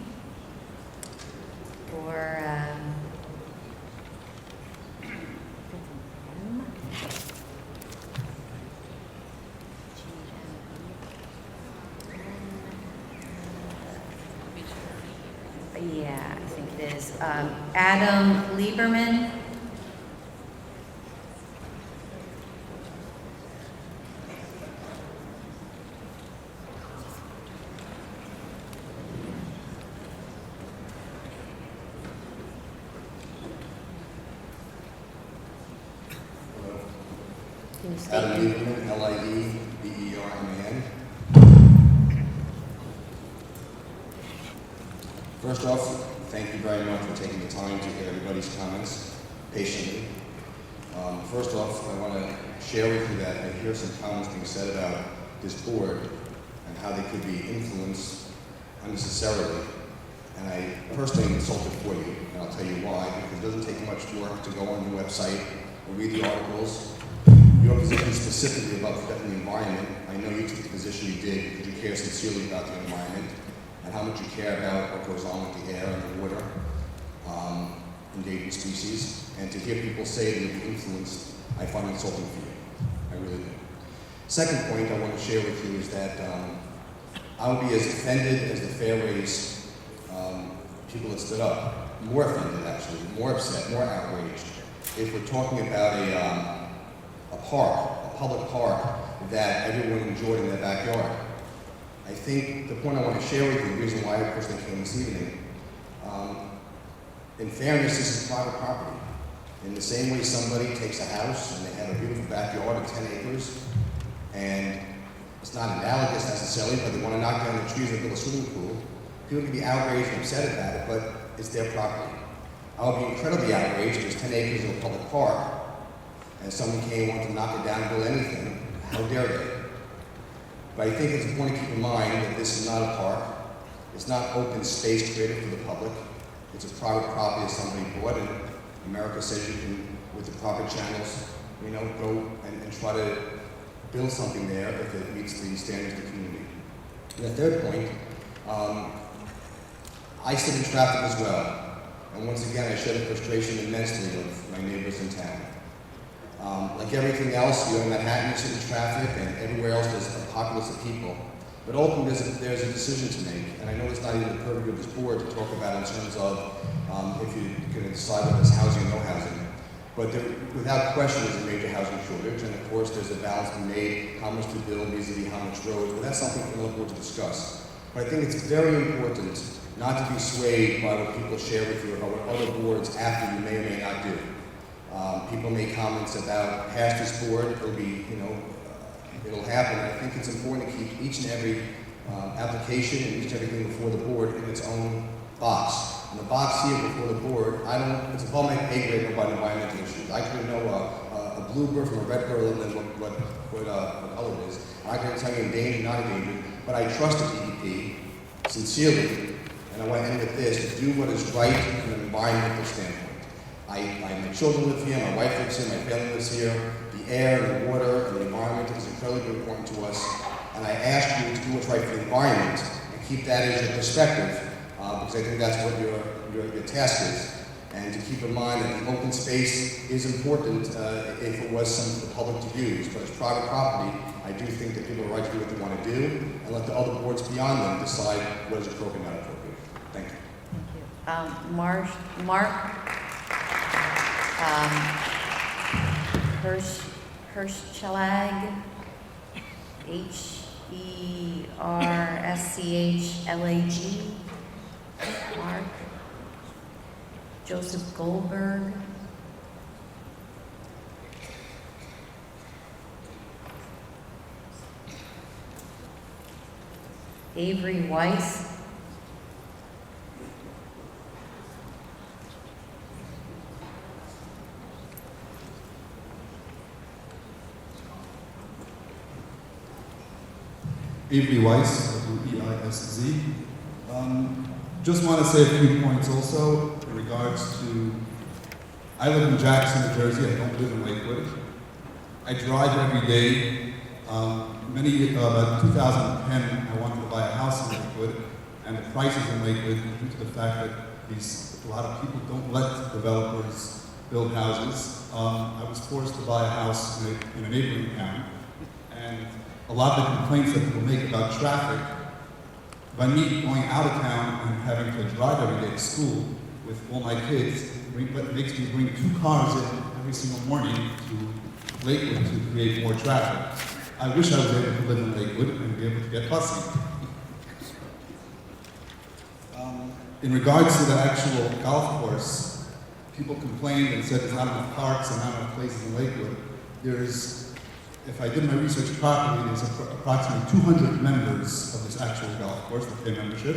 Or yeah, I think it is. Adam Lieberman. Adam Lieberman, L-I-E-B-E-R-M-A-N. First off, thank you very much for taking the time to hear everybody's comments patiently. First off, I want to share with you that I hear some comments being said about this board and how they could be influenced unnecessarily. And I personally am insulted for you, and I'll tell you why, because it doesn't take much work to go on your website or read the articles. Your position specifically about protecting the environment, I know you took the position you did because you care sincerely about the environment and how much you care about what goes on with the air and the water. endangered species, and to hear people say that you're influenced, I find insulting for you. I really do. Second point I want to share with you is that I would be as offended as the Fairways people that stood up, more offended actually, more upset, more outraged, if we're talking about a park, a public park that everyone enjoyed in their backyard. I think the point I want to share with you, the reason why I personally came this evening, in fairness, this is private property. In the same way somebody takes a house and they have a beautiful backyard of 10 acres, and it's not analogous necessarily, but they want to knock down the trees and build a swimming pool, people can be outraged and upset about it, but it's their property. I would be incredibly outraged if there's 10 acres of a public park and someone came and wanted to knock it down and build anything. How dare they? But I think it's important to keep in mind that this is not a park. It's not open space created for the public. It's a private property that somebody bought, and America says you can, with the proper channels, go and try to build something there if it meets the standards of the community. And the third point, I sit in traffic as well. And once again, I share the frustration immensely of my neighbors in town. Like everything else, you're in Manhattan, you sit in traffic, and everywhere else there's a populace of people. But ultimately, there's a decision to make, and I know it's not even the purview of this board to talk about in terms of if you're going to decide whether it's housing or no housing. But there, without question, there's a major housing shortage, and of course, there's a balance to be made, how much to build vis-a-vis how much roads, but that's something for another board to discuss. But I think it's very important not to be swayed by what people share with you or what other boards after you may or may not do. People make comments about past this board, it'll be, it'll happen. I think it's important to keep each and every application and each and everything before the board in its own box. And the box here before the board, it's above my pay grade about environmental issues. I couldn't know a bluebird from a red bird and what color it is. I couldn't tell you endangered, not endangered, but I trust the DEP sincerely, and I want to end with this, to do what is right from an environmental standpoint. My children live here, my wife lives here, my family lives here. The air and the water and the environment is incredibly important to us. And I ask you to do what's right for the environment and keep that as your perspective, because I think that's what your task is. And to keep in mind that the open space is important if it was something for the public to use. But as private property, I do think that people are right to do what they want to do and let the other boards beyond them decide what is appropriate and not appropriate. Thank you. Thank you. Mark Herschlag, Herschlag, Mark. Joseph Goldberg. Avery Weiss. Avery Weiss, W-E-I-S-Z. Just want to say a few points also in regards to, I live in Jackson, New Jersey. I don't live in Lakewood. I drive every day. About 2010, I wanted to buy a house in Lakewood, and the prices in Lakewood, due to the fact that a lot of people don't let developers build houses, I was forced to buy a house in a neighboring town. And a lot of the complaints that people make about traffic, by me going out of town and having to drive every day to school with all my kids, makes me bring 2 cars in every single morning to Lakewood to create more traffic. I wish I was able to live in Lakewood and be able to get busing. In regards to the actual golf course, people complained and said there's not enough parks and not enough places in Lakewood. If I did my research properly, there's approximately 200 members of this actual golf course that pay membership,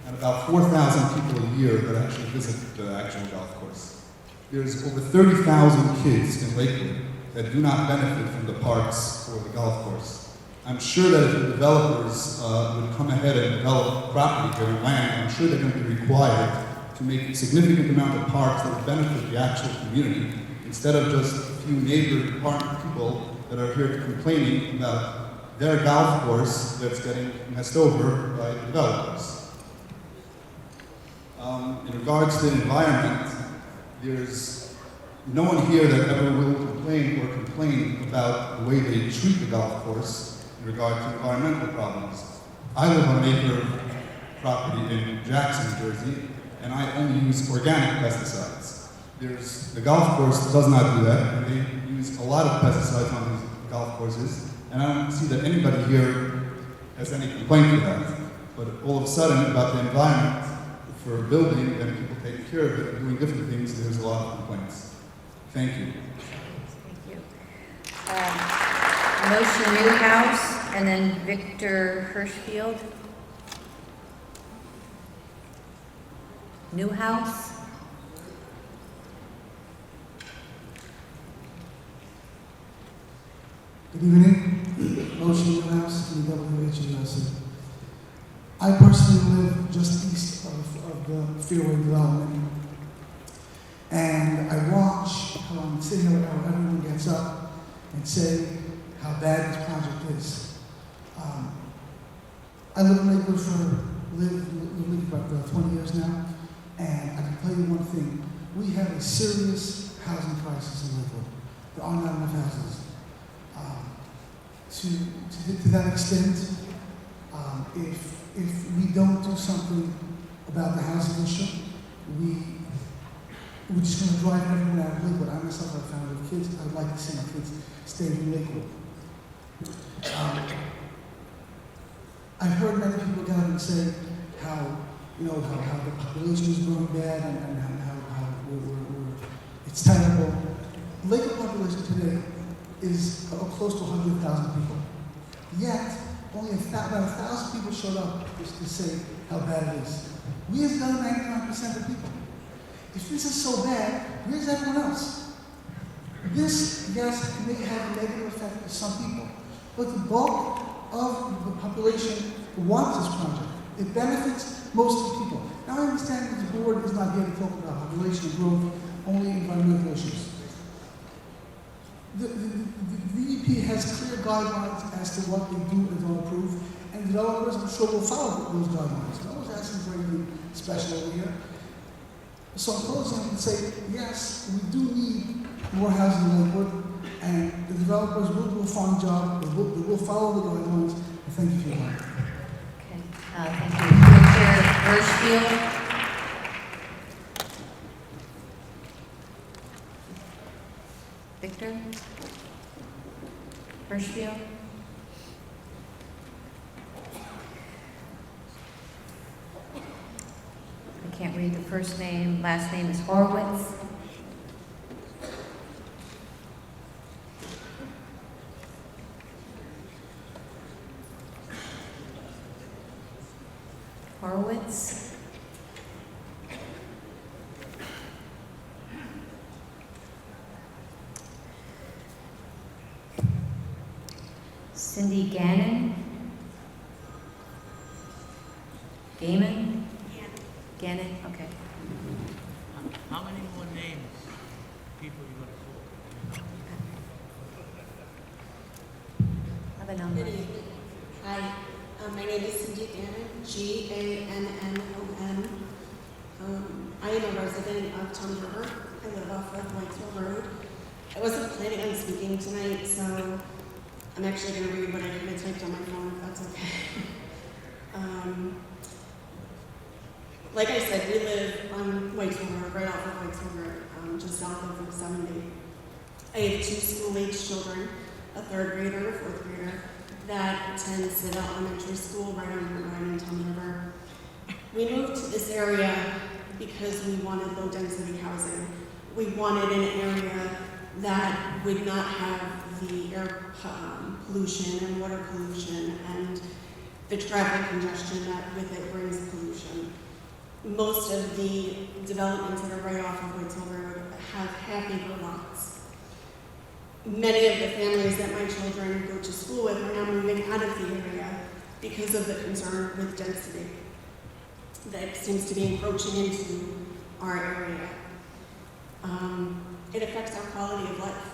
and about 4,000 people a year that actually visit the actual golf course. There's over 30,000 kids in Lakewood that do not benefit from the parks or the golf course. I'm sure that if the developers would come ahead and develop property here in land, I'm sure they're going to be required to make a significant amount of parks that would benefit the actual community, instead of just a few neighboring people that are here complaining about their golf course that's getting messed over by the developers. In regards to the environment, There's no one here that ever will complain about the way they treat the golf course in regard to environmental problems. I live on an acre of property in Jackson, New Jersey, and I only use organic pesticides. The golf course does not do that, and they use a lot of pesticides on these golf courses, and I don't see that anybody here has any complaint with that. But all of a sudden, about the environment for building and people taking care of it and doing different things, there's a lot of complaints. Thank you. Thank you. Motion Newhouse, and then Victor Hirschfield. Newhouse. Good evening. Motion Newhouse, EWHUSC. I personally live just east of the Fairway development. And I watch how I'm sitting here, how everyone gets up and say how bad this project is. I live in Lakewood for about 20 years now, and I can tell you one thing. We have a serious housing crisis in Lakewood. There are not enough houses. To that extent, if we don't do something about the housing issue, we're just going to drive everyone out of Lakewood. I myself have a family of kids. I'd like to see my kids stay in Lakewood. I've heard many people get up and say how the population is growing bad and how it's terrible. The Lakewood population today is close to 100,000 people. Yet, only about 1,000 people showed up just to say how bad it is. We have done 99% of people. If this is so bad, where's everyone else? This, yes, may have a negative effect to some people, but the bulk of the population wants this project. It benefits most of the people. Now I understand that the board is not here to talk about population growth, only environmental issues. The EP has clear guidelines as to what they do and don't approve, and developers, I'm sure, will follow those guidelines. No one's asking for anything special over here. So in closing, I can say, yes, we do need more housing in Lakewood, and the developers will do a fine job. They will follow the guidelines. And thank you for your time. Okay, thank you. Victor Hirschfield. Victor Hirschfield. I can't read the first name. Last name is Horowitz. Horowitz. Cindy Gannon. Gaiman? Gannon, okay. How many more names, people you going to call? Have a number. Good evening. Hi, my name is Cindy Gannon, Gannon. I am a resident of Tums River. I live off of Whitesville Road. I wasn't planning on speaking tonight, so I'm actually going to read what I kind of typed on my phone, if that's okay. Like I said, we live on Whitesville Road, right off of Whitesville Road, just south of Route 70. I have 2 school-age children, a 3rd grader and a 4th grader, that attend Civil Elementary School right on Route 9 in Tums River. We moved to this area because we wanted low-density housing. We wanted an area that would not have the air pollution and water pollution and the traffic congestion that with it brings pollution. Most of the developments that are right off of Whitesville Road have half-acre lots. Many of the families that my children go to school with are now moving out of the area because of the concern with density that seems to be encroaching into our area. It affects our quality of life.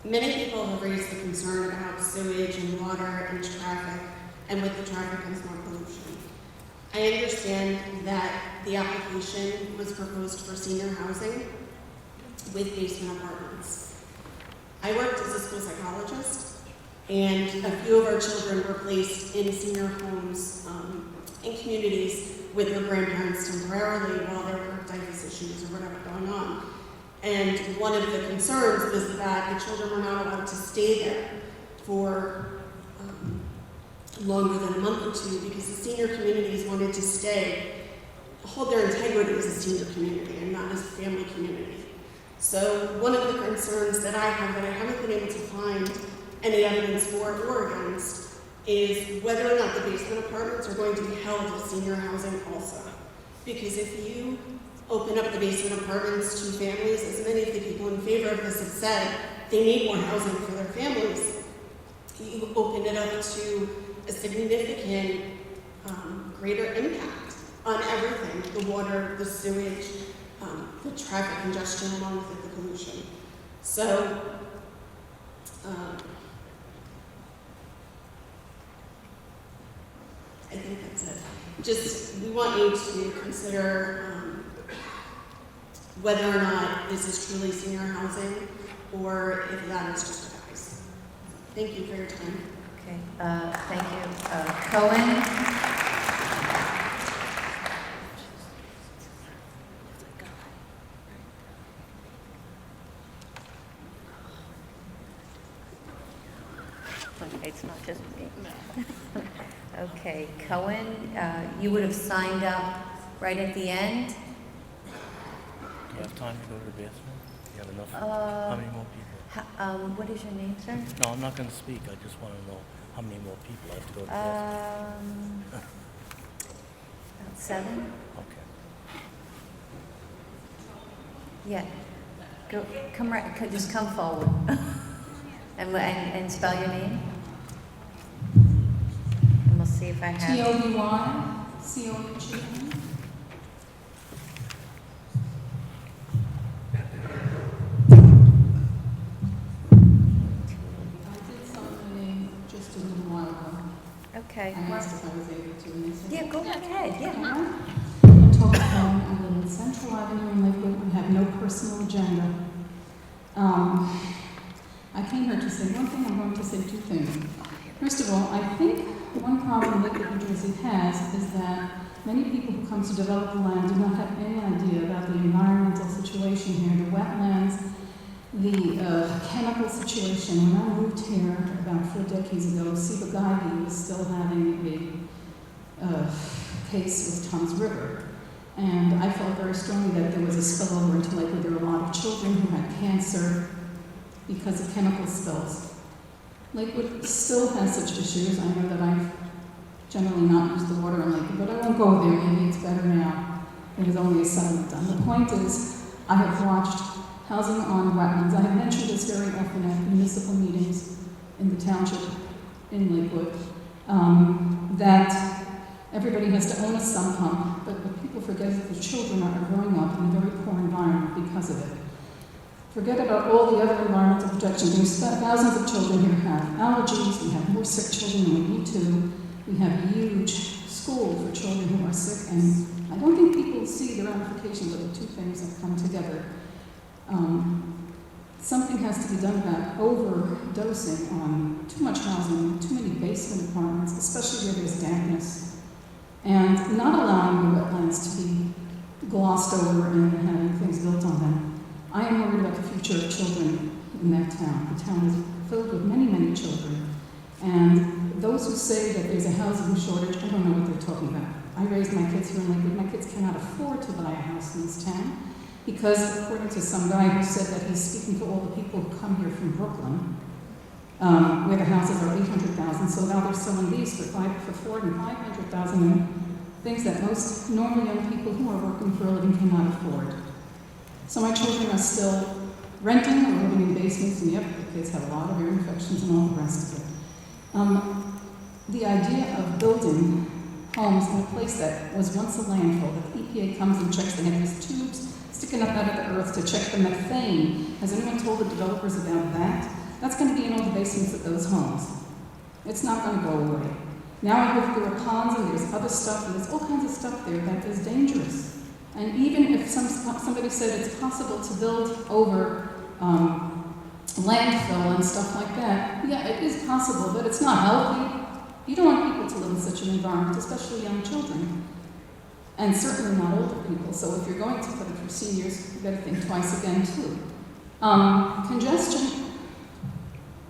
Many people have raised the concern about sewage and water and traffic, and with the traffic comes more pollution. I understand that the application was proposed for senior housing with basement apartments. I worked as a school psychologist, and a few of our children were placed in senior homes in communities with their grandparents temporarily while there were typhus issues or whatever going on. And one of the concerns was that the children were not allowed to stay there for longer than a month or two because the senior communities wanted to hold their integrity as a senior community and not as a family community. So one of the concerns that I have that I haven't been able to find any evidence for or against is whether or not the basement apartments are going to be held as senior housing also. Because if you open up the basement apartments to families, as many of the people in favor of this have said, they need more housing for their families. You open it up to a significant greater impact on everything, the water, the sewage, the traffic congestion along with it, the pollution. So, I think that's it. Just, we want you to consider whether or not this is truly senior housing or if that is just a guise. Thank you for your time. Okay, thank you. Cohen? Okay, it's not just me. Okay, Cohen, you would have signed up right at the end. Do you have time to go to the bathroom? You have enough? How many more people? What is your name, sir? No, I'm not going to speak. I just want to know how many more people I have to go to the bathroom. About 7. Okay. Yeah. Go, come right, just come forward. and spell your name. And we'll see if I have. Tobycochn. Just a little while ago. Okay. I asked if I was able to, and they said, Yeah, go ahead. Yeah. I told them I live in Central Avenue in Lakewood. We have no personal agenda. I came here to say one thing. I'm going to say 2 things. First of all, I think one problem Lakewood, New Jersey has is that many people who come to develop the land do not have any idea about the environmental situation here, the wetlands, the chemical situation. When I moved here about 4 decades ago, Ciba-Geigy was still having a case with Tom's River. And I felt very strongly that there was a spillover into Lakewood. There were a lot of children who had cancer because of chemical spills. Lakewood still has such issues. I know that I've generally not used the water in Lakewood, but I won't go there. Maybe it's better now. There's only a settlement done. The point is, I have watched housing on wetlands. I have mentioned this very often at municipal meetings in the township in Lakewood, that everybody has to own a sump pump, but what people forget is that the children are growing up in a very poor environment because of it. Forget about all the other environmental protection. There's thousands of children here who have allergies. We have more sick children than we need to. We have a huge school for children who are sick, and I don't think people see the ramifications of the 2 things that come together. Something has to be done about overdosing on too much housing, too many basement apartments, especially where there's dampness, and not allowing the wetlands to be glossed over and having things built on them. I am worried about the future of children in that town. The town is filled with many, many children. And those who say that there's a housing shortage, I don't know what they're talking about. I raised my kids here in Lakewood. My kids cannot afford to buy a house in this town because, according to some guy who said that he's speaking for all the people who come here from Brooklyn, where the houses are $800,000, so now they're selling these for $400,000 and $500,000, and things that most normal young people who are working for a living cannot afford. So my children are still renting or living in basements, and yep, the kids have a lot of ear infections and all the rest of it. The idea of building homes in a place that was once a landfill, that the EPA comes and checks, they have these tubes sticking up out of the earth to check the methane. Has anyone told the developers about that? That's going to be in all the basements of those homes. It's not going to go away. Now I heard there are ponds and there's other stuff and there's all kinds of stuff there that is dangerous. And even if somebody said it's possible to build over landfill and stuff like that, yeah, it is possible, but it's not healthy. You don't want people to live in such an environment, especially young children. And certainly not older people. So if you're going to put it for seniors, you better think twice again too. Congestion,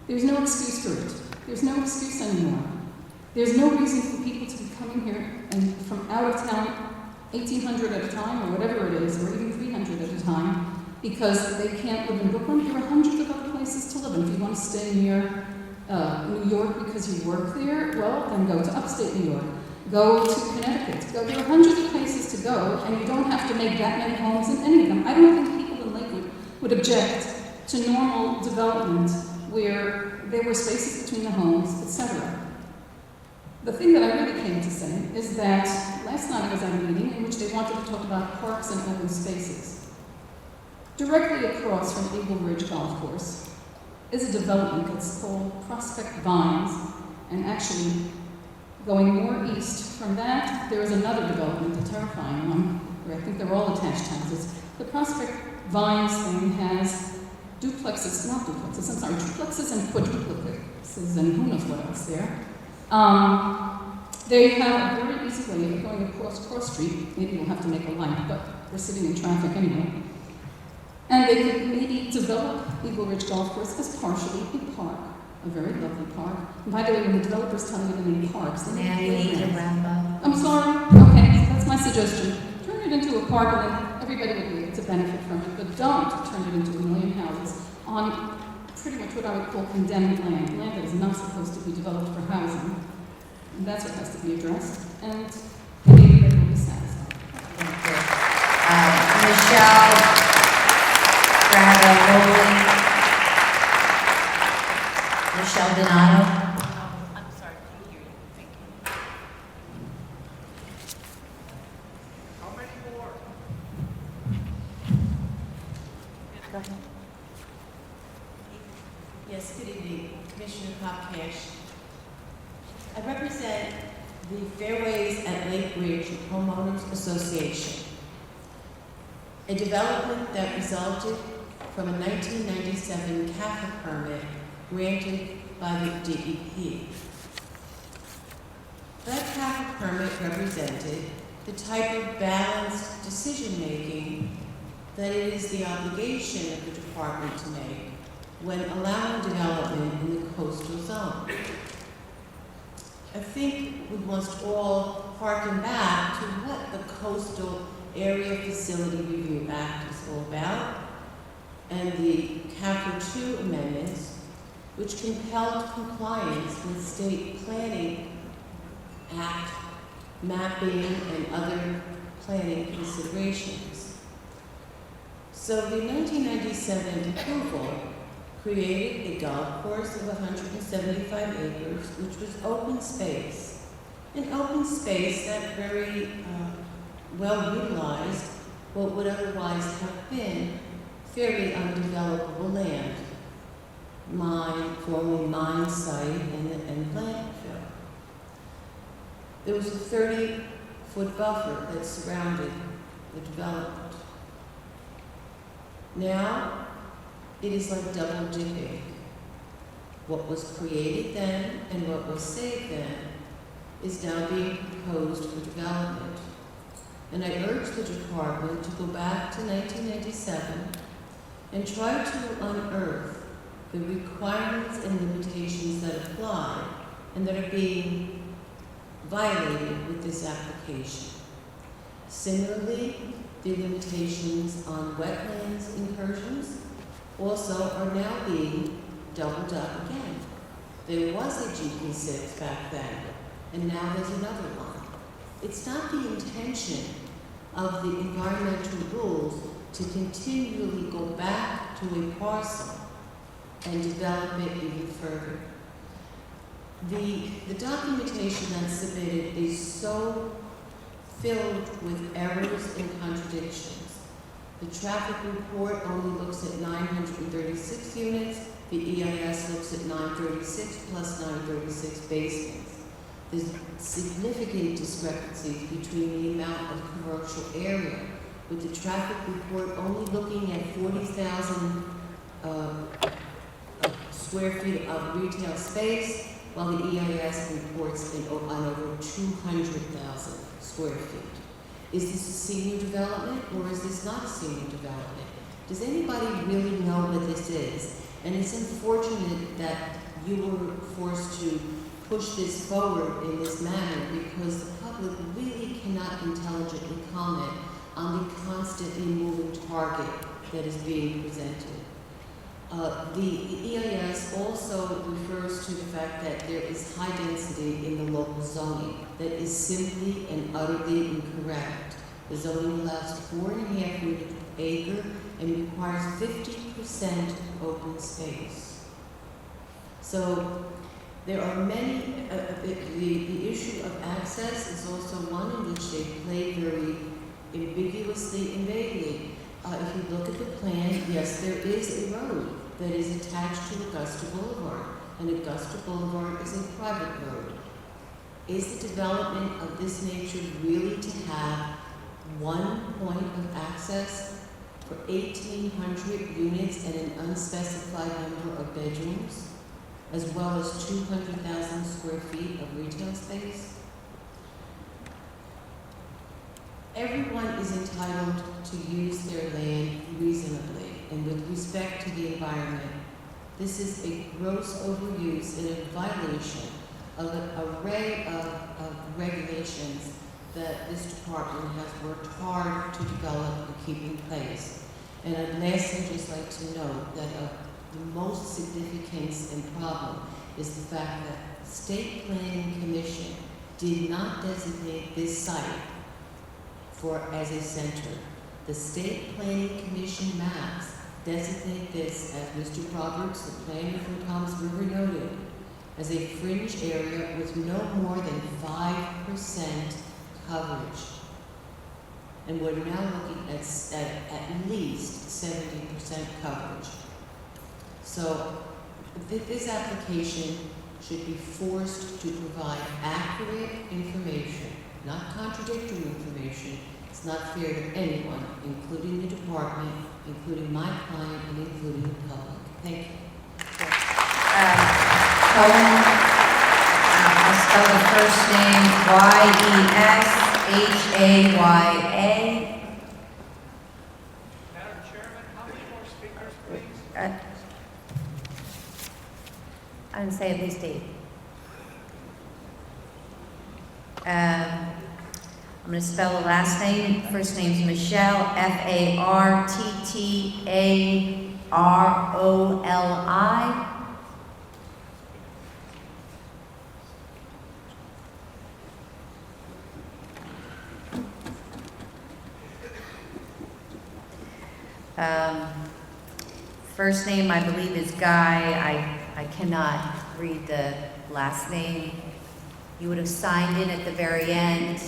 there's no excuse for it. There's no excuse anymore. There's no reason for people to be coming here and from out of town 1,800 at a time or whatever it is, or even 300 at a time, because they can't live in Brooklyn. There are hundreds of other places to live. And if you want to stay near New York because you work there, well, then go to upstate New York. Go to Connecticut. There are hundreds of places to go, and you don't have to make that many homes in any of them. I don't think people in Lakewood would object to normal development where there were spaces between the homes, etc. The thing that I really came to say is that last night I was at a meeting in which they wanted to talk about parks and open spaces. Directly across from Eagle Ridge Golf Course is a development that's called Prospect Vines, and actually going more east from that, there is another development, a terrifying one, where I think they're all attached houses. The Prospect Vines thing has duplexes, not duplexes, I'm sorry, triplexes and quadruplexes and who knows what else there. They have a very easy way of going across Cross Street. Maybe we'll have to make a light, but we're sitting in traffic anyway. And they could maybe develop Eagle Ridge Golf Course as partially a park, a very lovely park. And by the way, when the developers tell you to make parks, they Now you need to wrap up. I'm sorry. Okay, so that's my suggestion. Turn it into a park, and then everybody will be able to benefit from it. But don't turn it into a million houses on pretty much what I would call condemned land, land that is not supposed to be developed for housing. And that's what has to be addressed. And maybe everyone will be satisfied. Thank you. Michelle Bradley. Michelle Donato. I'm sorry, I can't hear you. Thank you. How many more? Go ahead. Yes, good evening, Commissioner Popcash. I represent the Fairways at Lake Ridge Homeowners Association, a development that resulted from a 1997 Cafra permit granted by the DEP. That Cafra permit represented the type of balanced decision-making that it is the obligation of the department to make when allowing development in the coastal zone. I think we must all harken back to what the Coastal Area Facility Review Act is all about, and the Cafra 2 amendments, which compelled compliance with State Planning Act, mapping, and other planning considerations. So the 1997 approval created a golf course of 175 acres, which was open space. An open space that very well utilized what would otherwise have been fairly undevelopable land, formerly mine site and landfill. There was a 30-foot buffer that surrounded the development. Now, it is like double dipping. What was created then and what was saved then is now being proposed for development. And I urge the department to go back to 1997 and try to unearth the requirements and limitations that apply and that are being violated with this application. Similarly, the limitations on wetlands incursions also are now being doubled up again. There was a GP6 back then, and now there's another one. It's not the intention of the environmental rules to continually go back to a parcel and develop it even further. The documentation that's submitted is so filled with errors and contradictions. The traffic report only looks at 936 units. The EIS looks at 936 plus 936 basements. There's significant discrepancies between the amount of commercial area, with the traffic report only looking at 40,000 square feet of retail space, while the EIS reports on over 200,000 square feet. Is this a senior development or is this not a senior development? Does anybody really know what this is? And it's unfortunate that you were forced to push this forward in this manner because the public really cannot intelligently comment on the constantly moving target that is being presented. The EIS also refers to the fact that there is high density in the local zoning that is simply and utterly incorrect. The zoning allows 4.5 acre and requires 50% open space. So there are many, the issue of access is also one in which they play very ambiguously and vaguely. If you look at the plan, yes, there is a road that is attached to Augusta Boulevard, and Augusta Boulevard is a private road. Is the development of this nature really to have one point of access for 1,800 units and an unspecified number of bedrooms, as well as 200,000 square feet of retail space? Everyone is entitled to use their land reasonably and with respect to the environment. This is a gross overuse and a violation of an array of regulations that this department has worked hard to develop and keep in place. And I'd lastly just like to note that the most significance and problem is the fact that the State Planning Commission did not designate this site as a center. The State Planning Commission maps designate this, as Mr. Roberts, the planner from Toms River noted, as a fringe area with no more than 5% coverage. And we're now looking at least 70% coverage. So this application should be forced to provide accurate information, not contradictory information. It's not fair to anyone, including the department, including my client, and including the public. Thank you. Cohen, I'll spell the first name Y-E-S-H-A-Y-A. Madam Chairman, how many more speakers, please? I'm going to say at least 8. I'm going to spell the last name. First name's Michelle, F-A-R-T-T-A-R-O-L-I. First name, I believe, is Guy. I cannot read the last name. You would have signed in at the very end.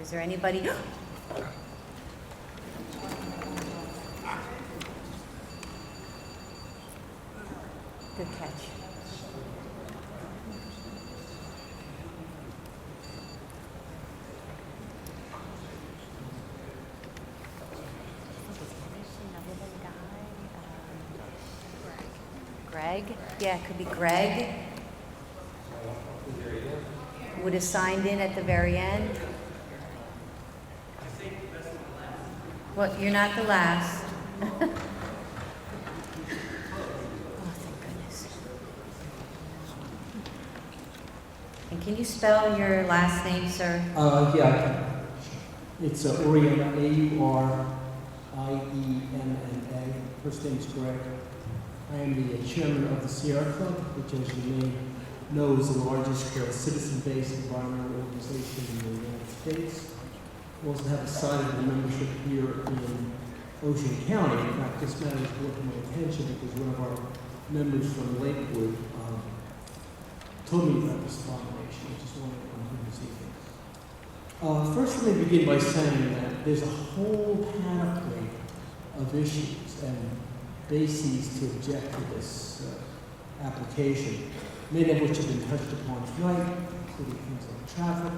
Is there anybody? Good catch. Greg? Yeah, it could be Greg. Would have signed in at the very end. Well, you're not the last. Oh, thank goodness. And can you spell your last name, sir? Yeah. It's Oriena, A-U-R-I-E-N-N-A. First name's Greg. I am the chairman of the Sierra Club, which, as you may know, is the largest citizen-based environmental organization in the United States. We also have a sizable membership here in Ocean County. In fact, this matter is brought to my attention because one of our members from Lakewood told me about this abomination. I just wanted to come here this evening. First, let me begin by saying that there's a whole panoply of issues and bases to object to this application, many of which have been touched upon tonight, including things like traffic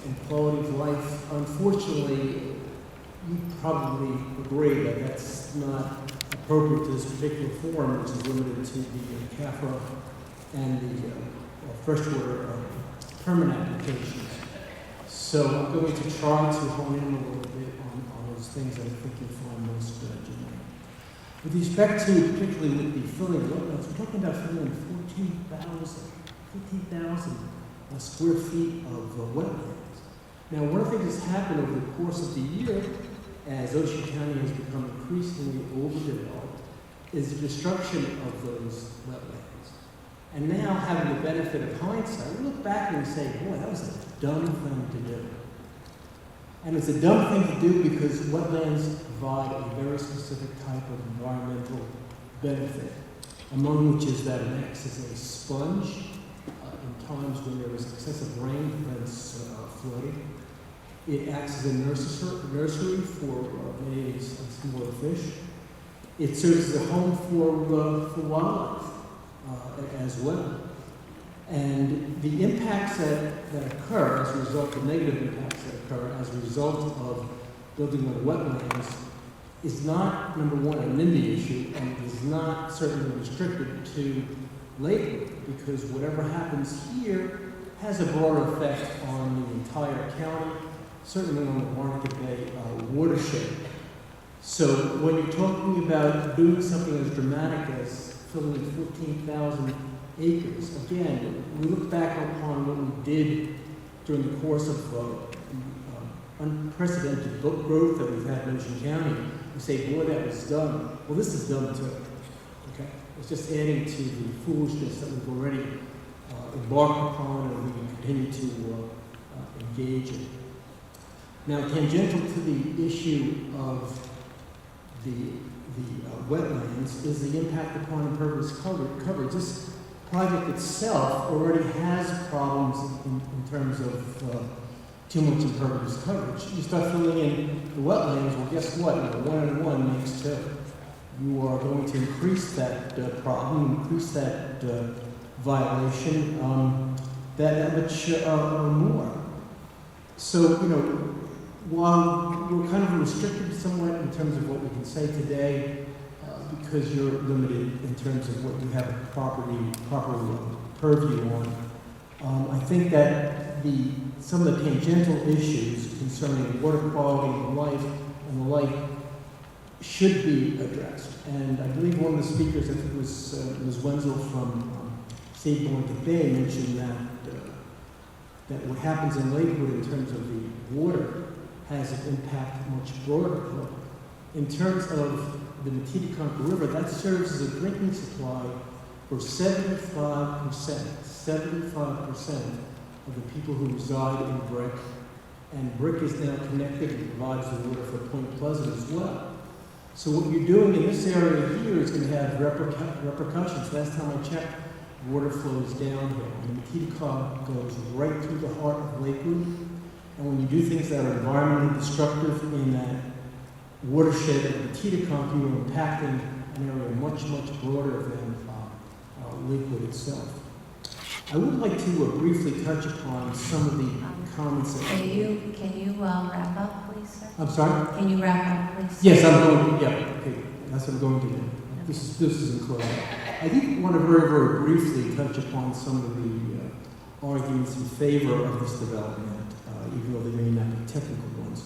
and quality of life. Unfortunately, you probably agree that that's not appropriate to this particular forum, which is limited to the Cafra and the freshwater permit applications. So I'm going to try to hone in a little bit on those things that I think you'll find most germane. With respect to, particularly with the filling of wetlands, we're talking about filling 15,000 square feet of wetlands. Now, one of the things that's happened over the course of the year, as Ocean County has become increasingly overdeveloped, is the destruction of those wetlands. And now, having the benefit of hindsight, we look back and we say, boy, that was a dumb thing to do. And it's a dumb thing to do because wetlands provide a very specific type of environmental benefit, among which is that it acts as a sponge in times when there is excessive rain, prevents flooding. It acts as a nursery for many smaller fish. It serves as a home for wildlife as well. And the impacts that occur as a result, the negative impacts that occur as a result of building on wetlands is not, number one, an NIMBY issue, and is not certainly restricted to Lakewood, because whatever happens here has a broader effect on the entire county, certainly on the Barnegat Bay watershed. So when you're talking about doing something as dramatic as filling 14,000 acres, again, we look back upon what we did during the course of unprecedented growth that we've had in Ocean County. We say, boy, that was dumb. Well, this is dumb too. Okay? It's just adding to the foolishness that we've already embarked upon and we can continue to engage in. Now, tangential to the issue of the wetlands is the impact upon impervious coverage. This project itself already has problems in terms of too much impervious coverage. You start filling in the wetlands, well, guess what? 1 and 1 makes 2. You are going to increase that problem, increase that violation that much more. So, while we're kind of restricted somewhat in terms of what we can say today, because you're limited in terms of what you have a proper purview on, I think that some of the tangential issues concerning water quality and life and the like should be addressed. And I believe one of the speakers, I think it was Ms. Wenzel from State Barnegat Bay, mentioned that what happens in Lakewood in terms of the water has an impact much broader. In terms of the Matiticunca River, that serves as a drinking supply for 75% of the people who reside in Brick, and Brick is now connected and provides the water for Point Pleasant as well. So what you're doing in this area here is going to have repercussions. Last time I checked, water flows downhill, and Matiticunca goes right through the heart of Lakewood. And when you do things that are environmentally destructive in that watershed of Matiticunca, you are impacting an area much, much broader than Lakewood itself. I would like to briefly touch upon some of the comments that... Can you wrap up, please, sir? I'm sorry? Can you wrap up, please? Yes, I'm going to, okay, that's what I'm going to do. This is in closing. I did want to very, very briefly touch upon some of the arguments in favor of this development, even though they may not be technical ones.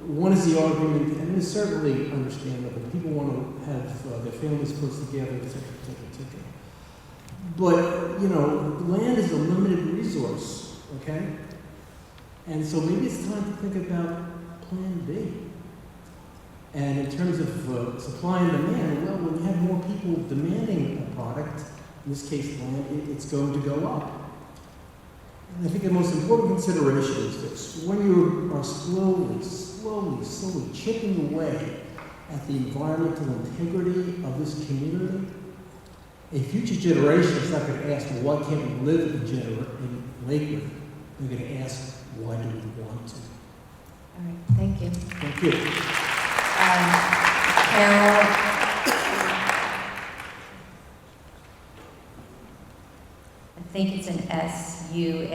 One is the argument, and it's certainly understandable, people want to have their families close together, et cetera, et cetera, et cetera. But, land is a limited resource, okay? And so maybe it's time to think about Plan B. And in terms of supply and demand, well, when you have more people demanding a product, in this case land, it's going to go up. And I think the most important consideration is this. When you are slowly chipping away at the environmental integrity of this community, a future generation is not going to ask, well, why can't we live in Lakewood? They're going to ask, why do we want to? All right, thank you. Thank you. Carol, think it's an S-U-A-C-N-O,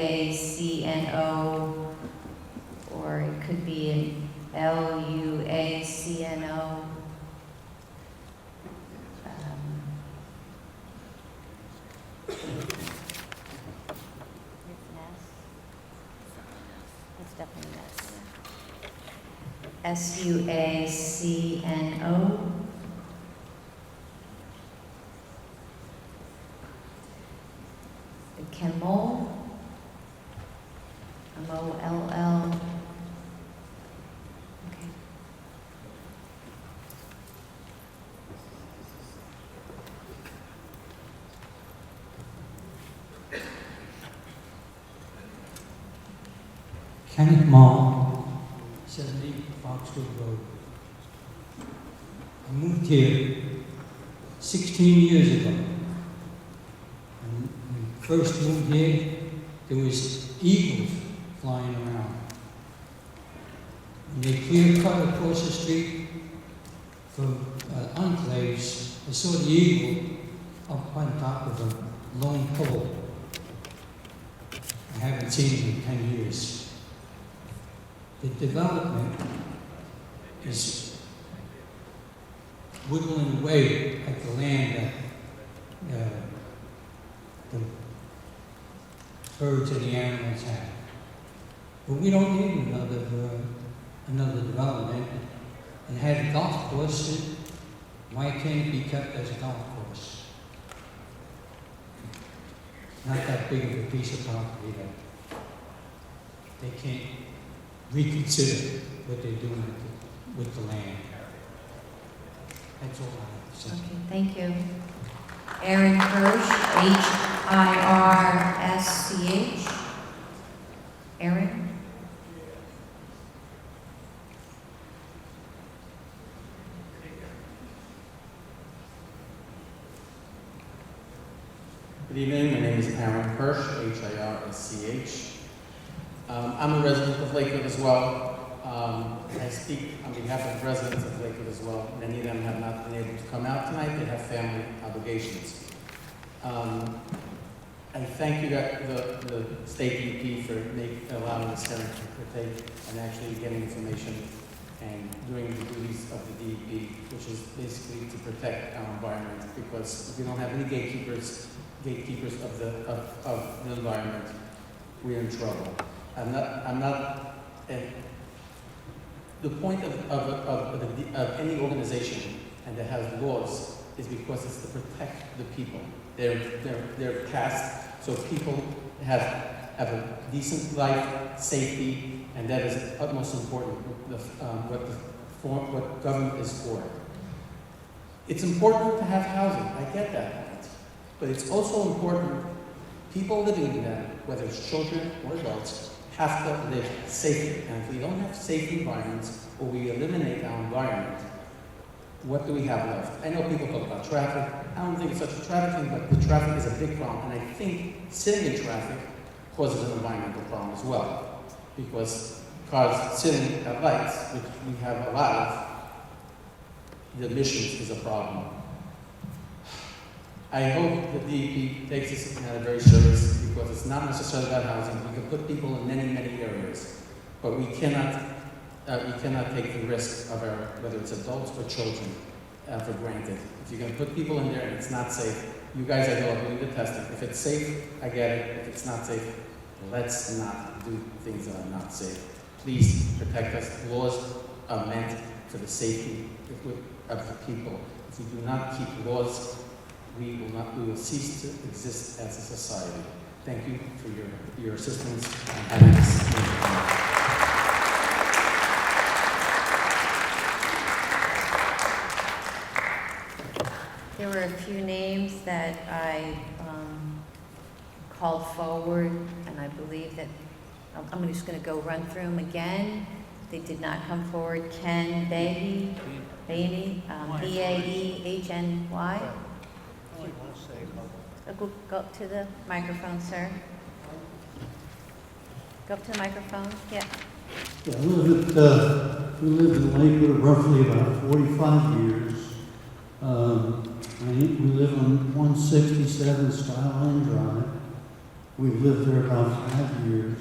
or it could be an L-U-A-C-N-O. It's definitely an S. S-U-A-C-N-O. Kemmel. M-O-L-L. Okay. Kenneth Mall, 70 Foxwood Road. I moved here 16 years ago. When we first moved here, there was eagles flying around. When they clear cut across the street from enclaves, I saw the eagle up on top of a lone pole. I haven't seen it in 10 years. The development is whittling away at the land that the birds and the animals have. But we don't need another development. It had a golf course. Why can't it be kept as a golf course? Not that big of a piece of property that they can't reconsider what they're doing with the land. That's all I have to say. Okay, thank you. Aaron Hirsch, H-I-R-S-C-H. Aaron? Good evening, my name is Aaron Hirsch, H-I-R-S-C-H. I'm a resident of Lakewood as well. I speak on behalf of residents of Lakewood as well. Many of them have not been able to come out tonight. They have family obligations. I thank you, the State DEP, for allowing us to partake and actually getting information and doing the duties of the DEP, which is basically to protect our environment, because if we don't have any gatekeepers of the environment, we're in trouble. The point of any organization and that has laws is because it's to protect the people. They're passed so people have a decent life, safety, and that is utmost important. What government is for. It's important to have housing. I get that point, but it's also important people living in them, whether it's children or adults, have to live safely. And if we don't have safe environments, or we eliminate our environment, what do we have left? I know people talk about traffic. I don't think it's such a traffic thing, but the traffic is a big problem. And I think sitting in traffic causes an environmental problem as well. Because cars sitting at lights, which we have a lot of, the emissions is a problem. I hope the DEP takes this matter very serious, because it's not necessarily about housing. We can put people in many, many areas, but we cannot take the risk of whether it's adults or children, for granted. If you're going to put people in there and it's not safe, you guys, I know, are doing the testing. If it's safe, I get it. If it's not safe, let's not do things that are not safe. Please protect us. Laws are meant for the safety of the people. If we do not keep laws, we will cease to exist as a society. Thank you for your assistance and having this. There were a few names that I called forward, and I believe that I'm just going to go run through them again. They did not come forward. Ken Behe, B-A-E-H-N-Y. Go up to the microphone, sir. Go up to the microphone. Yeah. Yeah, we lived in Lakewood roughly about 45 years. We live on 167 Skyline Drive, We've lived there about 5 years,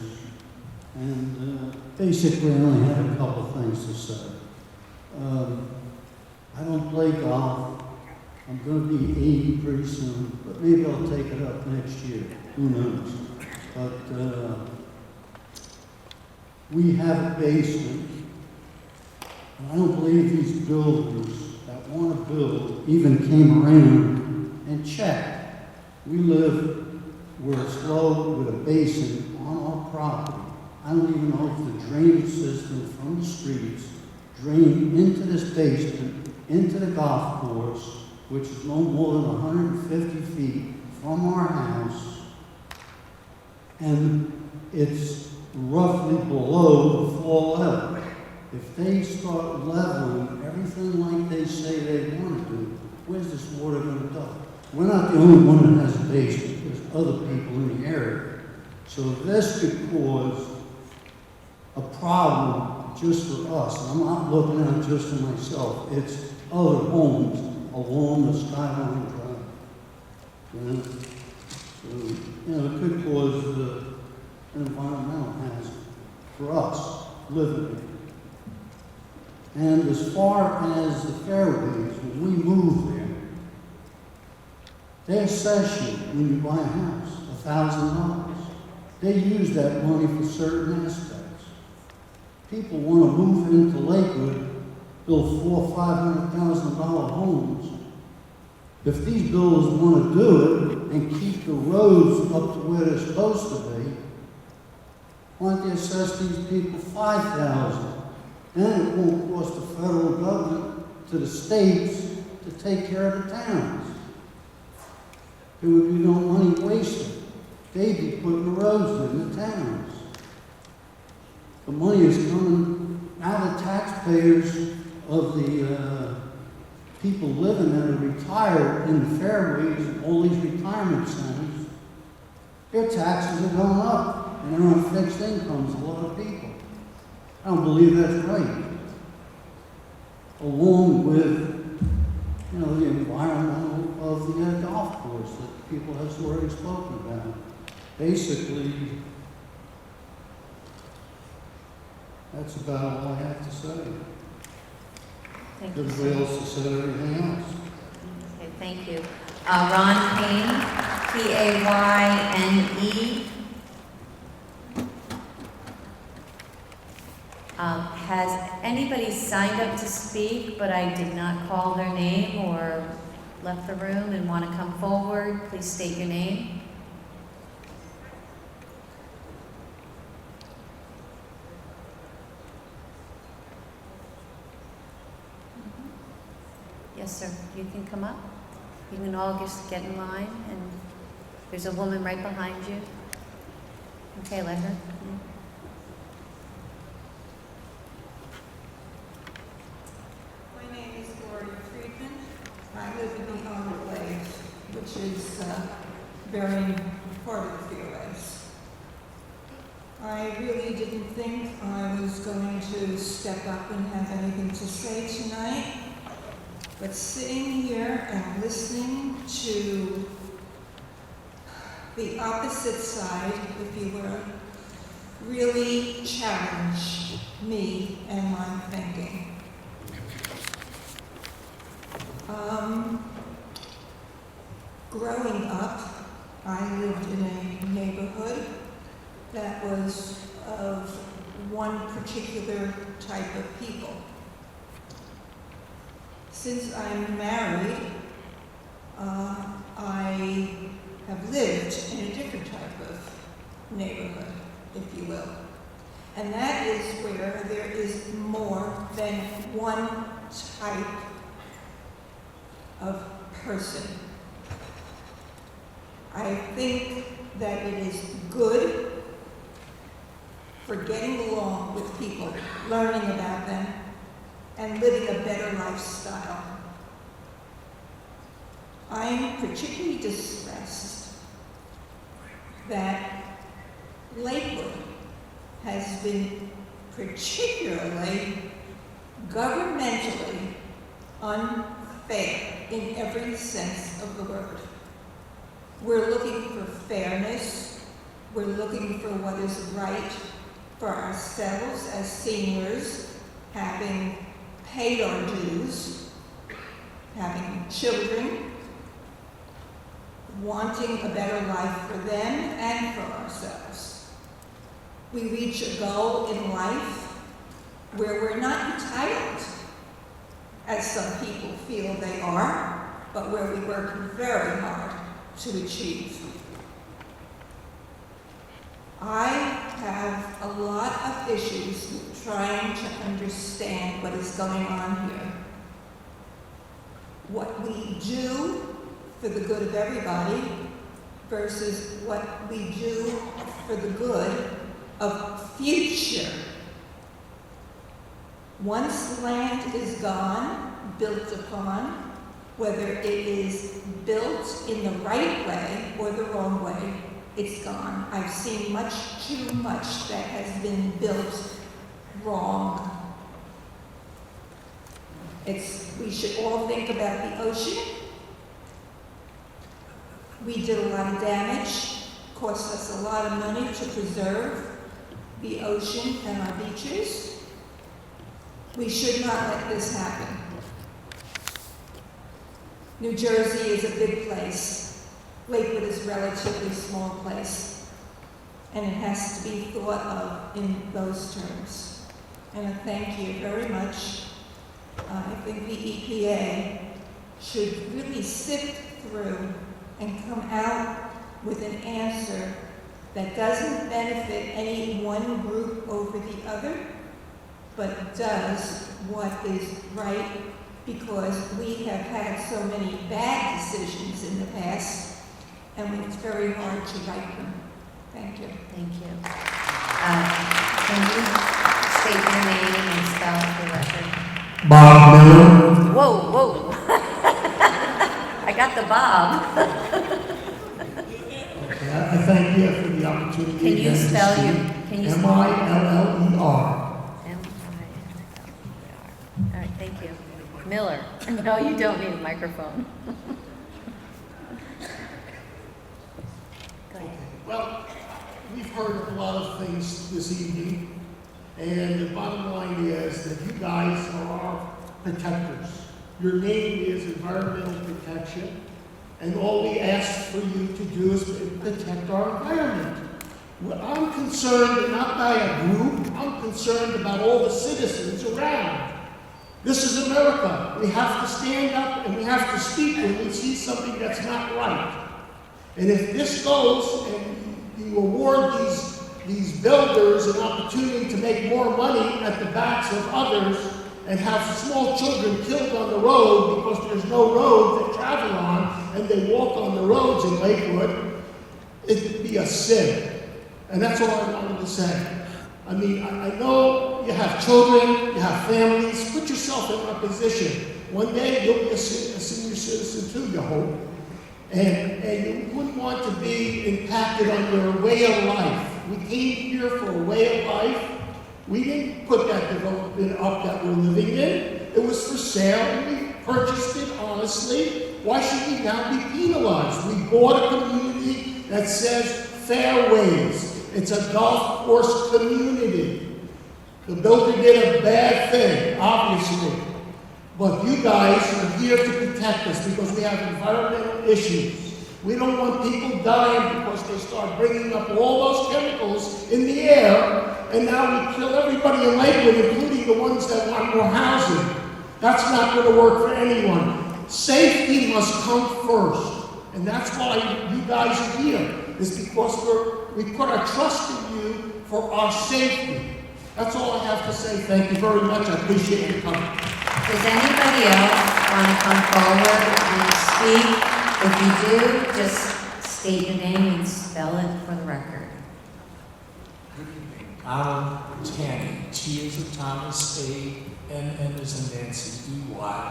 and basically I only have a couple things to say. I don't play golf. I'm going to be 80 pretty soon, but maybe I'll take it up next year. Who knows? But we have a basement. And I don't believe these builders that want to build even came around and checked. We live where it's low with a basin on our property. I don't even know if the drainage system from the streets drain into this basement, into the golf course, which is no more than 150 feet from our house, and it's roughly below the floor level. If they start leveling everything like they say they want to do, where's this water going to go? We're not the only one that has a basement. There's other people in the area. So this could cause a problem just for us. And I'm not looking at it just for myself. It's other homes along the Skyline Drive. So, it could cause an environmental hazard for us living here. And as far as the fairways, when we move there, they assess you when you buy a house, $1,000. They use that money for certain aspects. People want to move into Lakewood, build $400,000 or $500,000 homes. If these builders want to do it and keep the roads up to where they're supposed to be, why don't they assess these people $5,000? Then it won't cost the federal government to the states to take care of the towns. There would be no money wasted. They'd be putting the roads in the towns. The money is coming out of the taxpayers of the people living that are retired in the fairways and all these retirement centers. Their taxes are going up, and they're on fixed incomes, a lot of people. I don't believe that's right. Along with, the environmental of the golf course that people have already spoken about. Basically, that's about all I have to say. Thank you. Everybody else has said everything else. Okay, thank you. Ron Payne, Payne. Has anybody signed up to speak, but I did not call their name or left the room and want to come forward? Please state your name. Yes, sir. You can come up. You can all just get in line, and there's a woman right behind you. Okay, let her. My name is Gloria Friedman. I live in the Overlays, which is very part of the Fairways. I really didn't think I was going to step up and have anything to say tonight, but sitting here and listening to the opposite side, if you will, really challenged me and my thinking. Growing up, I lived in a neighborhood that was of one particular type of people. Since I'm married, I have lived in a different type of neighborhood, if you will. And that is where there is more than one type of person. I think that it is good for getting along with people, learning about them, and living a better lifestyle. I am particularly distressed that Lakewood has been particularly governmentally unfair in every sense of the word. We're looking for fairness, We're looking for what is right for ourselves as seniors, having paid our dues, having children, wanting a better life for them and for ourselves. We reach a goal in life where we're not entitled, as some people feel they are, but where we work very hard to achieve. I have a lot of issues with trying to understand what is going on here. What we do for the good of everybody versus what we do for the good of future. Once land is gone, built upon, whether it is built in the right way or the wrong way, it's gone. I've seen much too much that has been built wrong. We should all think about the ocean. We did a lot of damage, cost us a lot of money to preserve the ocean and our beaches. We should not let this happen. New Jersey is a big place. Lakewood is a relatively small place. And it has to be thought of in those terms. And I thank you very much. I think the EPA should really sift through and come out with an answer that doesn't benefit any one group over the other, but does what is right, because we have had so many bad decisions in the past, and it's very hard to right them. Thank you. Thank you. Can you state your name and spell for the record? Bob Miller. Whoa, whoa. I got the Bob. Okay, I thank you for the opportunity. Can you spell your, can you spell? M-I-L-L-E-R. M-I-L-L-E-R. All right, thank you. Miller. No, you don't need a microphone. Go ahead. Well, we've heard a lot of things this evening, and the bottom line is that you guys are our protectors. Your name is environmental protection, and all we ask for you to do is protect our environment. Well, I'm concerned not by a group, I'm concerned about all the citizens around. This is America. We have to stand up and we have to speak when we see something that's not right. And if this goes and you award these builders an opportunity to make more money at the backs of others and have small children killed on the road because there's no road to travel on and they walk on the roads in Lakewood, it'd be a sin. And that's all I wanted to say. I mean, I know you have children, you have families. Put yourself in our position. One day you'll be a senior citizen too, you hope. And you wouldn't want to be impacted on your way of life. We came here for a way of life. We didn't put that development up that we're living in. It was for sale and we purchased it honestly. Why should we now be penalized? We bought a community that says fairways. It's a golf course community. The builder did a bad thing, obviously. But you guys are here to protect us because we have environmental issues. We don't want people dying because they start bringing up all those chemicals in the air, and now we kill everybody in Lakewood, including the ones that want more housing. That's not going to work for anyone. Safety must come first, and that's why you guys are here, is because we put our trust in you for our safety. That's all I have to say. Thank you very much. I appreciate you coming. Does anybody else want to come forward and speak? If you do, just state your name and spell it for the record. I'm Tanny. T is in Thomas, A-N-N is in Nancy, E-Y.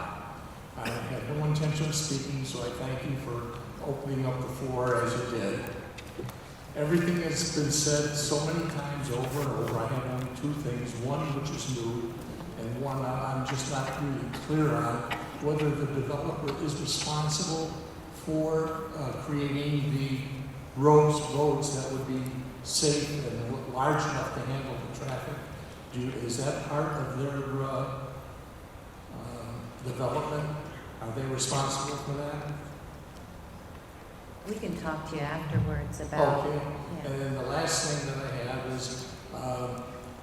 I have no intention of speaking, so I thank you for opening up the floor as you did. Everything has been said so many times over and over. I have only two things, one which is new, and one I'm just not really clear on, whether the developer is responsible for creating the roads that would be safe and large enough to handle the traffic? Is that part of their development? Are they responsible for that? We can talk to you afterwards about. Okay. Yeah. And then the last thing that I have is,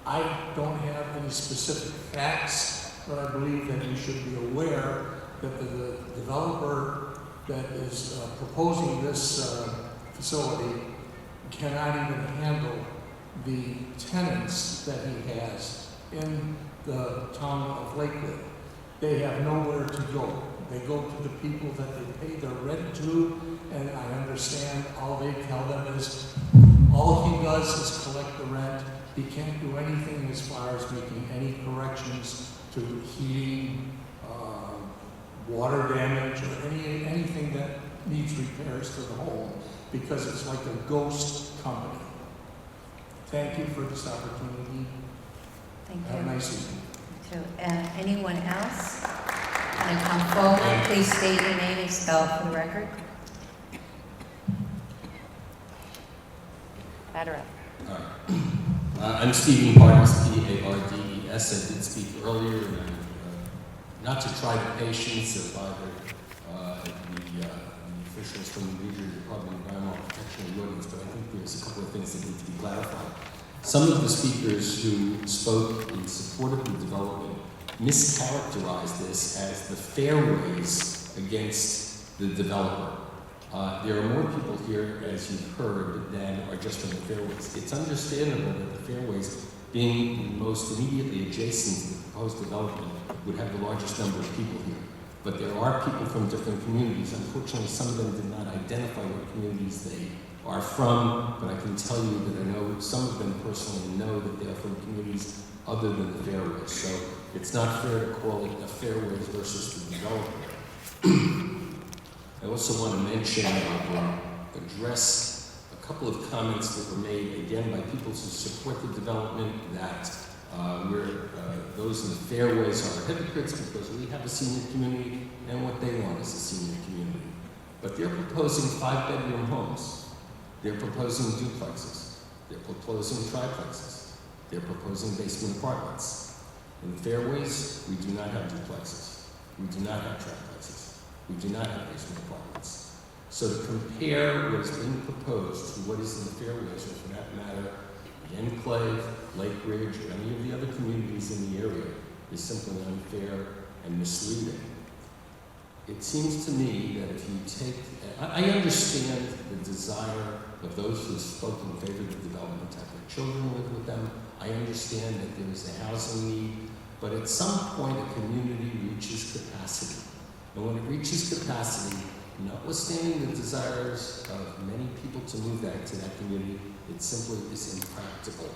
I don't have any specific facts, but I believe that you should be aware that the developer that is proposing this facility cannot even handle the tenants that he has in the town of Lakewood. They have nowhere to go. They go to the people that they pay their rent to, and I understand all they tell them is all he does is collect the rent. He can't do anything as far as making any corrections to heating, water damage, or anything that needs repairs to the home, because it's like a ghost company. Thank you for this opportunity. Thank you. Have a nice evening. So, anyone else want to come forward? Please state your name and spell it for the record. Batter up. I'm Stephen Pardes, P-A-R-D-E-S. I did speak earlier, and not to try the patience of either the officials from the New Jersey Department of Environmental Protection and Ordinance, but I think there's a couple of things that need to be clarified. Some of the speakers who spoke in support of the development mischaracterized this as the fairways against the developer. There are more people here, as you've heard, than are just from the fairways. It's understandable that the fairways, being most immediately adjacent to the proposed development, would have the largest number of people here. But there are people from different communities. Unfortunately, some of them did not identify what communities they are from, but I can tell you that I know some of them personally know that they are from communities other than the fairways. So it's not fair to call it a fairways versus the developer. I also want to mention or address a couple of comments that were made, again, by people who support the development, that those in the fairways are hypocrites because we have a senior community and what they want is a senior community. But they're proposing 5-bedroom homes. They're proposing duplexes. They're proposing triplexes. They're proposing basement apartments. In the fairways, we do not have duplexes. We do not have triplexes. We do not have basement apartments. So to compare what is being proposed to what is in the fairways, or for that matter, the Enclave, Lake Ridge, or any of the other communities in the area, is simply unfair and misleading. It seems to me that if you take, I understand the desire of those who have spoken in favor of the development to have their children live with them. I understand that there is a housing need, but at some point a community reaches capacity. And when it reaches capacity, notwithstanding the desires of many people to move back to that community, it simply is impractical.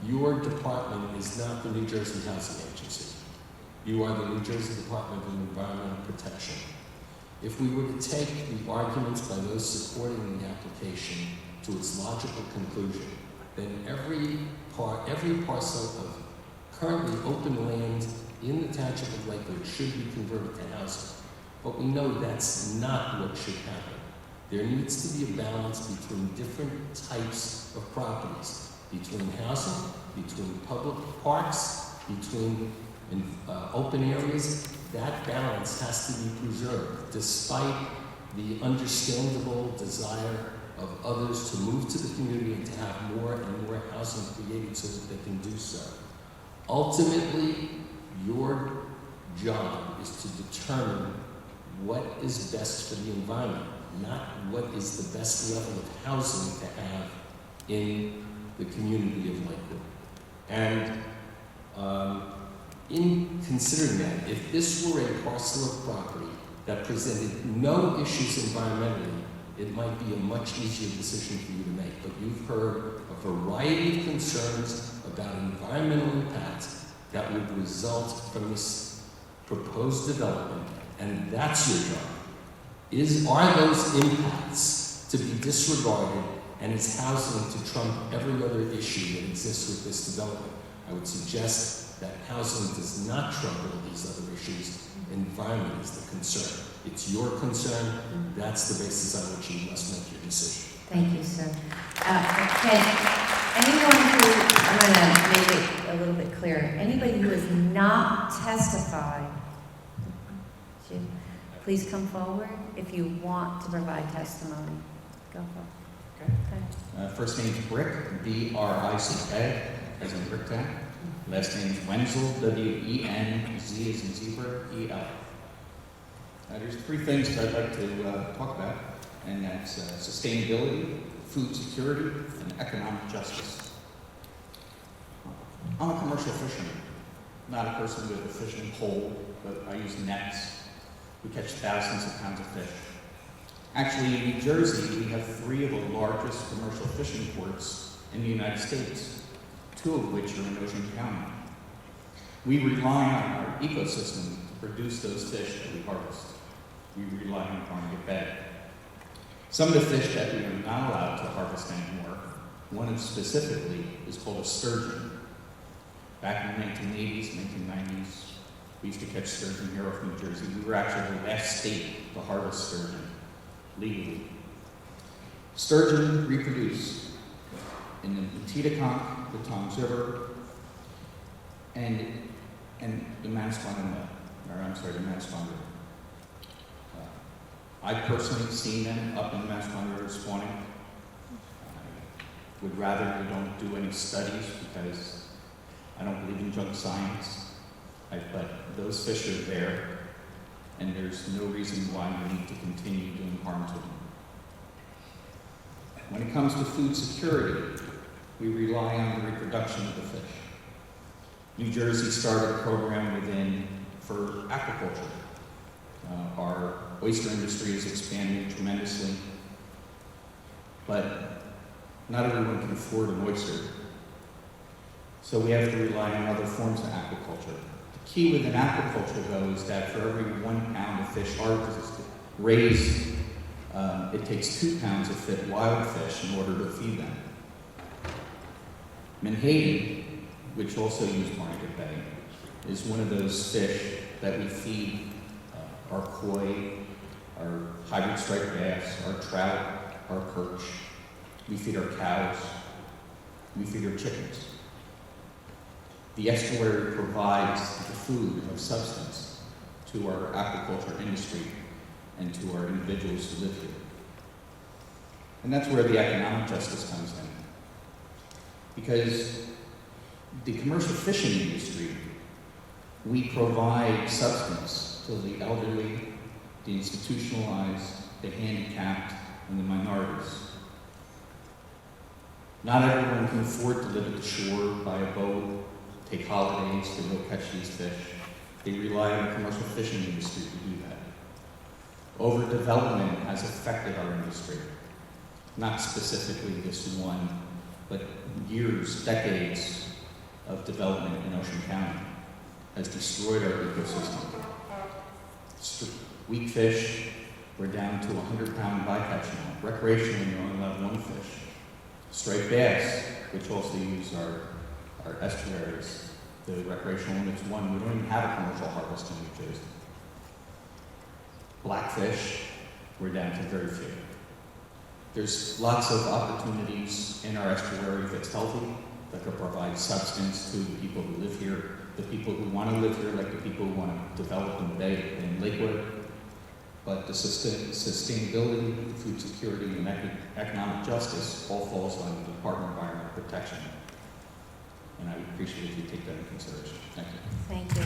Your department is not the New Jersey Housing Agency. You are the New Jersey Department of Environmental Protection. If we were to take the arguments by those supporting the application to its logical conclusion, then every parcel of currently open land in the township of Lakewood should be converted to housing. But we know that's not what should happen. There needs to be a balance between different types of properties, between housing, between public parks, between open areas. That balance has to be preserved, despite the understandable desire of others to move to the community and to have more and more housing created so that they can do so. Ultimately, your job is to determine what is best for the environment, not what is the best level of housing to have in the community of Lakewood. And in considering that, if this were a parcel of property that presented no issues environmentally, it might be a much easier decision for you to make. But you've heard a variety of concerns about environmental impact that would result from this proposed development, and that's your job. Are those impacts to be disregarded, and is housing to trump every other issue that exists with this development? I would suggest that housing does not trump all these other issues. Environment is the concern. It's your concern. That's the basis on which you must make your decision. Thank you, sir. Can anyone who, I'm going to make it a little bit clearer, anybody who has not testified, please come forward if you want to provide testimony. Go for it. Okay. First name's Brick, B-R-I-C-K, as in Bricktown. Last name's Wenzel, W-E-N-Z as in zebra, E-L. There's three things that I'd like to talk about, and that's sustainability, food security, and economic justice. I'm a commercial fisherman, not a person with a fishing pole, but I use nets. We catch thousands of pounds of fish. Actually, in New Jersey, we have 3 of the largest commercial fishing ports in the United States, 2 of which are in Ocean County. We rely on our ecosystem to produce those fish that we harvest. We rely on Barnegat Bay. Some of the fish that we are not allowed to harvest anymore, one specifically is called a sturgeon. Back in the 1980s, 1990s, we used to catch sturgeon here off New Jersey. We were actually the last state to harvest sturgeon legally. Sturgeon reproduce in the Titicaca, the Toms River, and the Manasquan River. I've personally seen them up in the Manasquan River spawning. I would rather we don't do any studies because I don't believe in junk science. But those fish are there, and there's no reason why we need to continue doing harm to them. When it comes to food security, we rely on the reproduction of the fish. New Jersey started a program for aquaculture. Our oyster industry is expanding tremendously, but not everyone can afford an oyster. So we have to rely on other forms of aquaculture. The key within aquaculture, though, is that for every 1 pound of fish raised, it takes 2 pounds of wild fish in order to feed them. Menhaden, which also use Barnegat Bay, is one of those fish that we feed our koi, our hybrid striped bass, our trout, our perch. We feed our cows. We feed our chickens. The estuary provides the food of substance to our aquaculture industry and to our individuals who live here. And that's where the economic justice comes in. Because the commercial fishing industry, we provide substance to the elderly, the institutionalized, the handicapped, and the minorities. Not everyone can afford to live at the shore, buy a boat, take holidays to go catch these fish. They rely on the commercial fishing industry to do that. Overdevelopment has affected our industry. Not specifically this one, but years, decades of development in Ocean County has destroyed our ecosystem. Weak fish, we're down to 100-pound bycatch now. Recreationally, you only have 1 fish. Striped bass, which also use our estuaries, the recreational limit's 1. We don't even have a commercial harvest in New Jersey. Blackfish, we're down to very few. There's lots of opportunities in our estuary that's healthy, that could provide substance to the people who live here, the people who want to live here, like the people who want to develop in the Bay and Lakewood. But the sustainability, food security, and economic justice all falls on the Department of Environmental Protection. And I would appreciate if you take that into consideration. Thank you. Thank you.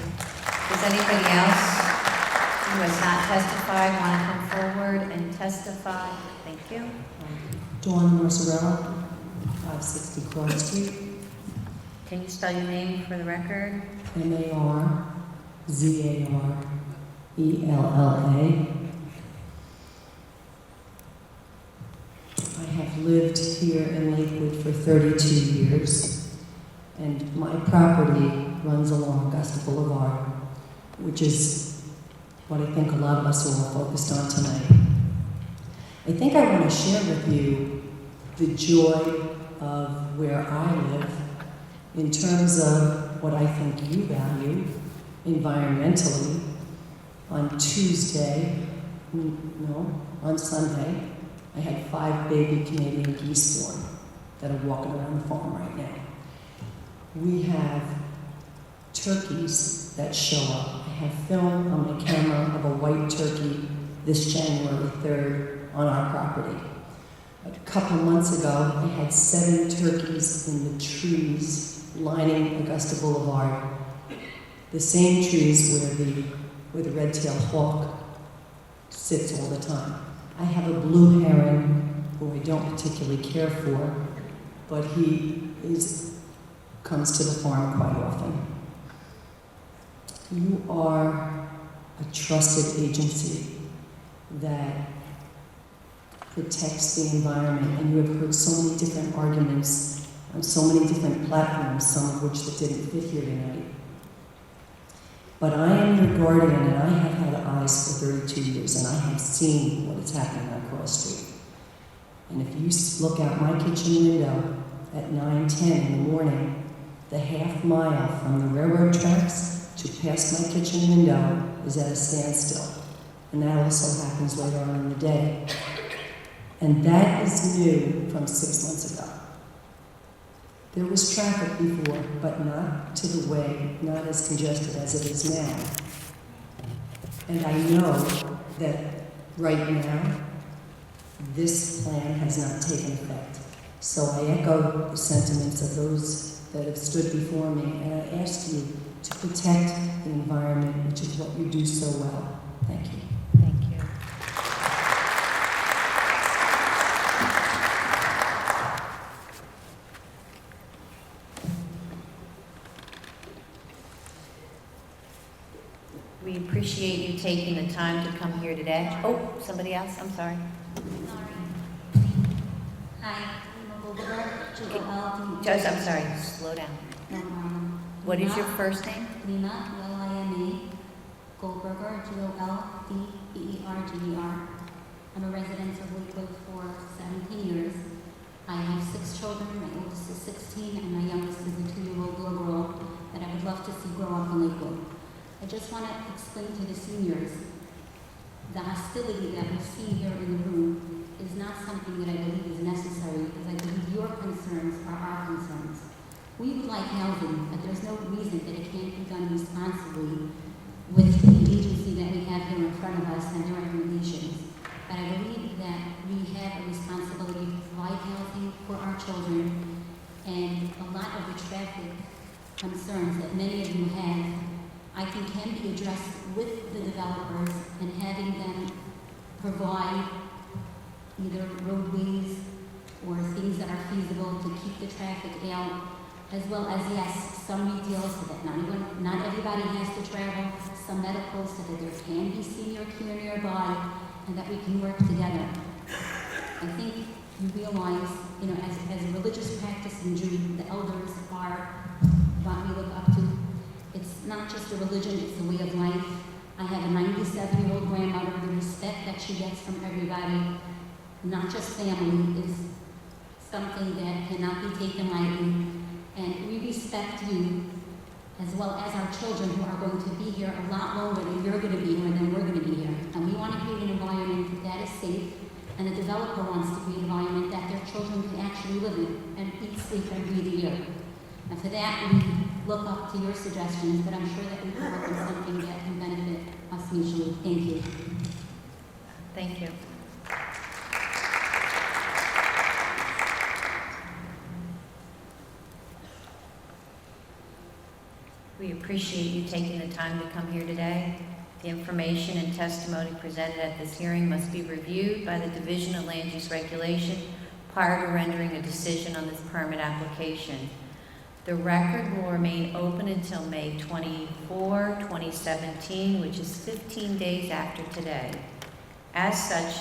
Does anybody else who has not testified want to come forward and testify? Thank you. Dawn Mercerella, 560 Clark Street. Can you spell your name for the record? Marzarella. I have lived here in Lakewood for 32 years, and my property runs along Augusta Boulevard, which is what I think a lot of us are all focused on tonight. I think I want to share with you the joy of where I live in terms of what I think you value on Sunday, I had 5 baby Canadian geese born that are walking around the farm right now. We have turkeys that show up. I have film on my camera of a white turkey this January 3rd on our property. A couple months ago, I had 7 turkeys in the trees lining Augusta Boulevard, the same trees where the red-tailed hawk sits all the time. I have a blue heron who I don't particularly care for, but he comes to the farm quite often. You are a trusted agency that protects the environment, and you have heard so many different arguments on so many different platforms, some of which that didn't fit here tonight. But I am your guardian, and I have had eyes for 32 years, and I have seen what is happening on Cross Street. And if you look out my kitchen window at 9:10 in the morning, the half mile from the railroad tracks to past my kitchen window is at a standstill. And that also happens later on in the day. And that is new from 6 months ago. There was traffic before, but not to the way, not as congested as it is now. And I know that right now, this plan has not taken effect. So I echo the sentiments of those that have stood before me, and I ask you to protect the environment, which is what you do so well. Thank you. Thank you. We appreciate you taking the time to come here today. Oh, somebody else, I'm sorry. Hi, Just, I'm sorry, slow down. What is your first name? Lina, Lina, Goldberger, Goldberger. I'm a resident of Lakewood for 17 years. I have 6 children. My oldest is 16, and my youngest is a 2-year-old little girl that I would love to see grow up in Lakewood. I just want to explain to the seniors the hostility that we've seen here in the room is not something that I believe is necessary, because I believe your concerns are our concerns. We would like housing, but there's no reason that it can't be done responsibly with the agency that we have here in front of us and their recommendations. But I believe that we have a responsibility to provide housing for our children, and a lot of the traffic concerns that many of you have, I think can be addressed with the developers and having them provide either roadways or things that are feasible to keep the traffic out, as well as, yes, some retail so that not everybody has to travel, some medical so that there can be senior care nearby, and that we can work together. I think you realize, as a religious practice in Judaism, the elders are what we look up to. It's not just a religion, it's a way of life. I have a 97-year-old grandmother. The respect that she gets from everybody, not just family, is something that cannot be taken lightly. And we respect you, as well as our children who are going to be here a lot longer than you're going to be here and then we're going to be here. And we want to create an environment that is safe, and the developer wants to create an environment that their children can actually live in and eat, sleep, and breathe here. And for that, we look up to your suggestions, but I'm sure that we can work on something that can benefit us mutually. Thank you. Thank you. We appreciate you taking the time to come here today. The information and testimony presented at this hearing must be reviewed by the Division of Land Use Regulation prior to rendering a decision on this permit application. The record will remain open until May 24, 2017, which is 15 days after today. As such,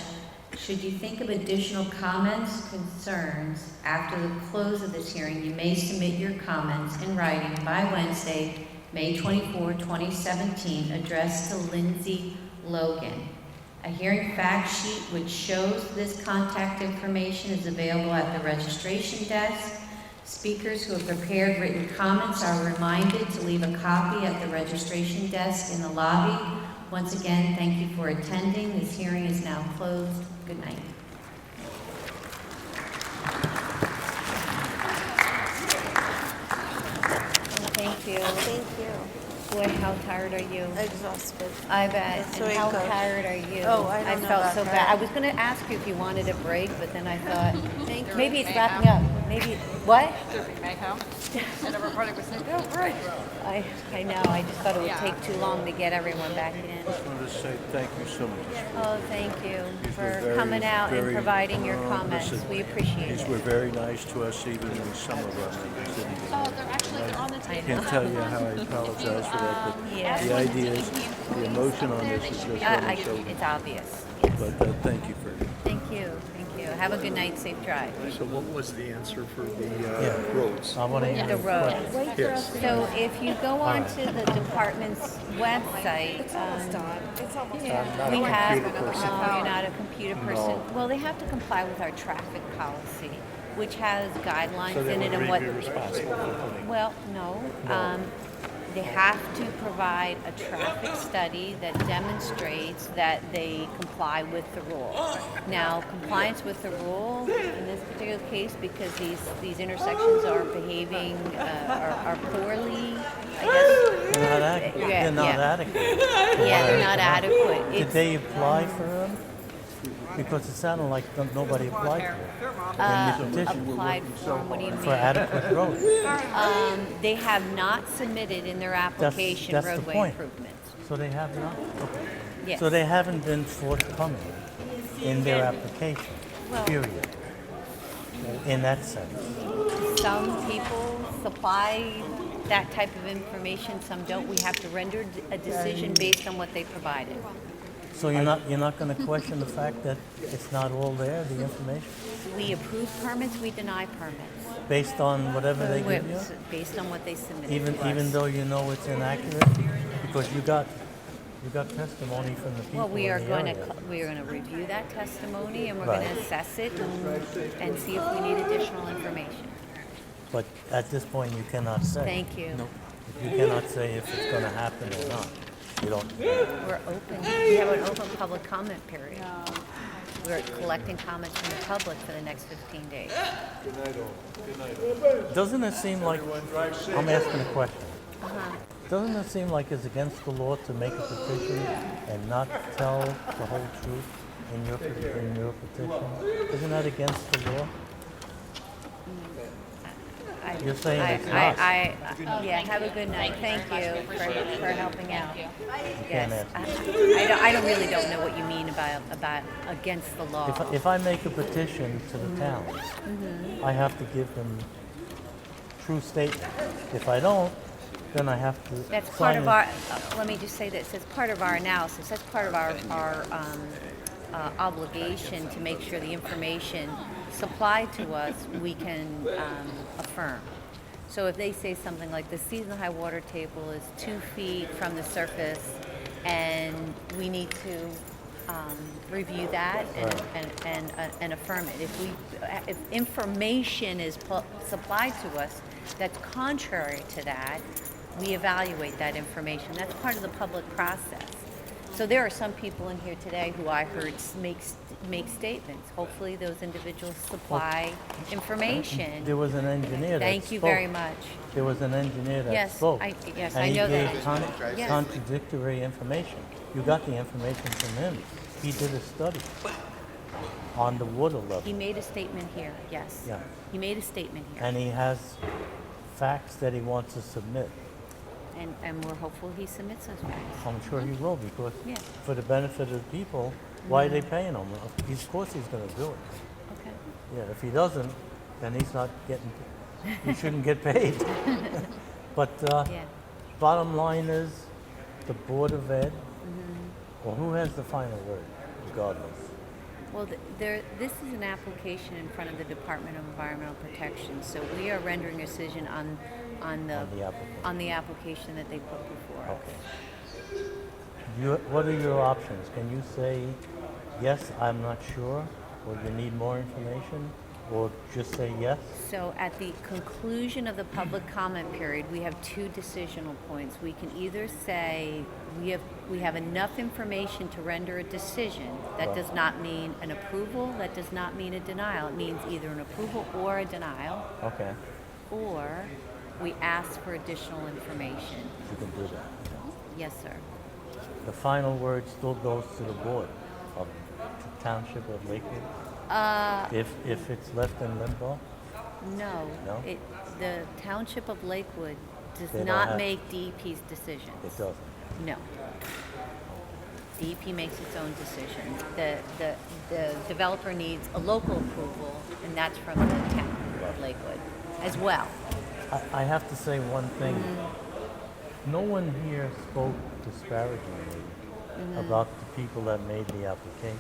should you think of additional comments, concerns after the close of this hearing, you may submit your comments in writing by Wednesday, May 24, 2017, addressed to Lindsay Logan. A hearing fact sheet which shows this contact information is available at the registration desk. Speakers who have prepared written comments are reminded to leave a copy at the registration desk in the lobby. Once again, thank you for attending. This hearing is now closed. Good night. Thank you. Boy, how tired are you? Exhausted. I bet. That's the And way it how goes. tired are you? Oh, I don't know felt about so that. bad. I was going to ask you if you wanted a break, but then I thought Thank you. maybe it's wrapping up. Maybe what? Mayhem. And everybody was saying, oh, great. I know. I just thought it would take too long to get everyone back in. I just wanted to say thank you so much. Oh, thank you These for were very, coming out and very, providing your comments. listen, We appreciate These it. were very nice to us, even in some of our members didn't even Oh, know. they're on the I table. can't tell you how I apologize for that, but Yeah. the idea is, the emotion on this is just running so. It's obvious. But thank you for Thank you. Thank you. Have a good night. Safe drive. So what was the answer for the Yeah. roads? I want to hear The road. Yes. So if you go onto the department's website, we have, you're not a computer person. Well, they have to comply with our traffic policy, which has guidelines So they in it would and what. be responsible for putting. Well, no. They have to provide a traffic study that demonstrates that they comply with the rule. Now, compliance with the rule in this particular case, because these intersections are behaving are poorly, I guess. They're not adequate. Yeah, They're not yeah. adequate. Yeah, they're not adequate. Did It's- they apply for them? Because it sounded like nobody applied for it. In the petition. Applied for, what do you mean? For adequate roads. They have not submitted in their application That's the roadway point. improvements. So they have not? Okay. Yes. So they haven't been forthcoming in their application, Well- period. In that sense. Some people supply that type of information, some don't. We have to render a decision based on what they provided. So you're not going to question the fact that it's not all there, the information, We approve permits, we deny permits. based on whatever they give you? Based on what they submitted Even to us. even though you know it's inaccurate, because you got testimony from the people Well, we are in the going area. to review that testimony and we're Right. going to assess it and see if we need additional information. But at this point, you cannot say. Thank you. You cannot say if it's going to happen or not. You don't. We're open. We have an open public comment period. We're collecting comments from the public for the next 15 days. Good night all. Good night all. Doesn't it seem like I'm asking a question? Uh-huh. Doesn't it seem like it's against the law to make a petition and not tell the whole truth in your petition? Isn't that against the law? You're saying it's not. Yeah, have a good night. Thank you for helping out. You Yes, can't answer. I don't know what you mean about against the law. If I make a petition to the town, I have to give them true statements. If I don't, then I have to. That's part sign of it. our, let me just say this, that's part of our analysis, that's part of our obligation to make sure the information supplied to us, we can affirm. So if they say something like the seasonal high water table is 2 feet from the surface and we need to review that and affirm it. If information is supplied to us that's contrary to that, we evaluate that information. That's part of the public process. So there are some people in here today who I heard make statements. Hopefully those individuals supply information. There was an engineer that Thank you spoke. very much. There was an engineer that Yes, spoke. yes, and I know he gave that. Yes. contradictory information. You got the information from him. He did a study on the water level. He made a statement here, yes. Yeah. He made a statement here. And he has facts that he wants to submit. And we're hopeful he submits those facts. I'm sure he will, because Yeah. for the benefit of the people, why are they paying him? Of course he's going to do it. Okay. Yeah, if he doesn't, then he's not getting, he shouldn't get paid. But Yeah. bottom line is, the Board of Ed, or who has the final word, regardless? Well, this is an application in front of the Department of Environmental Protection, so we are rendering a decision on the application that they put before us. Okay. What are your options? Can you say, yes, I'm not sure, or you need more information, or just say yes? So at the conclusion of the public comment period, we have 2 decisional points. We can either say we have enough information to render a decision. That does not mean an approval, that does not mean a denial. It means either an approval or a denial. Okay. Or We asked for additional information. You can do that. Yes, sir. The final word still goes to the board of the Township of Lakewood. If it's left in limbo? No. No? The Township of Lakewood does They don't not have- make DEP's decisions. It doesn't. No. DEP makes its own decisions. The developer needs a local approval, and that's from the town of Lakewood as well. I have to say one thing. No one here spoke disparagingly about the people that made the application.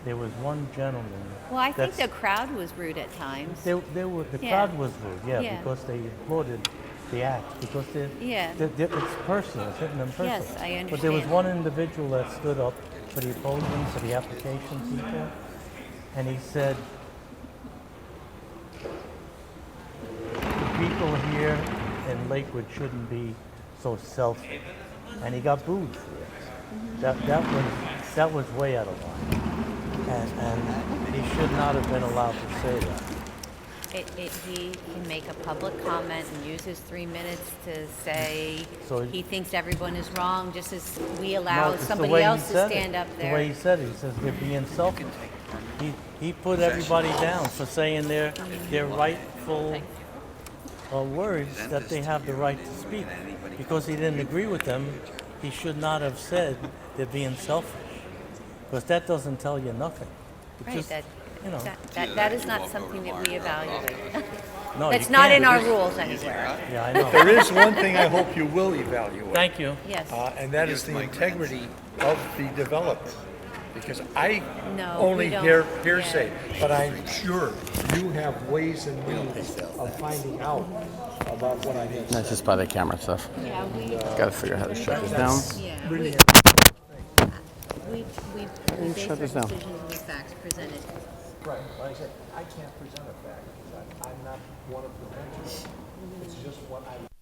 There was one gentleman. Well, I think the crowd was rude at times. The Yeah. crowd was rude, Yeah. because they applauded the act, because it's personal, it's hitting them personal. Yes, I But there was understand. one individual that stood up for the opposing, for the application people, and he said, people here in Lakewood shouldn't be so selfish, and he got booed for it. That was way out of line, and he should not have been allowed to say that. He can make a public comment and use his 3 minutes to say So he thinks everyone is wrong, just as we allow it's the somebody way he else to said stand it. up there. The way he said it, he says they're being selfish. He put everybody down for saying their rightful words, that they have the right to speak. Because he didn't agree with them, he should not have said they're being selfish. Because that doesn't tell you nothing. It Right, just, you know. that is not something that we evaluate. No, That's you not can't. in our rules anywhere. Yeah, I know. There is one thing I hope you will evaluate. Thank you. Yes. And that is the integrity of the developer. Because I No, only we don't. hear hearsay, but I'm sure you have ways and means of finding out about what I need. That's just by the camera stuff. Yeah, we Gotta figure out how to shut this down. Yeah, Really we Shut base our this down. decisions on the facts presented. Right, like I said, I can't present a fact because I'm not one of the mentors. It's just what I